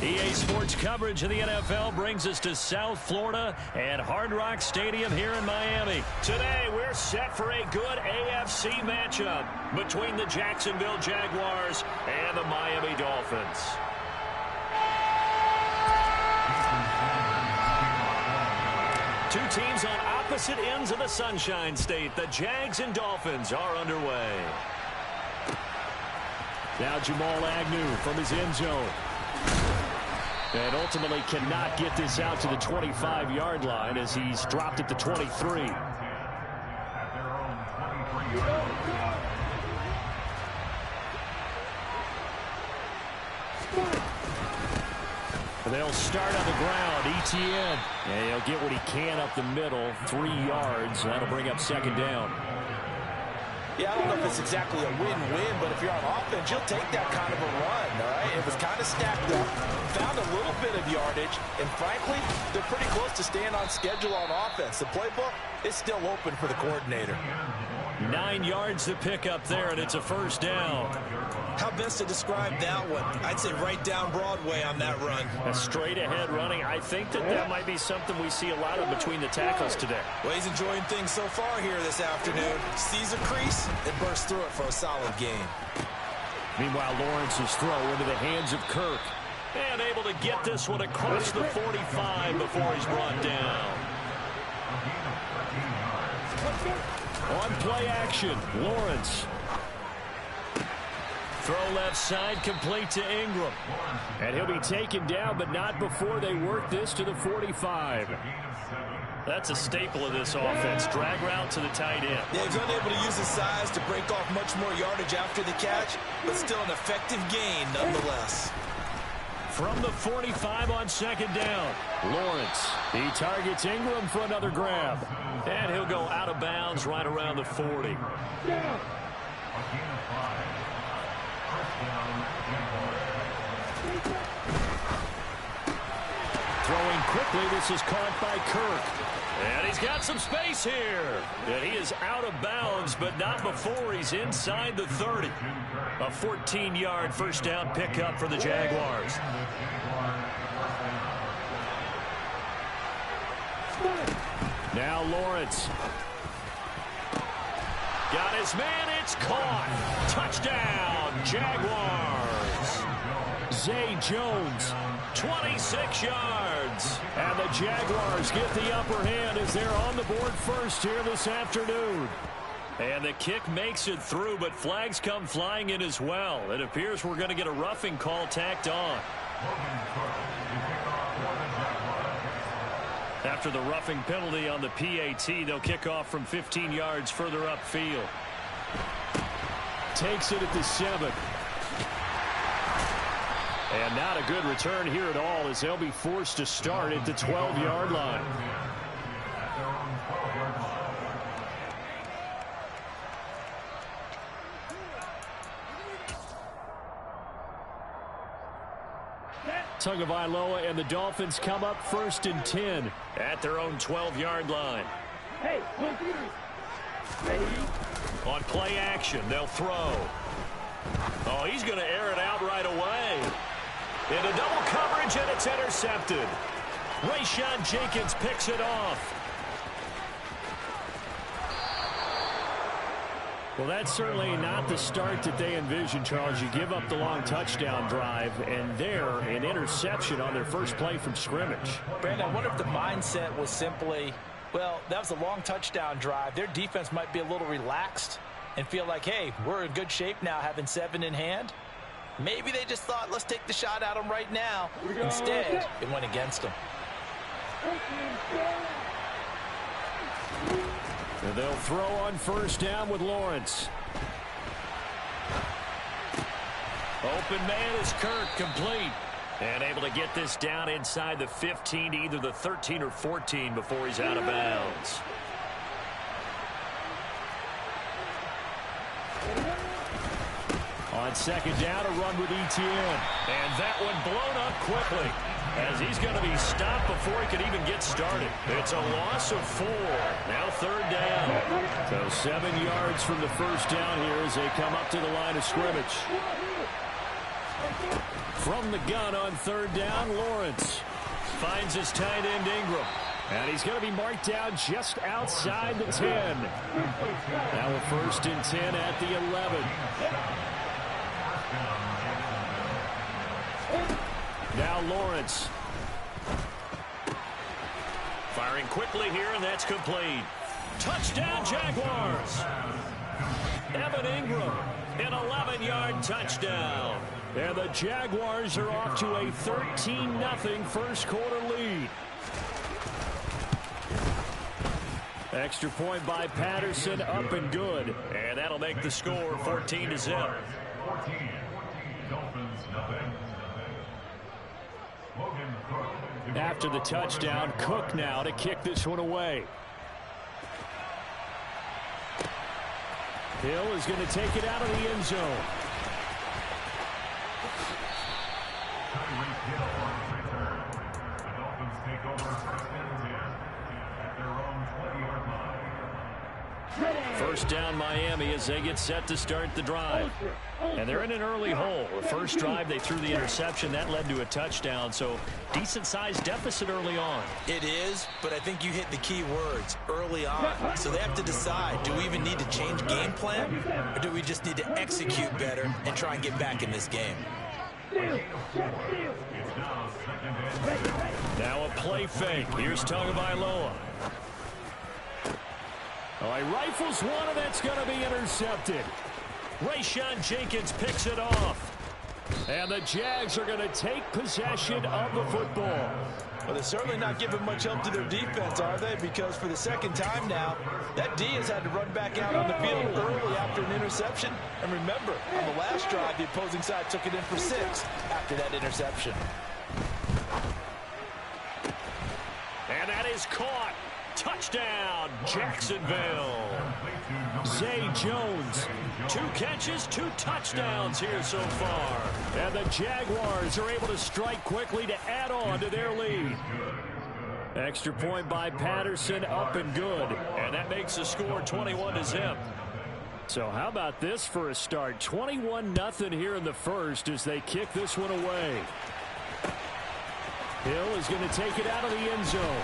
EA Sports coverage of the NFL brings us to South Florida and Hard Rock Stadium here in Miami. Today, we're set for a good AFC matchup between the Jacksonville Jaguars and the Miami Dolphins. Two teams on opposite ends of the Sunshine State. The Jags and Dolphins are underway. Now Jamal Agnew from his end zone. And ultimately cannot get this out to the 25-yard line as he's dropped at the 23. And They'll start on the ground. Etienne. And he'll get what he can up the middle. 3 yards. That'll bring up second down. Yeah, I don't know if it's exactly a win-win, but if you're on offense, you'll take that kind of a run, all right? It was kind of stacked up, found a little bit of yardage, and frankly, they're pretty close to staying on schedule on offense. The playbook is still open for the coordinator. 9 yards to pick up there, and it's a first down. How best to describe that one? I'd say right down Broadway on that run. A straight-ahead running. I think that might be something we see a lot of between the tackles today. Well, he's enjoying things so far here this afternoon. Sees a crease and bursts through it for a solid gain. Meanwhile, Lawrence's throw into the hands of Kirk. And able to get this one across the 45 before he's brought down. On play action, Lawrence. Throw left side, complete to Ingram. And he'll be taken down, but not before they work this to the 45. That's a staple of this offense. Drag route to the tight end. Yeah, he's unable to use his size to break off much more yardage after the catch, but still an effective gain nonetheless. From the 45 on second down, Lawrence. He targets Ingram for another grab. And he'll go out of bounds right around the 40. Throwing quickly, this is caught by Kirk. And he's got some space here. And he is out of bounds, but not before he's inside the 30. A 14-yard first down pickup for the Jaguars. Now Lawrence. Got his man, it's caught. Touchdown, Jaguars. Zay Jones, 26 yards. And the Jaguars get the upper hand as they're on the board first here this afternoon. And the kick makes it through, but flags come flying in as well. It appears we're going to get a roughing call tacked on. After the roughing penalty on the PAT, they'll kick off from 15 yards further upfield. Takes it at the 7. And not a good return here at all as they'll be forced to start at the 12-yard line. Tagovailoa and the Dolphins come up first and 10 at their own 12-yard line. Hey, ready? On play action, they'll throw. Oh, he's going to air it out right away. Into double coverage, and it's intercepted. Rayshawn Jenkins picks it off. Well, that's certainly not the start that they envisioned, Charles. You give up the long touchdown drive, and there, an interception on their first play from scrimmage. Brandon, I wonder if the mindset was simply, well, that was a long touchdown drive. Their defense might be a little relaxed and feel like, hey, we're in good shape now having 7 in hand. Maybe they just thought, let's take the shot at them right now. Instead, it went against them. And they'll throw on first down with Lawrence. Open man is Kirk, complete. And able to get this down inside the 15 to either the 13 or 14 before he's out of bounds. On second down, a run with Etienne. And that one blown up quickly as he's going to be stopped before he can even get started. It's a loss of 4. Now third down. So 7 yards from the first down here as they come up to the line of scrimmage. From the gun on third down, Lawrence finds his tight end Ingram. And he's going to be marked down just outside the 10. Now a first and 10 at the 11. Now Lawrence. Firing quickly here, and that's complete. Touchdown, Jaguars. Evan Ingram, an 11-yard touchdown. And the Jaguars are off to a 13-0 first quarter lead. Extra point by Patterson, up and good. And that'll make the score 14-0. After the touchdown, Cook now to kick this one away. Hill is going to take it out of the end zone. First down Miami as they get set to start the drive. And they're in an early hole. The first drive they threw the interception. That led to a touchdown. So decent-sized deficit early on. It is, but I think you hit the key words, early on. So they have to decide, do we even need to change game plan? Or do we just need to execute better and try and get back in this game? Now a play fake. Here's Tagovailoa. Oh, he rifles one, and that's going to be intercepted. Rayshawn Jenkins picks it off. And the Jags are going to take possession of the football. Well, they're certainly not giving much help to their defense, are they? Because for the second time now, that D has had to run back out on the field early after an interception. And remember, on the last drive, the opposing side took it in for 6 after that interception. And that is caught. Touchdown, Jacksonville. Zay Jones, 2 catches, 2 touchdowns here so far. And the Jaguars are able to strike quickly to add on to their lead. Extra point by Patterson, up and good. And that makes the score 21-0. So how about this for a start? 21-0 here in the first as they kick this one away. Hill is going to take it out of the end zone.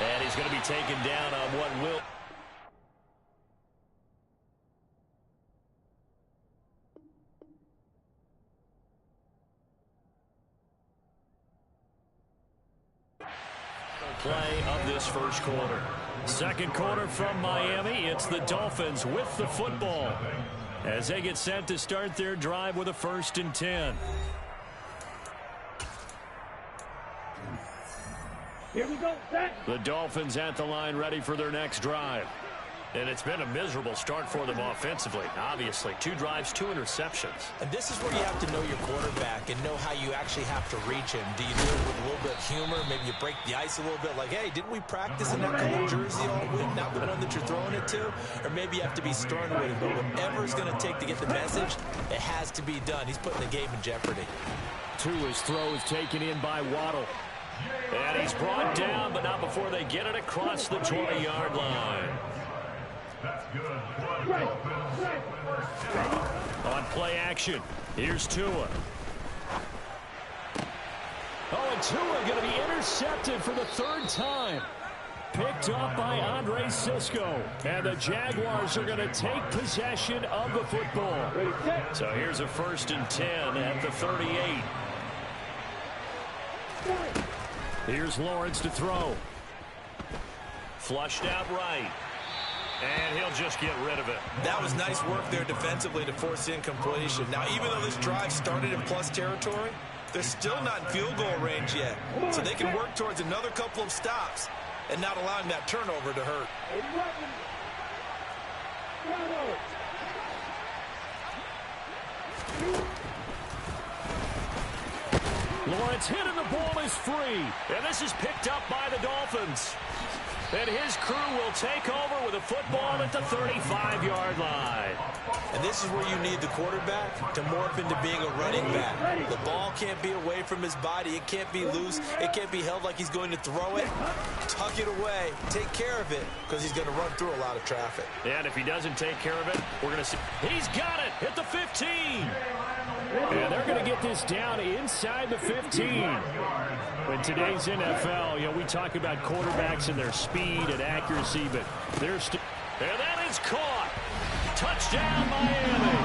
And he's going to be taken down on what will... play of this first quarter. Second quarter from Miami. It's the Dolphins with the football as they get set to start their drive with a 1st and 10. Here we go, set. The Dolphins at the line ready for their next drive. And it's been a miserable start for them offensively. Obviously, 2 drives, 2 interceptions. And this is where you have to know your quarterback and know how you actually have to reach him. Do you do it with a little bit of humor? Maybe you break the ice a little bit like, hey, didn't we practice in that color jersey all week? Not the one that you're throwing it to? Or maybe you have to be stern with it. But whatever it's going to take to get the message, it has to be done. He's putting the game in jeopardy. His throw is taken in by Waddle. And he's brought down, but not before they get it across the 20-yard line. On play action, here's Tua. Oh, and Tua going to be intercepted for the 3rd time. Picked up by Andre Sisco. And the Jaguars are going to take possession of the football. So here's a 1st and 10 at the 38. Here's Lawrence to throw. Flushed out right. And he'll just get rid of it. That was nice work there defensively to force incompletion. Now, even though this drive started in plus territory, they're still not in field goal range yet. So they can work towards another couple of stops and not allowing that turnover to hurt. Lawrence hit and the ball is free. And this is picked up by the Dolphins. And his crew will take over with a football at the 35-yard line. And this is where you need the quarterback to morph into being a running back. The ball can't be away from his body. It can't be loose. It can't be held like he's going to throw it. Tuck it away. Take care of it because he's going to run through a lot of traffic. And if he doesn't take care of it, we're going to see. He's got it at the 15. And they're going to get this down inside the 15. In today's NFL, you know, we talk about quarterbacks and their speed and accuracy, but there's and that is caught. Touchdown, Miami.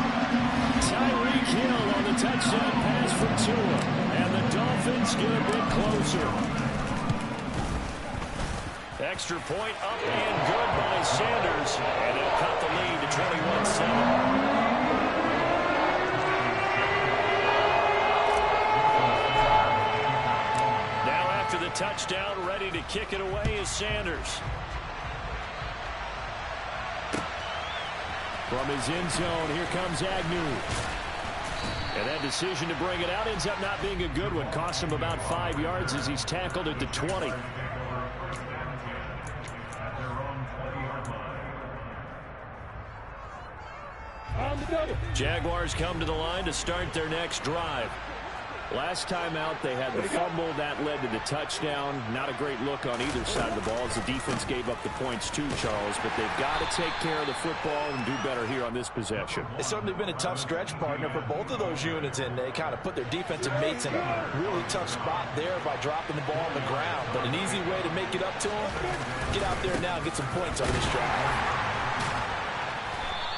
Tyreek Hill on the touchdown pass from Tua. And the Dolphins get a bit closer. Extra point up and good by Sanders. And they'll cut the lead to 21-7. After the touchdown, ready to kick it away is Sanders. From his end zone, here comes Agnew. And that decision to bring it out ends up not being a good one. Costs him about 5 yards as he's tackled at the 20. Jaguars come to the line to start their next drive. Last time out, they had the fumble. That led to the touchdown. Not a great look on either side of the ball as the defense gave up the points too, Charles. But they've got to take care of the football and do better here on this possession. It's certainly been a tough stretch, partner, for both of those units, and they kind of put their defensive mates in a really tough spot there by dropping the ball on the ground. But an easy way to make it up to them, get out there now and get some points on this drive.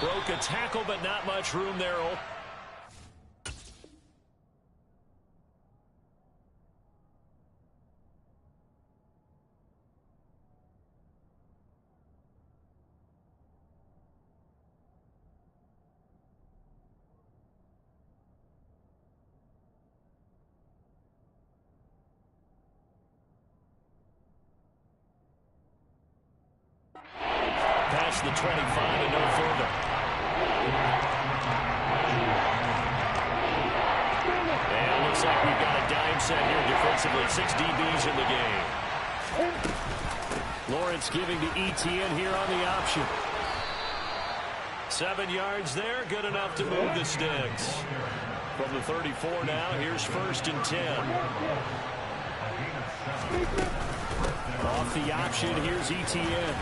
Broke a tackle, but not much room there. Past the 25 and no further. And looks like we've got a dime set here defensively. 6 DBs in the game. Lawrence giving to Etienne here on the option. 7 yards there, good enough to move the sticks. From the 34 now, here's 1st and 10. Off the option, here's Etienne.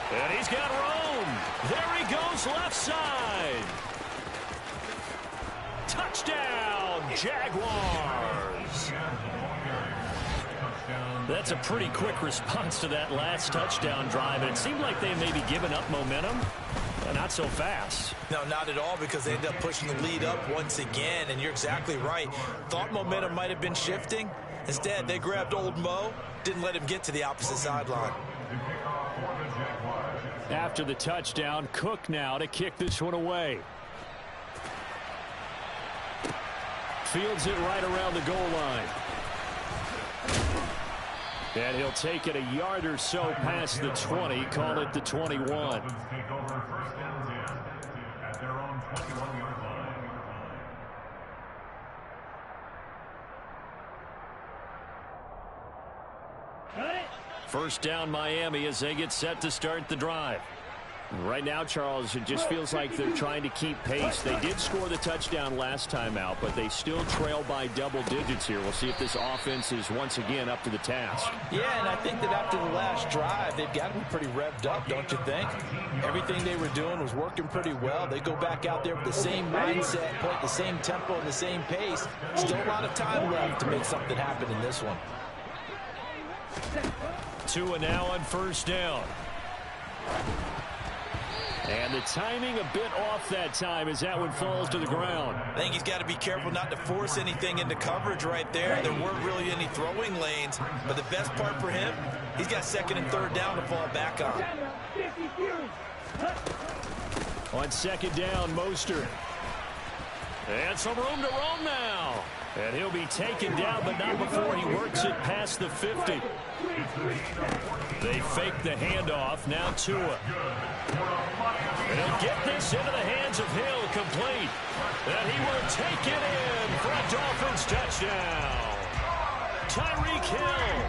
And he's got room. There he goes, left side. Touchdown, Jaguars. That's a pretty quick response to that last touchdown drive. And it seemed like they may be giving up momentum. Not so fast. No, not at all, because they ended up pushing the lead up once again. And you're exactly right. Thought momentum might have been shifting. Instead, they grabbed old Mo. Didn't let him get to the opposite sideline. After the touchdown, Cook now to kick this one away. Fields it right around the goal line. And he'll take it a yard or so past the 20, call it the 21. First down, Miami, as they get set to start the drive. Right now, Charles, it just feels like they're trying to keep pace. They did score the touchdown last time out, but they still trail by double digits here. We'll see if this offense is once again up to the task. Yeah, and I think that after the last drive, they've got to be pretty revved up, don't you think? Everything they were doing was working pretty well. They go back out there with the same mindset, play at the same tempo and the same pace. Still a lot of time left to make something happen in this one. 2 and now on first down. And the timing a bit off that time as that one falls to the ground. I think he's got to be careful not to force anything into coverage right there. There weren't really any throwing lanes, but the best part for him, he's got 2nd and 3rd down to fall back on. On 2nd down, Mostert. And some room to roam now. And he'll be taken down, but not before he works it past the 50. They fake the handoff. Now Tua. And he'll get this into the hands of Hill, complete. And he will take it in for a Dolphins touchdown. Tyreek Hill.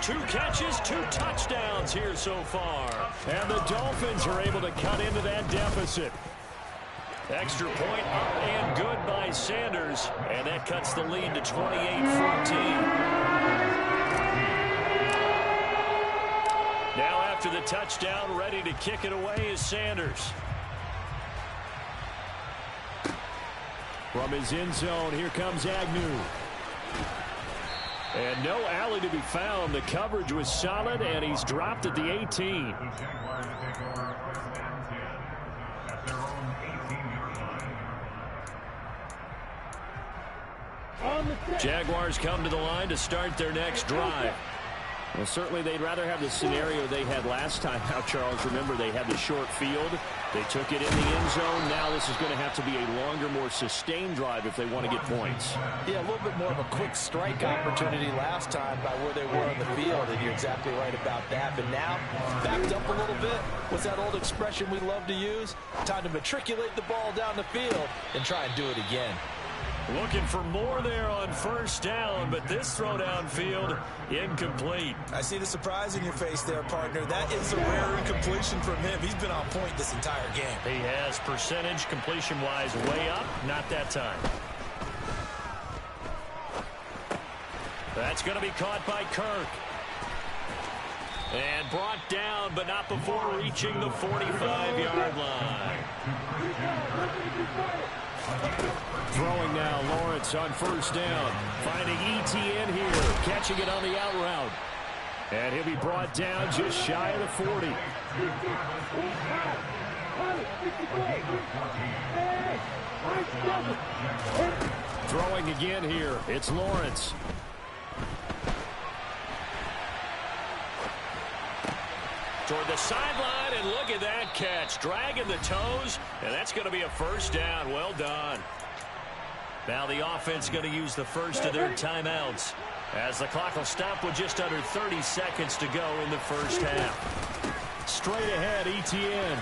2 catches, 2 touchdowns here so far. And the Dolphins are able to cut into that deficit. Extra point up and good by Sanders. And that cuts the lead to 28-14. Now after the touchdown, ready to kick it away is Sanders. From his end zone, here comes Agnew. And no alley to be found. The coverage was solid, and he's dropped at the 18. Jaguars come to the line to start their next drive. Well, certainly they'd rather have the scenario they had last time out, Charles. Remember, they had the short field. They took it in the end zone. Now this is going to have to be a longer, more sustained drive if they want to get points. Yeah, a little bit more of a quick strike opportunity last time by where they were on the field, and you're exactly right about that. But now, backed up a little bit. What's that old expression we love to use? Time to matriculate the ball down the field and try and do it again. Looking for more there on first down, but this throw downfield incomplete. I see the surprise in your face there, partner. That is a rare incompletion from him. He's been on point this entire game. He has percentage completion-wise way up, not that time. That's going to be caught by Kirk. And brought down, but not before reaching the 45-yard line. Throwing now, Lawrence on first down. Finding ETN here, catching it on the out route. And he'll be brought down just shy of the 40. Throwing again here, it's Lawrence. Toward the sideline, and look at that catch. Dragging the toes, and that's going to be a first down. Well done. Now the offense going to use the first of their timeouts as the clock will stop with just under 30 seconds to go in the first half. Straight ahead, ETN.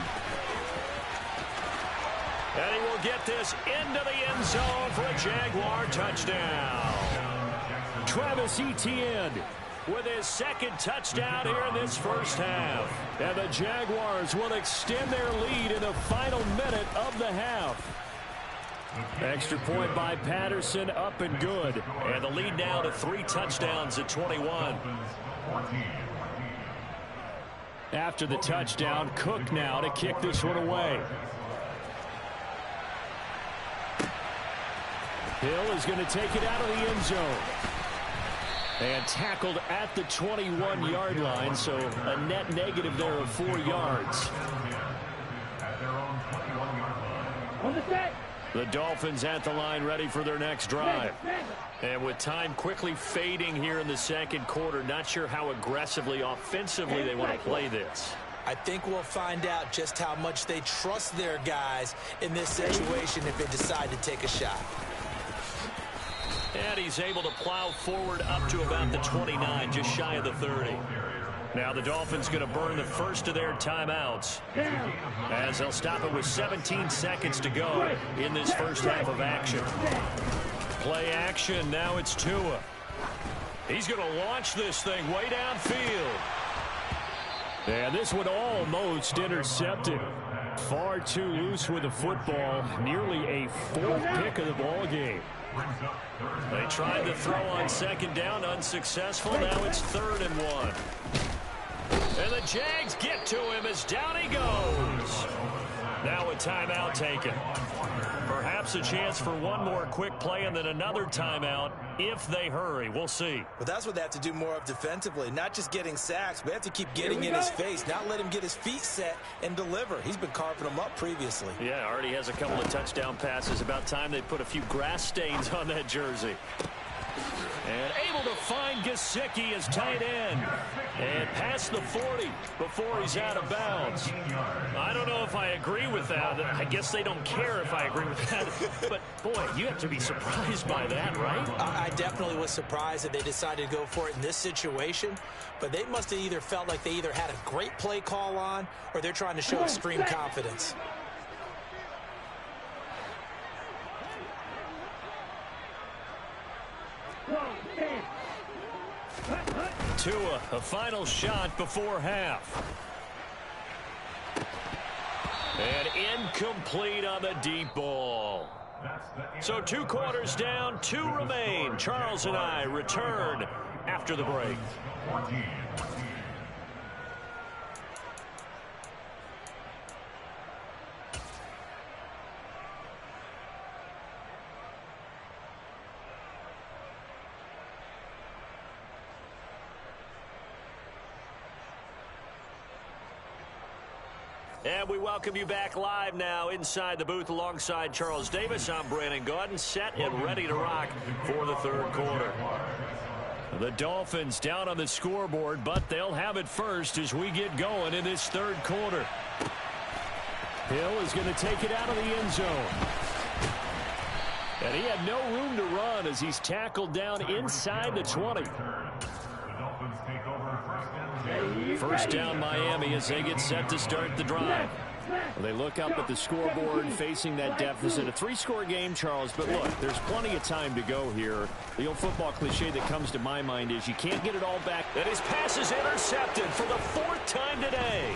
And he will get this into the end zone for a Jaguar touchdown. Travis Etienne with his second touchdown here in this first half. And the Jaguars will extend their lead in the final minute of the half. Extra point by Patterson, up and good. And the lead now to 3 touchdowns at 21. After the touchdown, Cook now to kick this one away. Hill is going to take it out of the end zone. And tackled at the 21-yard line, so a net negative there of 4 yards. The Dolphins at the line ready for their next drive. And with time quickly fading here in the second quarter, not sure how aggressively, offensively they want to play this. I think we'll find out just how much they trust their guys in this situation if they decide to take a shot. And he's able to plow forward up to about the 29, just shy of the 30. Now the Dolphins going to burn the first of their timeouts as they'll stop it with 17 seconds to go in this first half of action. Play action. Now it's Tua. He's going to launch this thing way downfield. And this one almost intercepted. Far too loose with the football. Nearly a 4th pick of the ball game. They tried to throw on second down, unsuccessful. Now it's 3rd and 1. And the Jags get to him as down he goes. Now a timeout taken. Perhaps a chance for one more quick play and then another timeout if they hurry. We'll see. But that's what they have to do more of defensively, not just getting sacks, but they have to keep getting in his face, not let him get his feet set and deliver. He's been carving them up previously. Yeah, already has a couple of touchdown passes. About time they put a few grass stains on that jersey. And able to find Gesicki as tight end. And past the 40 before he's out of bounds. I don't know if I agree with that. I guess they don't care if I agree with that. But, boy, you have to be surprised by that, right? I definitely was surprised that they decided to go for it in this situation. But they must have either felt like they either had a great play call on or they're trying to show extreme confidence. Tua, a final shot before half. And incomplete on the deep ball. So 2 quarters down, 2 remain. Charles and I return after the break. And we welcome you back live now inside the booth alongside Charles Davis. I'm Brandon Gaudin, set and ready to rock for the 3rd quarter. The Dolphins down on the scoreboard, but they'll have it first as we get going in this third quarter. Hill is going to take it out of the end zone. And he had no room to run as he's tackled down inside the 20. First down Miami as they get set to start the drive. They look up at the scoreboard facing that deficit. A 3-score game, Charles, but look, there's plenty of time to go here. The old football cliche that comes to my mind is you can't get it all back. And his pass is intercepted for the 4th time today.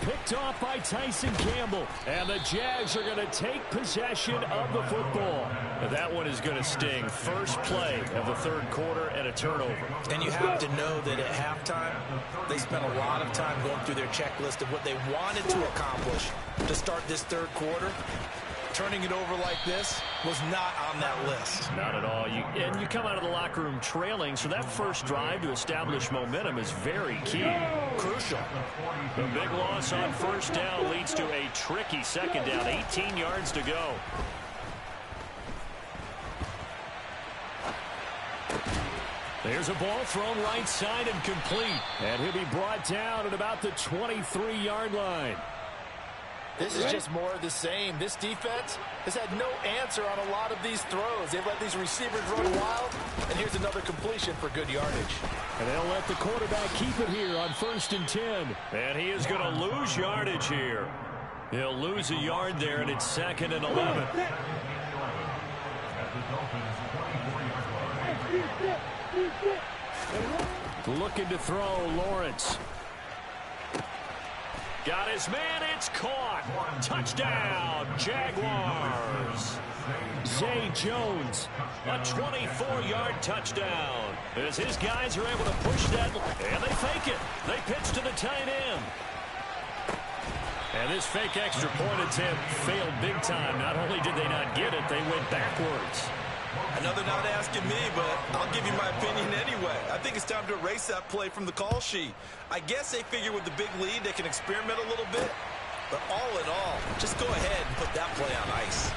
Picked off by Tyson Campbell. And the Jags are going to take possession of the football. Now that one is going to sting. First play of the third quarter and a turnover. And you have to know that at halftime, they spent a lot of time going through their checklist of what they wanted to accomplish to start this third quarter. Turning it over like this was not on that list. Not at all. And you come out of the locker room trailing, so that first drive to establish momentum is very key. Crucial. The big loss on first down leads to a tricky second down. 18 yards to go. There's a ball thrown right side and complete. And he'll be brought down at about the 23-yard line. This is just more of the same. This defense has had no answer on a lot of these throws. They've let these receivers run wild, and here's another completion for good yardage. And they'll let the quarterback keep it here on 1st and 10. And he is going to lose yardage here. He'll lose a yard there, and it's 2nd and 11. Looking to throw, Lawrence. Got his man, it's caught. Touchdown, Jaguars. Zay Jones, a 24-yard touchdown. As his guys are able to push that, and they fake it. They pitch to the tight end. And this fake extra point attempt failed big time. Not only did they not get it, they went backwards. I know they're not asking me, but I'll give you my opinion anyway. I think it's time to erase that play from the call sheet. I guess they figure with the big lead they can experiment a little bit. But all in all, just go ahead and put that play on ice.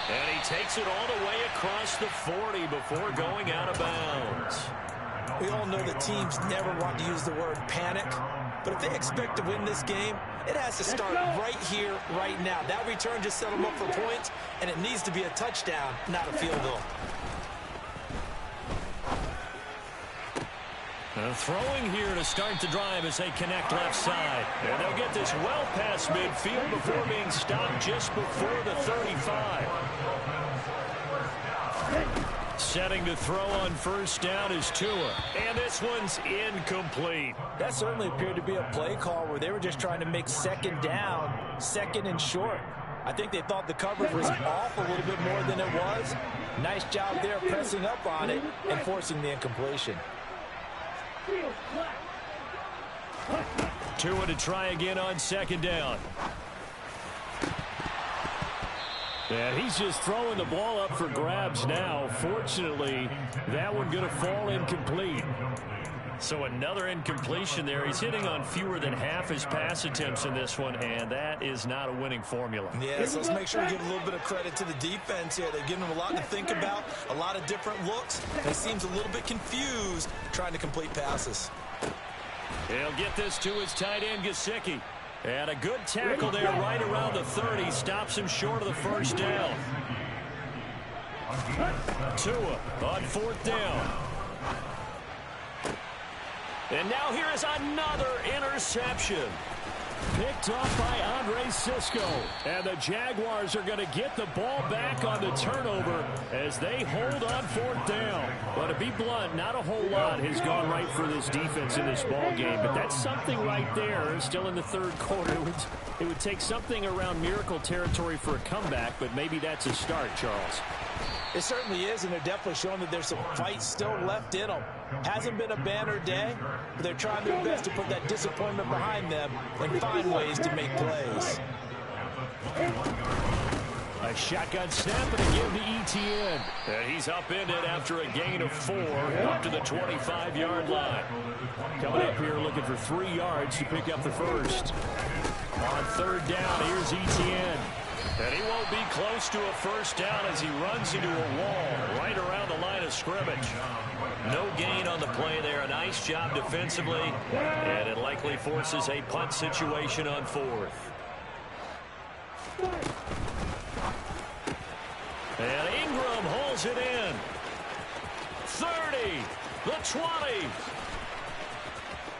And he takes it all the way across the 40 before going out of bounds. We all know that teams never want to use the word panic. But if they expect to win this game, it has to start right here, right now. That return just set them up for points, and it needs to be a touchdown, not a field goal. Throwing here to start the drive as they connect left side. And they'll get this well past midfield before being stopped just before the 35. Setting to throw on first down is Tua. And this one's incomplete. That certainly appeared to be a play call where they were just trying to make second down, 2nd and short. I think they thought the coverage was off a little bit more than it was. Nice job there pressing up on it and forcing the incompletion. Tua to try again on 2nd down. And he's just throwing the ball up for grabs now. Fortunately, that one going to fall incomplete. So another incompletion there. He's hitting on fewer than half his pass attempts in this one, and that is not a winning formula. Yes, let's make sure we give a little bit of credit to the defense here. They've given him a lot to think about, a lot of different looks. And he seems a little bit confused trying to complete passes. He'll get this to his tight end, Gesicki. And a good tackle there right around the 30. Stops him short of the first down. Tua on 4th down. And now here is another interception. Picked off by Andre Cisco. And the Jaguars are going to get the ball back on the turnover as they hold on 4th down. But to be blunt, not a whole lot has gone right for this defense in this ball game. But that's something right there. Still in the third quarter. It would take something around miracle territory for a comeback, but maybe that's a start, Charles. It certainly is, and they're definitely showing that there's some fight still left in them. Hasn't been a banner day, but they're trying their best to put that disappointment behind them and find ways to make plays. A shotgun snap and a give to Etienne. And he's upended after a gain of 4 up to the 25-yard line. Coming up here looking for 3 yards to pick up the first. On 3rd down, here's Etienne. And he won't be close to a first down as he runs into a wall right around the line of scrimmage. No gain on the play there. A nice job defensively, and it likely forces a punt situation on fourth. And Ingram holds it in. 30, the 20.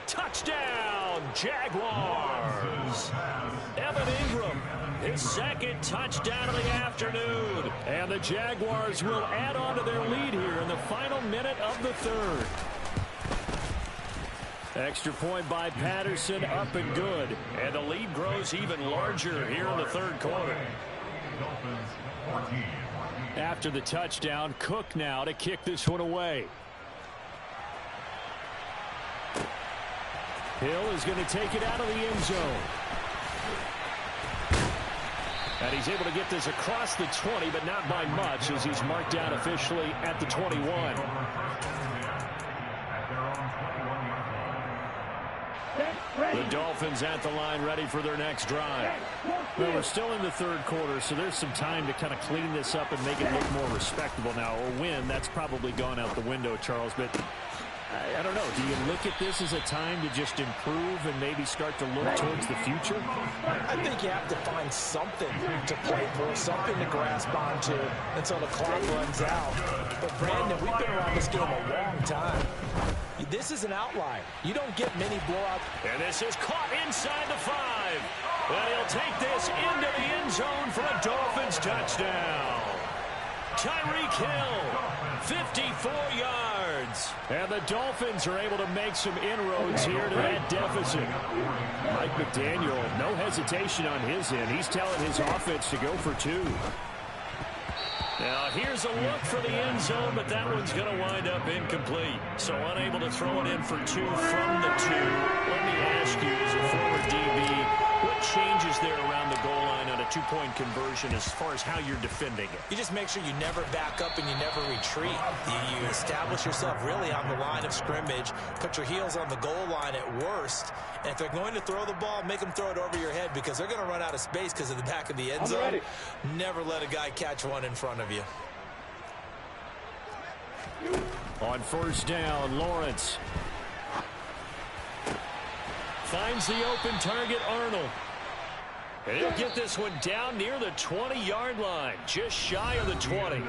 Touchdown, Jaguars. Evan Ingram, his second touchdown of the afternoon. And the Jaguars will add on to their lead here in the final minute of the third. Extra point by Patterson, up and good. And the lead grows even larger here in the third quarter. After the touchdown, Cook now to kick this one away. Hill is going to take it out of the end zone. And he's able to get this across the 20, but not by much, as he's marked down officially at the 21. The Dolphins at the line, ready for their next drive. Well, we're still in the third quarter, so there's some time to kind of clean this up and make it look more respectable now. Or win, that's probably gone out the window, Charles. But I don't know. Do you look at this as a time to just improve and maybe start to look towards the future? I think you have to find something to play for, something to grasp onto until the clock runs out. But, Brandon, we've been around this game a long time. This is an outlier. You don't get many blowouts. And this is caught inside the 5. And he'll take this into the end zone for a Dolphins touchdown. Tyreek Hill, 54 yards. And the Dolphins are able to make some inroads here to that deficit. Mike McDaniel, no hesitation on his end. He's telling his offense to go for 2. Now, here's a look for the end zone, but that one's going to wind up incomplete. So unable to throw it in for 2 from the 2. Let me ask you, as a former DB, what changes there around the goal line on a 2-point conversion as far as how you're defending it? You just make sure you never back up and you never retreat. You establish yourself really on the line of scrimmage, put your heels on the goal line at worst, and if they're going to throw the ball, make them throw it over your head because they're going to run out of space because of the back of the end zone. Never let a guy catch one in front of you. On first down, Lawrence finds the open target, Arnold. And he'll get this one down near the 20-yard line, just shy of the 20.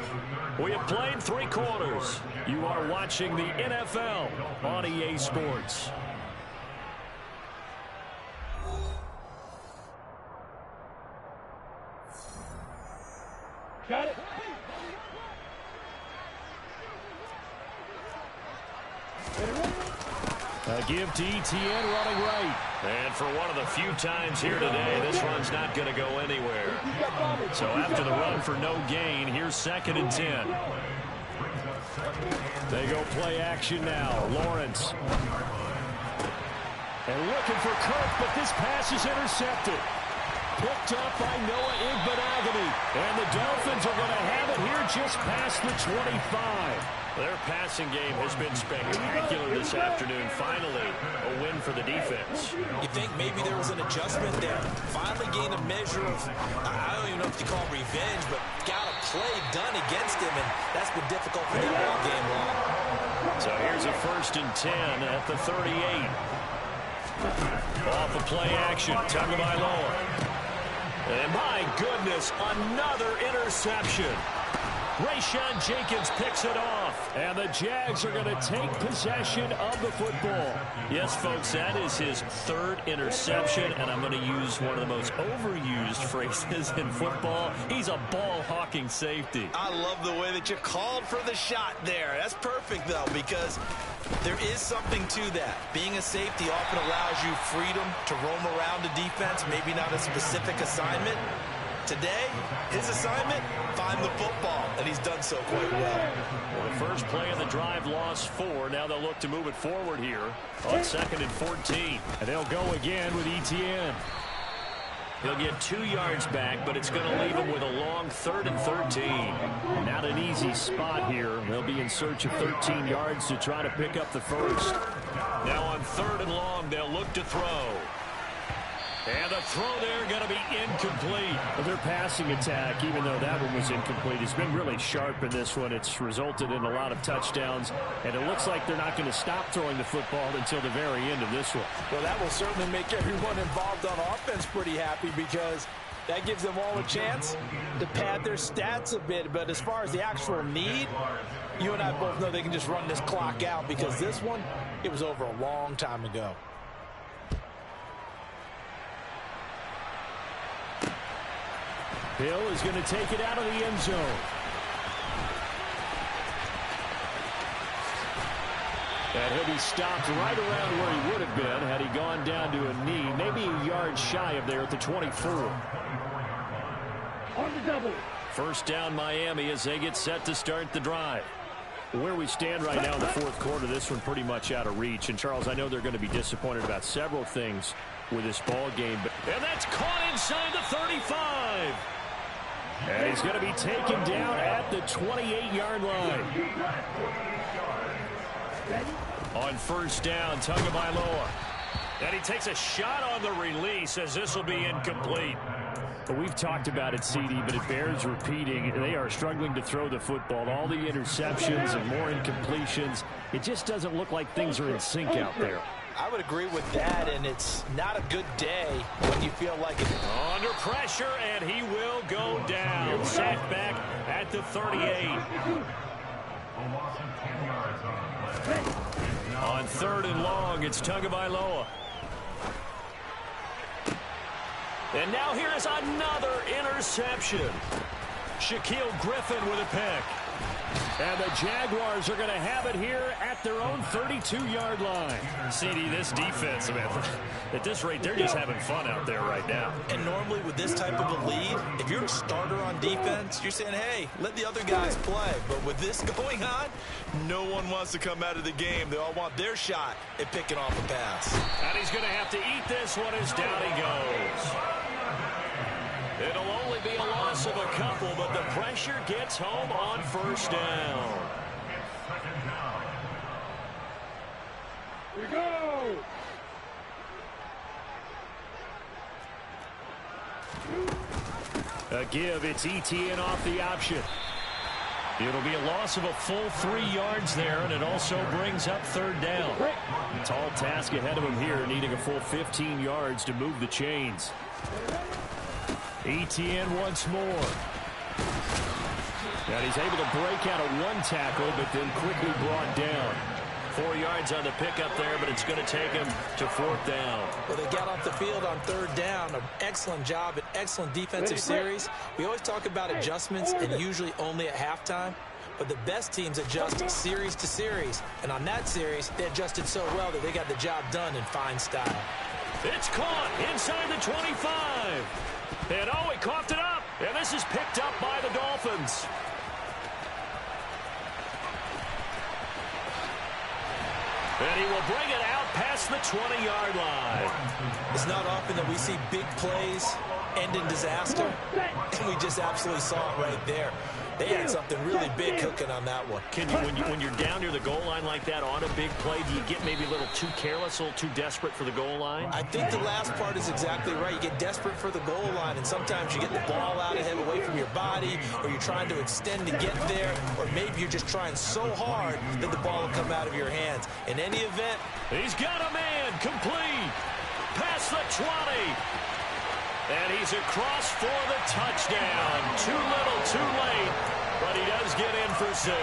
We have played 3 quarters. You are watching the NFL on EA Sports. Got it. A give to ETN running right. And for one of the few times here today, this run's not going to go anywhere. So after the run for no gain, here's 2nd and 10. They go play action now. Lawrence. And looking for Kirk, but this pass is intercepted. Picked up by Noah Igbenogany. And the Dolphins are going to have it here just past the 25. Their passing game has been spectacular this afternoon. Finally, a win for the defense. You think maybe there was an adjustment there. Finally gained a measure of, I don't even know if you call it revenge, but got a play done against him, and that's been difficult for them all game long. So here's a 1st and 10 at the 38. Off of play action, Tagovailoa. And my goodness, another interception. Rayshawn Jenkins picks it off. And the Jags are going to take possession of the football. Yes, folks, that is his 3rd interception, and I'm going to use one of the most overused phrases in football. He's a ball-hawking safety. I love the way that you called for the shot there. That's perfect, though, because there is something to that. Being a safety often allows you freedom to roam around the defense, maybe not a specific assignment. Today, his assignment, find the football, and he's done so quite well. The first play of the drive lost 4. Now they'll look to move it forward here on 2nd and 14. And they'll go again with ETN. He'll get 2 yards back, but it's going to leave him with a long 3rd and 13. Not an easy spot here. They'll be in search of 13 yards to try to pick up the first. Now on 3rd and long, they'll look to throw. And the throw there going to be incomplete. Well, their passing attack, even though that one was incomplete, has been really sharp in this one. It's resulted in a lot of touchdowns, and it looks like they're not going to stop throwing the football until the very end of this one. Well, that will certainly make everyone involved on offense pretty happy because that gives them all a chance to pad their stats a bit. But as far as the actual need, you and I both know they can just run this clock out because this one, it was over a long time ago. Hill is going to take it out of the end zone. And he'll be stopped right around where he would have been had he gone down to a knee, maybe a yard shy of there at the 24. On the double. First down Miami as they get set to start the drive. Where we stand right now in the fourth quarter, this one pretty much out of reach. And, Charles, I know they're going to be disappointed about several things with this ball game. And that's caught inside the 35. And he's going to be taken down at the 28-yard line. On first down, Tagovailoa. And he takes a shot on the release as this will be incomplete. But we've talked about it, CD, but it bears repeating. They are struggling to throw the football. All the interceptions and more incompletions. It just doesn't look like things are in sync out there. I would agree with that, and it's not a good day when you feel like it. Under pressure, and he will go down. Sacked back at the 38. On third and long, it's Tagovailoa. And now here is another interception. Shaquille Griffin with a pick. And the Jaguars are going to have it here at their own 32-yard line. CD, this defense, man, at this rate, they're just having fun out there right now. And normally with this type of a lead, if you're a starter on defense, you're saying, hey, let the other guys play. But with this going on, no one wants to come out of the game. They all want their shot at picking off a pass. And he's going to have to eat this one as down he goes. It'll only be a loss of a couple, but the pressure gets home on first down. Here we go. A give, it's ETN off the option. It'll be a loss of a full 3 yards there, and it also brings up third down. Tall task ahead of him here, needing a full 15 yards to move the chains. ETN once more. And he's able to break out of one tackle, but then quickly brought down. 4 yards on the pickup there, but it's going to take him to fourth down. Well, they got off the field on third down. An excellent job, an excellent defensive series. We always talk about adjustments and usually only at halftime. But the best teams adjust series to series. And on that series, they adjusted so well that they got the job done in fine style. It's caught inside the 25. And oh, he coughed it up. And this is picked up by the Dolphins. And he will bring it out past the 20-yard line. It's not often that we see big plays end in disaster. And we just absolutely saw it right there. They had something really big cooking on that one. When you're down near the goal line like that on a big play, do you get maybe a little too careless, a little too desperate for the goal line? I think the last part is exactly right. You get desperate for the goal line, and sometimes you get the ball out ahead away from your body, or you're trying to extend to get there, or maybe you're just trying so hard that the ball will come out of your hands. In any event, he's got a man complete. Past the 20. And he's across for the touchdown. Too little, too late. But he does get in for 6.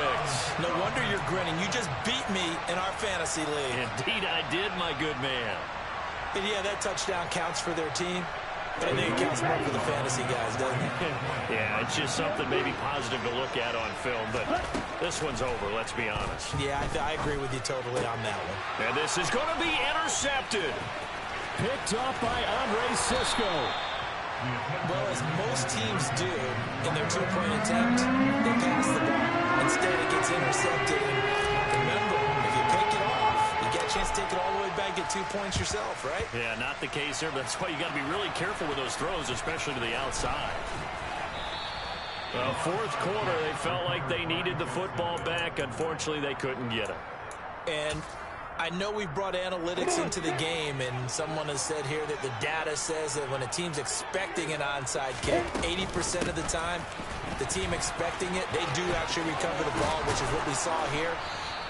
No wonder you're grinning. You just beat me in our fantasy league. Indeed I did, my good man. And yeah, that touchdown counts for their team. But I think it counts more for the fantasy guys, doesn't it? Yeah, it's just something maybe positive to look at on film. But this one's over, let's be honest. Yeah, I agree with you totally on that one. And this is going to be intercepted. Picked off by Andre Sisco. Well, as most teams do in their two-point attempt, they pass the ball. Instead, it gets intercepted. And remember, if you pick it off, you get a chance to take it all the way back, get 2 points yourself, right? Yeah, not the case here, but that's why you got to be really careful with those throws, especially to the outside. Fourth quarter, they felt like they needed the football back. Unfortunately, they couldn't get it. And I know we've brought analytics into the game, and someone has said here that the data says that when a team's expecting an onside kick, 80% of the time, the team expecting it, they do actually recover the ball, which is what we saw here.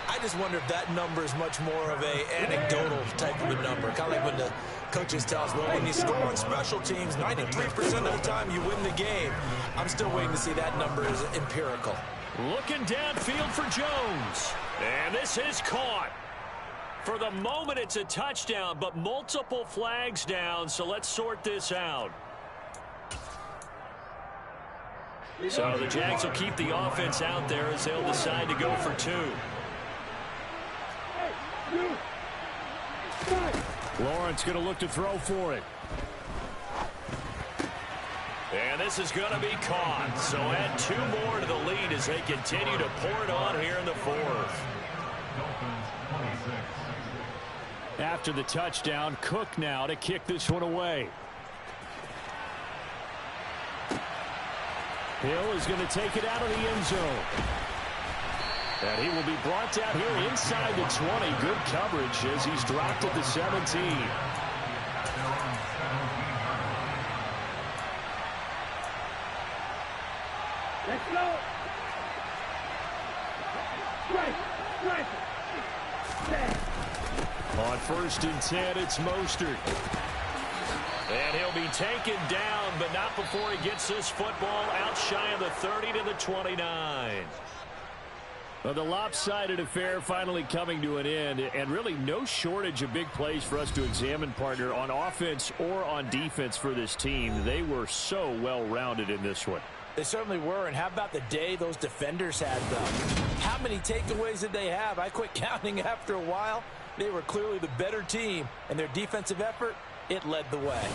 I just wonder if that number is much more of a anecdotal type of a number. Kind of like when the coaches tell us, well, when you score on special teams, 93% of the time you win the game. I'm still waiting to see that number is empirical. Looking downfield for Jones. And this is caught. For the moment, it's a touchdown, but multiple flags down, so let's sort this out. So the Jags will keep the offense out there as they'll decide to go for 2. Lawrence going to look to throw for it. And this is going to be caught. So add 2 more to the lead as they continue to pour it on here in the 4th. After the touchdown, Cook now to kick this one away. Hill is going to take it out of the end zone. And he will be brought down here inside the 20. Good coverage as he's dropped at the 17. Let's go. Strike. On 1st and 10, it's Mostert. And he'll be taken down, but not before he gets this football out shy of the 30 to the 29. Well, the lopsided affair finally coming to an end, and really no shortage of big plays for us to examine, partner, on offense or on defense for this team. They were so well-rounded in this one. They certainly were, and how about the day those defenders had, though? How many takeaways did they have? I quit counting after a while. They were clearly the better team, and their defensive effort, it led the way.